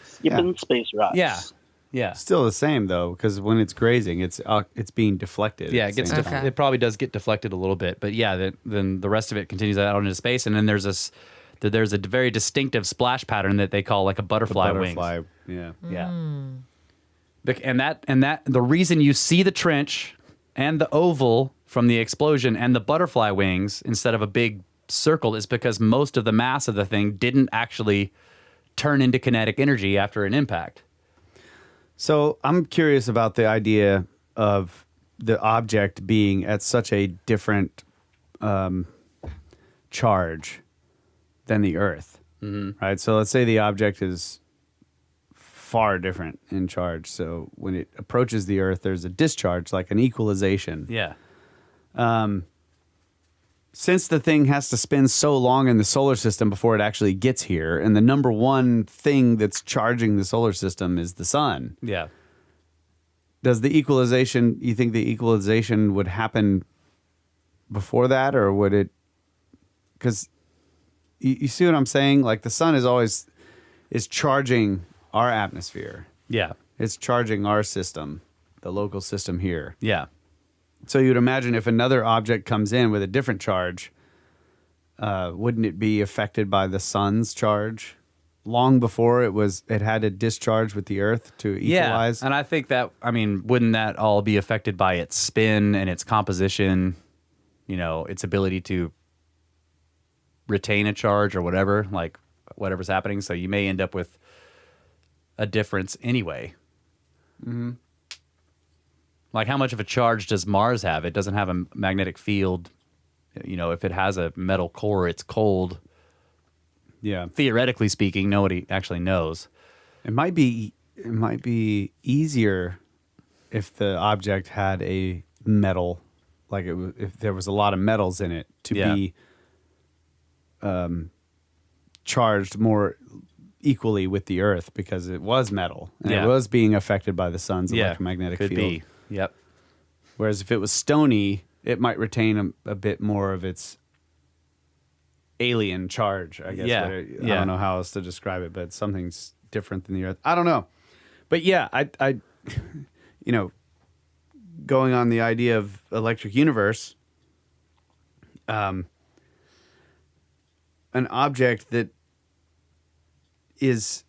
Skipping space rocks. Yeah. Still the same though, because when it's grazing, it's being deflected. Yeah, at it the gets same time. it probably does get deflected a little bit, but yeah, then the rest of it continues out into space, and then there's a very distinctive splash pattern that they call like a butterfly, wings. Yeah. Yeah. And that the reason you see the trench and the oval from the explosion and the butterfly wings instead of a big circle is because most of the mass of the thing didn't actually turn into kinetic energy after an impact. So I'm curious about the idea of the object being at such a different charge than the Earth, right? So let's say the object is far different in charge. So when it approaches the Earth, there's a discharge, like an equalization. Yeah. Since the thing has to spin so long in the solar system before it actually gets here, and the number one thing that's charging the solar system is the sun, Yeah. does the equalization, you think the equalization would happen before that, or would it? Because you see what I'm saying? Like the sun is charging our atmosphere. Yeah. It's charging our system, the local system here. Yeah. So you'd imagine if another object comes in with a different charge, wouldn't it be affected by the sun's charge long before it had to discharge with the Earth to equalize? Yeah, and I think wouldn't that all be affected by its spin and its composition, its ability to retain a charge or whatever, like whatever's happening. So you may end up with a difference anyway. Mm-hmm. Like how much of a charge does Mars have? It doesn't have a magnetic field. If it has a metal core, it's cold. Yeah. Theoretically speaking, nobody actually knows. It might be easier if the object had a metal, like if there was a lot of metals in it to be charged more equally with the Earth because it was metal and it was being affected by the sun's electromagnetic could field. Be. Yep. Whereas if it was stony, it might retain a bit more of its alien charge, I guess. I don't know how else to describe it, but something's different than the Earth. I don't know. But yeah, I going on the idea of electric universe, an object that is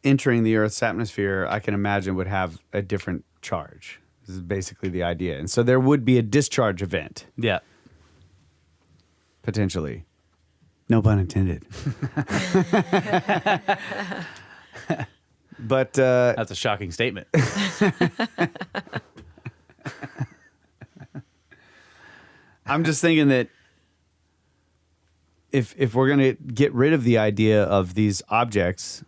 entering the Earth's atmosphere, I can imagine would have a different charge. This is basically the idea. And so there would be a discharge event. Yeah. Potentially. No pun intended. But That's a shocking statement. I'm just thinking that if we're going to get rid of the idea of these objects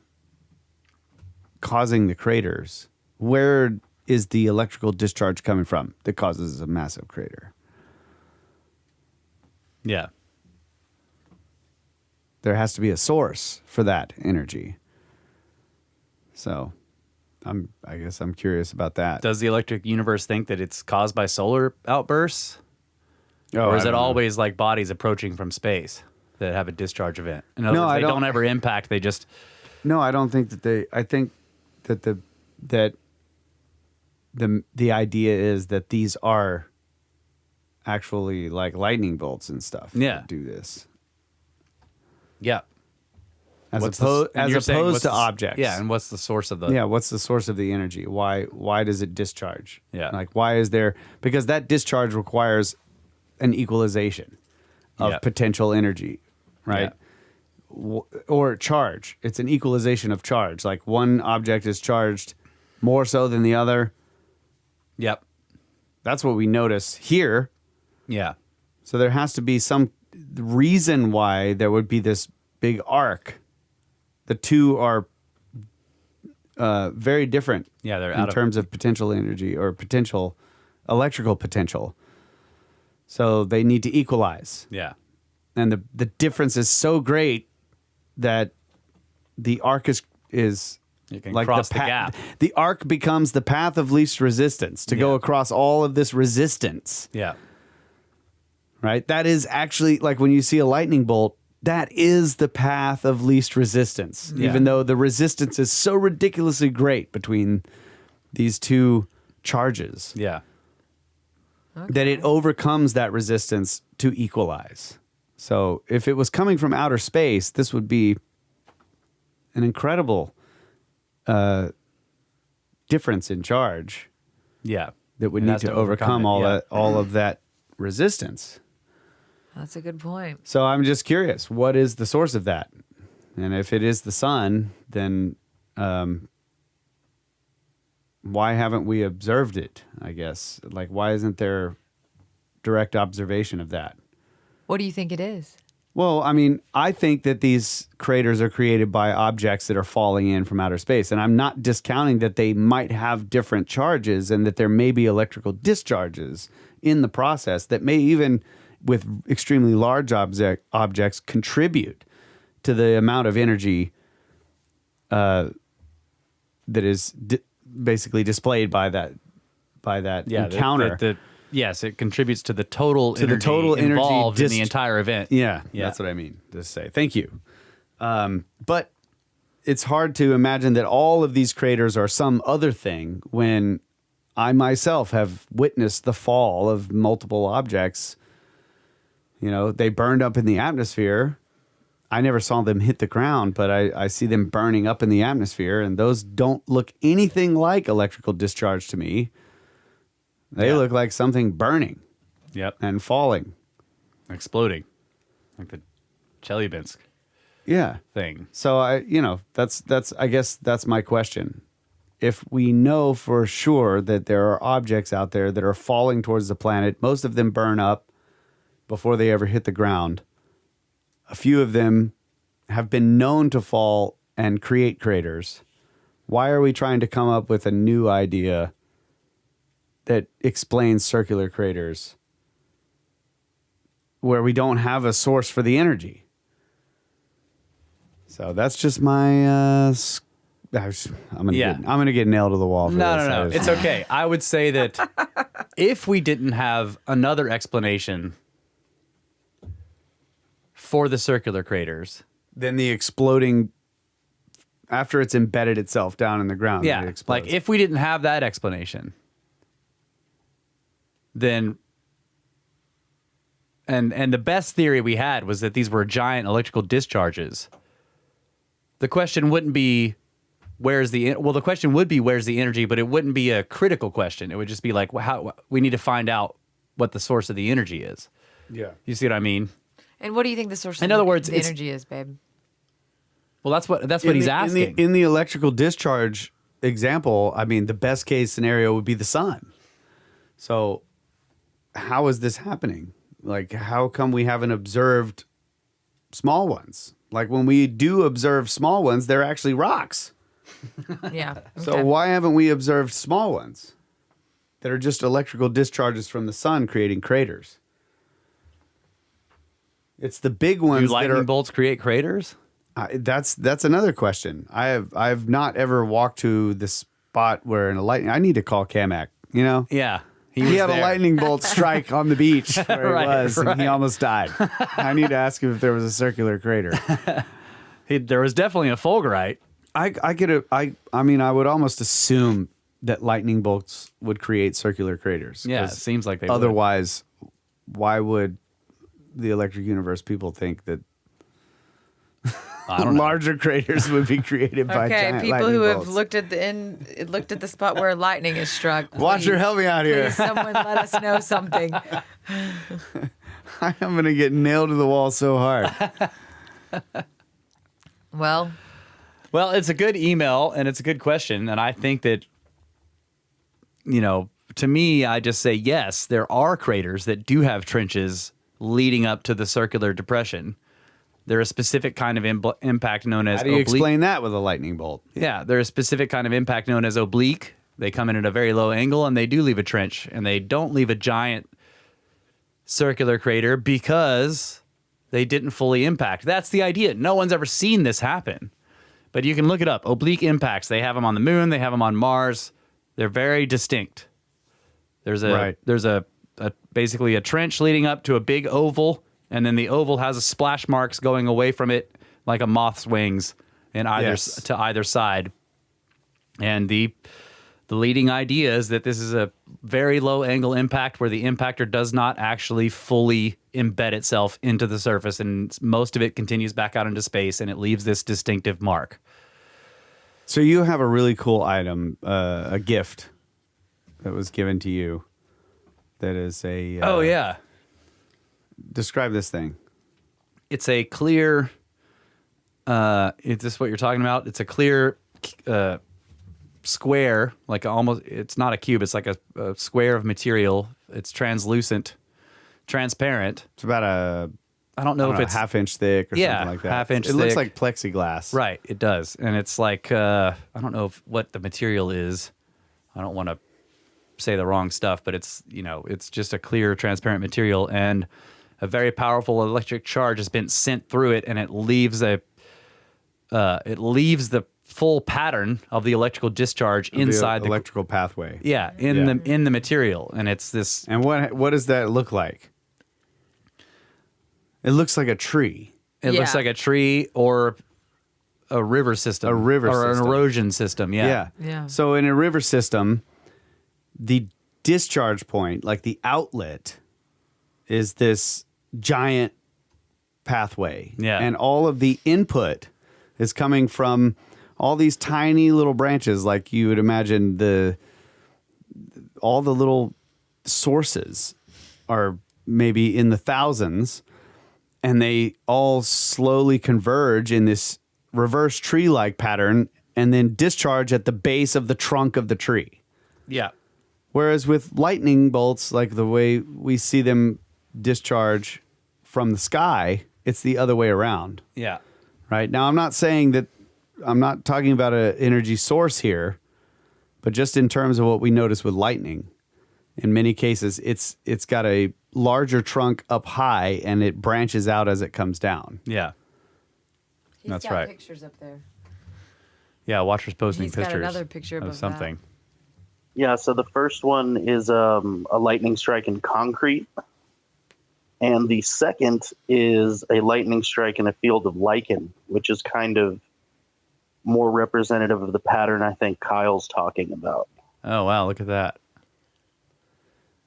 causing the craters, where is the electrical discharge coming from that causes a massive crater? Yeah. There has to be a source for that energy. So, I guess I'm curious about that. Does the electric universe think that it's caused by solar outbursts? Oh, Or is I it don't know. always like bodies approaching from space that have a discharge event? In other No, words, I they don't- don't ever impact. They just No, I don't think that they. I think that the idea is that these are actually like lightning bolts and stuff. Yeah. That do this. yeah. as What's opposed to objects. Yeah, and what's the source of the? Yeah, what's the source of the energy? Why does it discharge? Yeah. Like why is there, because that discharge requires an equalization of potential energy, right? Or charge. It's an equalization of charge. Like one object is charged more so than the other. Yep. That's what we notice here. Yeah. So there has to be some reason why there would be this big arc. The two are very different. Yeah, they're in terms of potential energy or potential electrical potential. So they need to equalize. Yeah. And the difference is so great that the arc is You can like cross the gap. The arc becomes the path of least resistance to go across all of this resistance. Yeah. Right? That is actually, like when you see a lightning bolt, that is the path of least resistance, even though the resistance is so ridiculously great between these two charges. Yeah. That it overcomes that resistance to equalize. So if it was coming from outer space, this would be an incredible difference in charge. Yeah. That would need to overcome all of that resistance. That's a good point. So I'm just curious, what is the source of that? And if it is the sun, then why haven't we observed it, I guess? Like, why isn't there direct observation of that? What do you think it is? Well, I mean, I think that these craters are created by objects that are falling in from outer space. And I'm not discounting that they might have different charges and that there may be electrical discharges in the process that may even, with extremely large objects, contribute to the amount of energy that is basically displayed by that encounter. Yes, it contributes to the total energy energy involved in the entire event. Yeah, that's what I mean to say. Thank you. But it's hard to imagine that all of these craters are some other thing when I myself have witnessed the fall of multiple objects. You know, they burned up in the atmosphere. I never saw them hit the ground, but I see them burning up in the atmosphere, and those don't look anything like electrical discharge to me. They look like something burning. Yep. And falling. Exploding. Like the Chelyabinsk thing. So I guess that's my question. If we know for sure that there are objects out there that are falling towards the planet, most of them burn up before they ever hit the ground. A few of them have been known to fall and create craters. Why are we trying to come up with a new idea that explains circular craters where we don't have a source for the energy? So that's just my I'm gonna get nailed to the wall for this. No. It's okay. I would say that if we didn't have another explanation for the circular craters, then the exploding after it's embedded itself down in the ground. Yeah. It explodes. Like if we didn't have that explanation, then and the best theory we had was that these were giant electrical discharges. The question wouldn't be the question would be where's the energy, but it wouldn't be a critical question. It would just be like, how we need to find out what the source of the energy is. Yeah. You see what I mean? And what do you think the source In of other words, the energy is, babe? Well, that's what he's asking. In the electrical discharge example, I mean, the best case scenario would be the sun. So how is this happening? Like, how come we haven't observed small ones? Like, when we do observe small ones, they're actually rocks. Yeah. So why haven't we observed small ones that are just electrical discharges from the sun creating craters? It's the big ones. Do lightning bolts create craters? That's another question. I've not ever walked to the spot where in a lightning. I need to call Kamak. You know. Yeah. He had a lightning bolt strike on the beach where Right, he was, and he almost died. I need to ask him if there was a circular crater. There was definitely a fulgurite. I mean, I would almost assume that lightning bolts would create circular craters. Yeah, it seems like they would. Otherwise, why would the electric universe people think that Larger craters would be created by giant people lightning who bolts. have looked at the spot where lightning is struck. Watcher, please- help me out here. Please, someone let us know something. I'm going to get nailed to the wall so hard. Well, Well, it's a good email and it's a good question. And I think that, to me, I just say, yes, there are craters that do have trenches leading up to the circular depression. They're a specific kind of impact known as How do you oblique. explain that with a lightning bolt? Yeah, they're a specific kind of impact known as oblique. They come in at a very low angle and they do leave a trench, and they don't leave a giant circular crater because they didn't fully impact. That's the idea. No one's ever seen this happen. But you can look it up. Oblique impacts. They have them on the moon. They have them on Mars. They're very distinct. There's basically a trench leading up to a big oval, and then the oval has a splash marks going away from it like a moth's wings to either side. And the leading idea is that this is a very low angle impact where the impactor does not actually fully embed itself into the surface, and most of it continues back out into space, and it leaves this distinctive mark. So you have a really cool item, a gift that was given to you. That is a. Oh yeah, Describe this thing. it's a clear. Is this what you're talking about? It's a clear square, like almost. It's not a cube. It's like a square of material. It's translucent, transparent. It's about a. I don't know if a it's half-inch thick or something like that. half-inch It looks thick. like plexiglass. Right, it does. And it's like, I don't know what the material is. I don't want to say the wrong stuff, but it's just a clear, transparent material. And a very powerful electric charge has been sent through it, and it leaves the full pattern of the electrical discharge inside the electrical pathway. in the material. And it's this. And what does that look like? It looks like a tree. It looks Yeah. like a tree or a river system. A river or system. an erosion system. Yeah. Yeah. So in a river system, the discharge point, like the outlet, is this giant pathway. Yeah. And all of the input is coming from all these tiny little branches, like you would imagine all the little sources are maybe in the thousands, and they all slowly converge in this reverse tree-like pattern and then discharge at the base of the trunk of the tree. Yeah. Whereas with lightning bolts, like the way we see them discharge from the sky, it's the other way around, Yeah. right? Now, I'm not talking about an energy source here, but just in terms of what we notice with lightning, in many cases, it's got a larger trunk up high and it branches out as it comes down. Yeah. He's That's got right. pictures up there. Yeah. Watchers posting He's got pictures another picture of above something. Yeah, so the first one is a lightning strike in concrete, and the second is a lightning strike in a field of lichen, which is kind of more representative of the pattern I think Kyle's talking about. Oh wow! Look at that.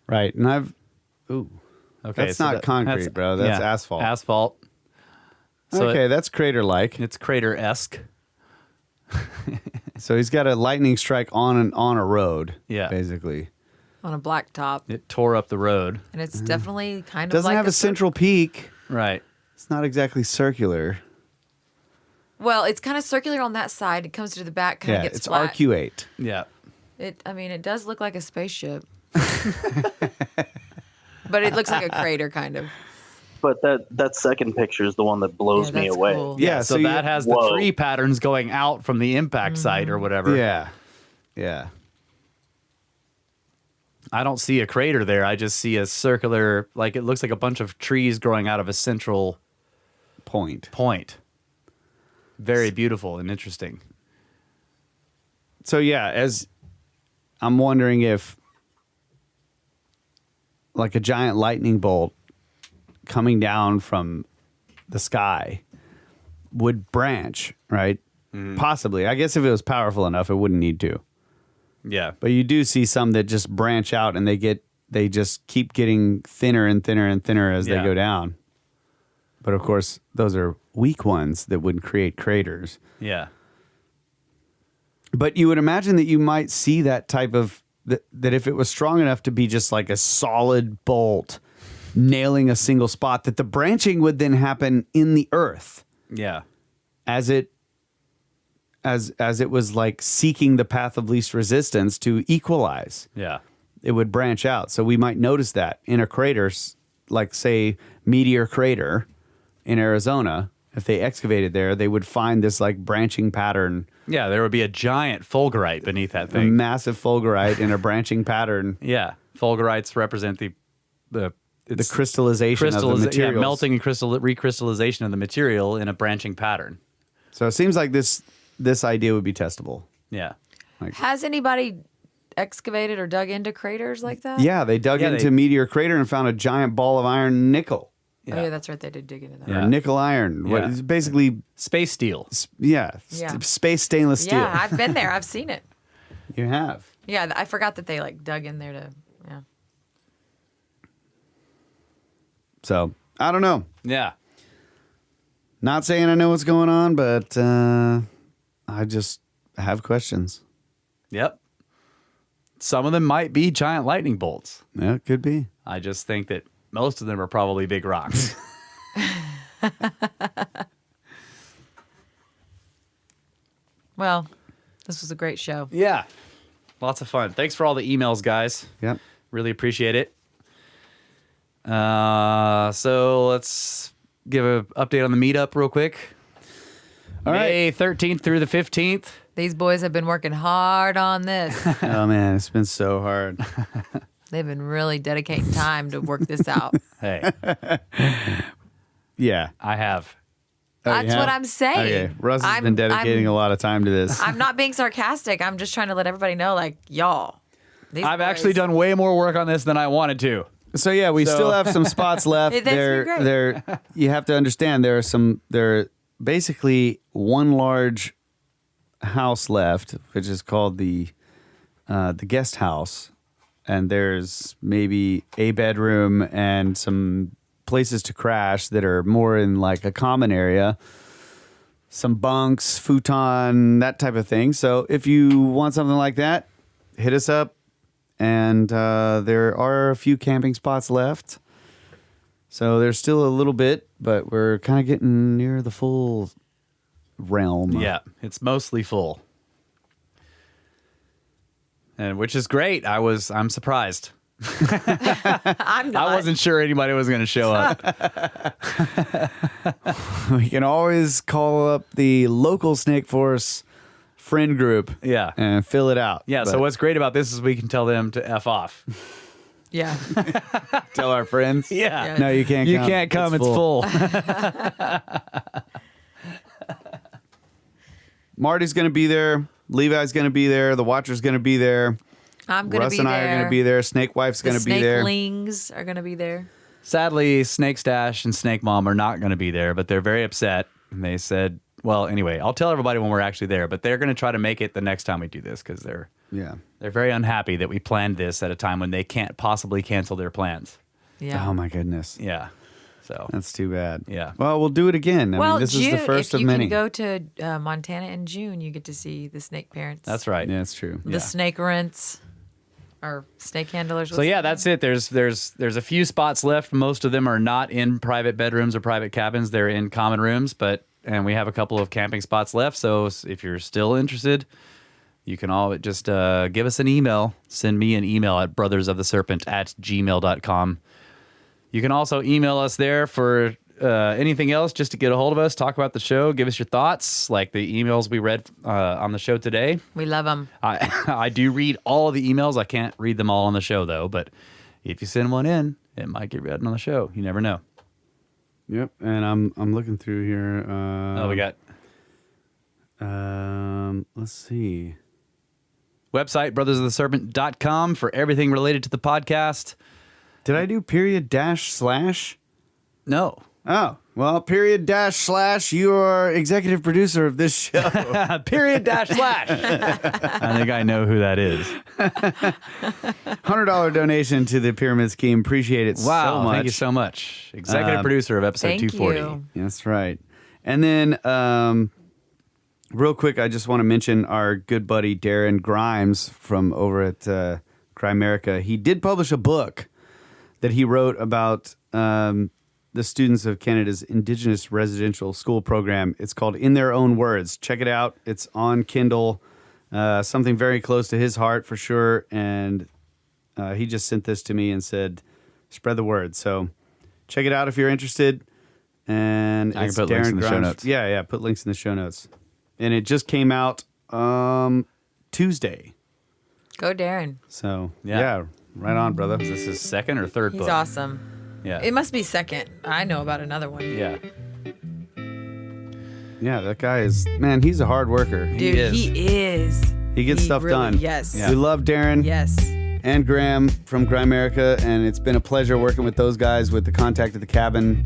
Right. And Okay, that's not concrete, bro. That's asphalt. Asphalt. So okay, that's crater-like. it's crater-esque. So he's got a lightning strike on a road, Yeah. basically. On a black top. It tore up the road. And it's definitely kind of Doesn't like have a central peak. Right. It's not exactly circular. Well, it's kind of circular on that side. It comes to the back, kind Yeah, of gets it's flat. arcuate. Yeah. It does look like a spaceship. But it looks like a crater, kind of. But that second picture is the one that blows Yeah, me that's away. cool. Yeah, So so that you- has the Whoa. tree patterns going out from the impact site or whatever. Yeah. Yeah. I don't see a crater there. I just see a circular, like it looks like a bunch of trees growing out of a central Point. point. Very beautiful and interesting. So yeah, as I'm wondering if like a giant lightning bolt coming down from the sky would branch, right? Possibly. I guess if it was powerful enough, it wouldn't need to. Yeah. But you do see some that just branch out and they just keep getting thinner and thinner and thinner as they Yeah. go down. But of course, those are weak ones that would create craters. Yeah. But you would imagine that you might see that type of that if it was strong enough to be just like a solid bolt nailing a single spot, that the branching would then happen in the earth Yeah. as it was like seeking the path of least resistance to equalize. Yeah. It would branch out. So we might notice that in a crater, like say Meteor Crater in Arizona. If they excavated there, they would find this like branching pattern. Yeah, there would be a giant fulgurite beneath that A thing. massive fulgurite in a branching pattern. Yeah, fulgurites represent the Crystallization of the materials. Yeah, melting and recrystallization of the material in a branching pattern. So it seems like this idea would be testable. Yeah. Has anybody excavated or dug into craters like that? Yeah, they dug into Meteor Crater and found a giant ball of iron nickel. Oh, yeah, that's right. They did dig into that. Yeah. Or nickel iron. What Yeah. is basically Space steel. space stainless steel. Yeah, I've been there. I've seen it. You have. Yeah, I forgot that they like dug in there to. Yeah. So I don't know. Yeah. Not saying I know what's going on, but I just have questions. Yep. Some of them might be giant lightning bolts. Yeah, it could be. I just think that most of them are probably big rocks. Well, this was a great show. Yeah. Lots of fun. Thanks for all the emails, guys. Yep. Really appreciate it. So let's give an update on the meetup real quick. All right. May 13th through the 15th. These boys have been working hard on this. Oh man, it's been so hard. They've been really dedicating time to work this out. Hey, Yeah. I have. That's what I'm saying. Okay. Russ has been dedicating a lot of time to this. I'm not being sarcastic. I'm just trying to let everybody know, like, y'all. I've actually done way more work on this than I wanted to. So yeah, we still have some spots left. That's great. There. You have to understand there are basically one large house left, which is called the guest house, and there's maybe a bedroom and some places to crash that are more in like a common area, some bunks, futon, that type of thing. So if you want something like that, hit us up. And there are a few camping spots left. So there's still a little bit, but we're kind of getting near the full realm. Yeah, it's mostly full. And which is great. I'm surprised. I'm not. I wasn't sure anybody was going to show up. We can always call up the local Snake Force friend group. Yeah. And fill it out. Yeah, so But what's great about this is we can tell them to F off. Yeah. tell our friends? Yeah. No, you can't You come. can't come. It's full. Marty's going to be there. Levi's going to be there. The Watcher's going to be there. I'm going to Russ be and there. I are going to be there. Snake Wife's going to be there. Snakelings are going to be there. Sadly, Snake Stash and Snake Mom are not going to be there, but they're very upset. And they said, well, anyway, I'll tell everybody when we're actually there, but they're going to try to make it the next time we do this because they're very unhappy that we planned this at a time when they can't possibly cancel their plans. Yeah. Oh, my goodness. Yeah. So That's too bad. Yeah. Well, we'll do it again. I mean, this June, is the first if of many. you can go to Montana in June, you get to see the snake parents. that's right. Yeah, that's true. The snake rents or snake handlers. So yeah, that's it. There's a few spots left. Most of them are not in private bedrooms or private cabins. They're in common rooms, and we have a couple of camping spots left. So if you're still interested, you can all just give us an email. Send me an email at brothersoftheserpent@gmail.com. You can also email us there for anything else, just to get a hold of us, talk about the show, give us your thoughts, like the emails we read on the show today. We love them. I do read all of the emails. I can't read them all on the show, though. But if you send one in, it might get read on the show. You never know. Yep, and I'm looking through here. We got let's see. website, brothersoftheserpent.com, for everything related to the podcast. Did I do // No. Oh, well, // you are executive producer of this show. // I think I know who that is. $100 donation to the Pyramid Scheme. Appreciate it so Wow. much. Thank you so much. Executive producer of episode Thank 240. you. That's right. And then, real quick, I just want to mention our good buddy Darren Grimes from over at Crimerica. He did publish a book that he wrote about the students of Canada's Indigenous Residential School Program. It's called In Their Own Words. Check it out. It's on Kindle. Something very close to his heart for sure. And he just sent this to me and said, spread the word. So check it out if you're interested. And I it's can put links in the show Grimes. notes. Yeah, put links in the show notes. And it just came out Tuesday. Go, Darren. So, Yeah. yeah, right on, brother. Is this his second or third He's book? awesome. Yeah. It must be second. I know about another one. Yeah. Yeah, that guy is, man, he's a hard worker. Dude, he is. He gets stuff really- done. Yes. We love Darren Yes. and Graham from Grimerica, and it's been a pleasure working with those guys with the Contact at the Cabin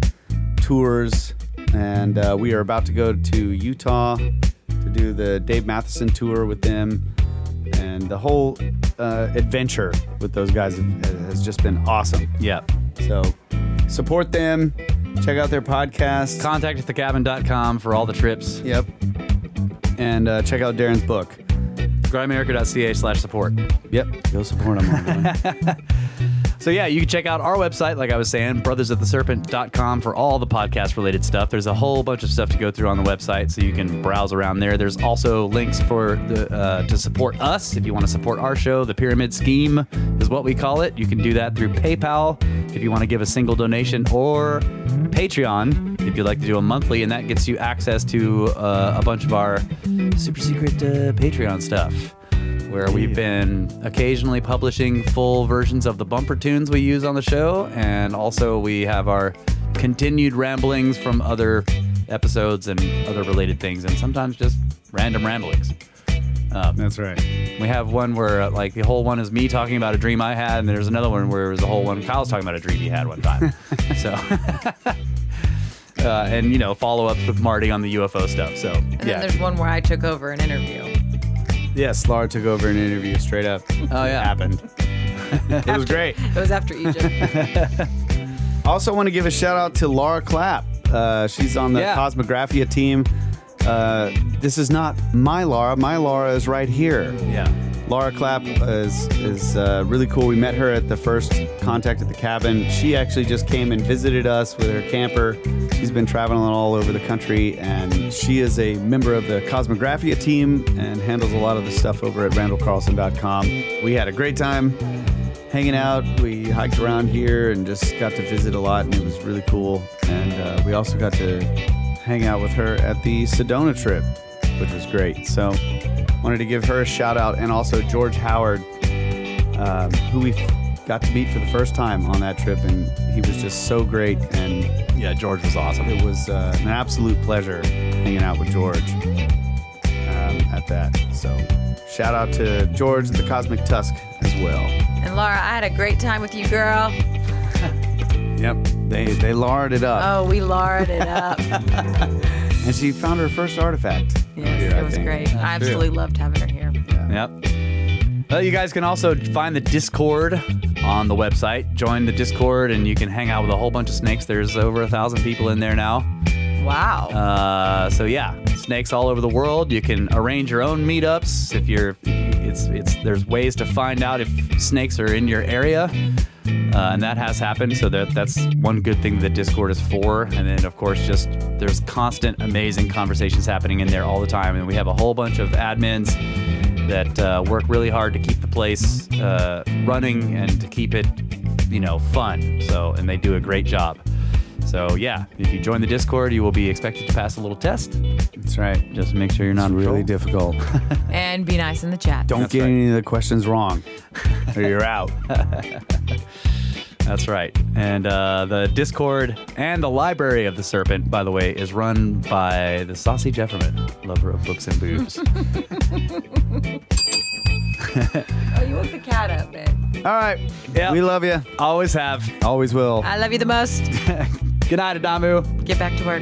tours. And we are about to go to Utah to do the Dave Matheson tour with them. And the whole adventure with those guys has just been awesome. Yeah. So support them. Check out their podcast. Contactatthecabin.com for all the trips. Yep. And check out Darren's book. Grimerica.ca/support. Yep. Go support them. So yeah, you can check out our website, like I was saying, brothersoftheserpent.com for all the podcast related stuff. There's a whole bunch of stuff to go through on the website, so you can browse around there. There's also links for to support us if you want to support our show. The Pyramid Scheme is what we call it. You can do that through PayPal if you want to give a single donation, or Patreon if you'd like to do a monthly, and that gets you access to a bunch of our super secret Patreon stuff, where we've been occasionally publishing full versions of the bumper tunes we use on the show, and also we have our continued ramblings from other episodes and other related things, and sometimes just random ramblings. That's right. We have one where like the whole one is me talking about a dream I had, and there's another one where it was the whole one Kyle's talking about a dream he had one time. So, and you know, follow up with Marty on the UFO stuff. So And then there's one where I took over an interview. Yes, Laura took over an interview straight up. Oh yeah, Happened. It was great. It was after Egypt. Also want to give a shout out to Laura Clapp. She's on the Yeah. Cosmographia team. This is not my Laura. My Laura is right here. Yeah. Laura Clapp is really cool. We met her at the first Contact at the Cabin. She actually just came and visited us with her camper. She's been traveling all over the country, and she is a member of the Cosmographia team and handles a lot of the stuff over at randallcarlson.com. We had a great time hanging out. We hiked around here and just got to visit a lot, and it was really cool. And we also got to hang out with her at the Sedona trip, which was great. So wanted to give her a shout out, and also George Howard, who we got to meet for the first time on that trip, and he was just so great. And Yeah, George was awesome. it was an absolute pleasure hanging out with George at that. So shout out to George and the Cosmic Tusk as well. And Laura, I had a great time with you, girl. Yep, they lard it up. Oh, we lard it up. And she found her first artifact. Yes, here, I it was think. great. I absolutely loved having her here. Yep. Well, you guys can also find the Discord on the website. Join the Discord, and you can hang out with a whole bunch of snakes. There's over 1,000 people in there now. Wow. So yeah, snakes all over the world. You can arrange your own meetups if you're. There's ways to find out if snakes are in your area, and that has happened. So that's one good thing that Discord is for. And then of course, just there's constant, amazing conversations happening in there all the time. And we have a whole bunch of admins that work really hard to keep the place running and to keep it, fun. So, and they do a great job. So yeah, if you join the Discord, you will be expected to pass a little test. That's right. Just make sure you're not Really difficult. And be nice in the chat. Don't That's get right. any of the questions wrong, or you're out. That's right. And the Discord and the Library of the Serpent, by the way, is run by the Saucy Jefferman, lover of books and booze. Oh, you woke the cat up, man. All right. Yep. We love you. Always have. Always will. I love you the most. Good night, Adamu. Get back to work.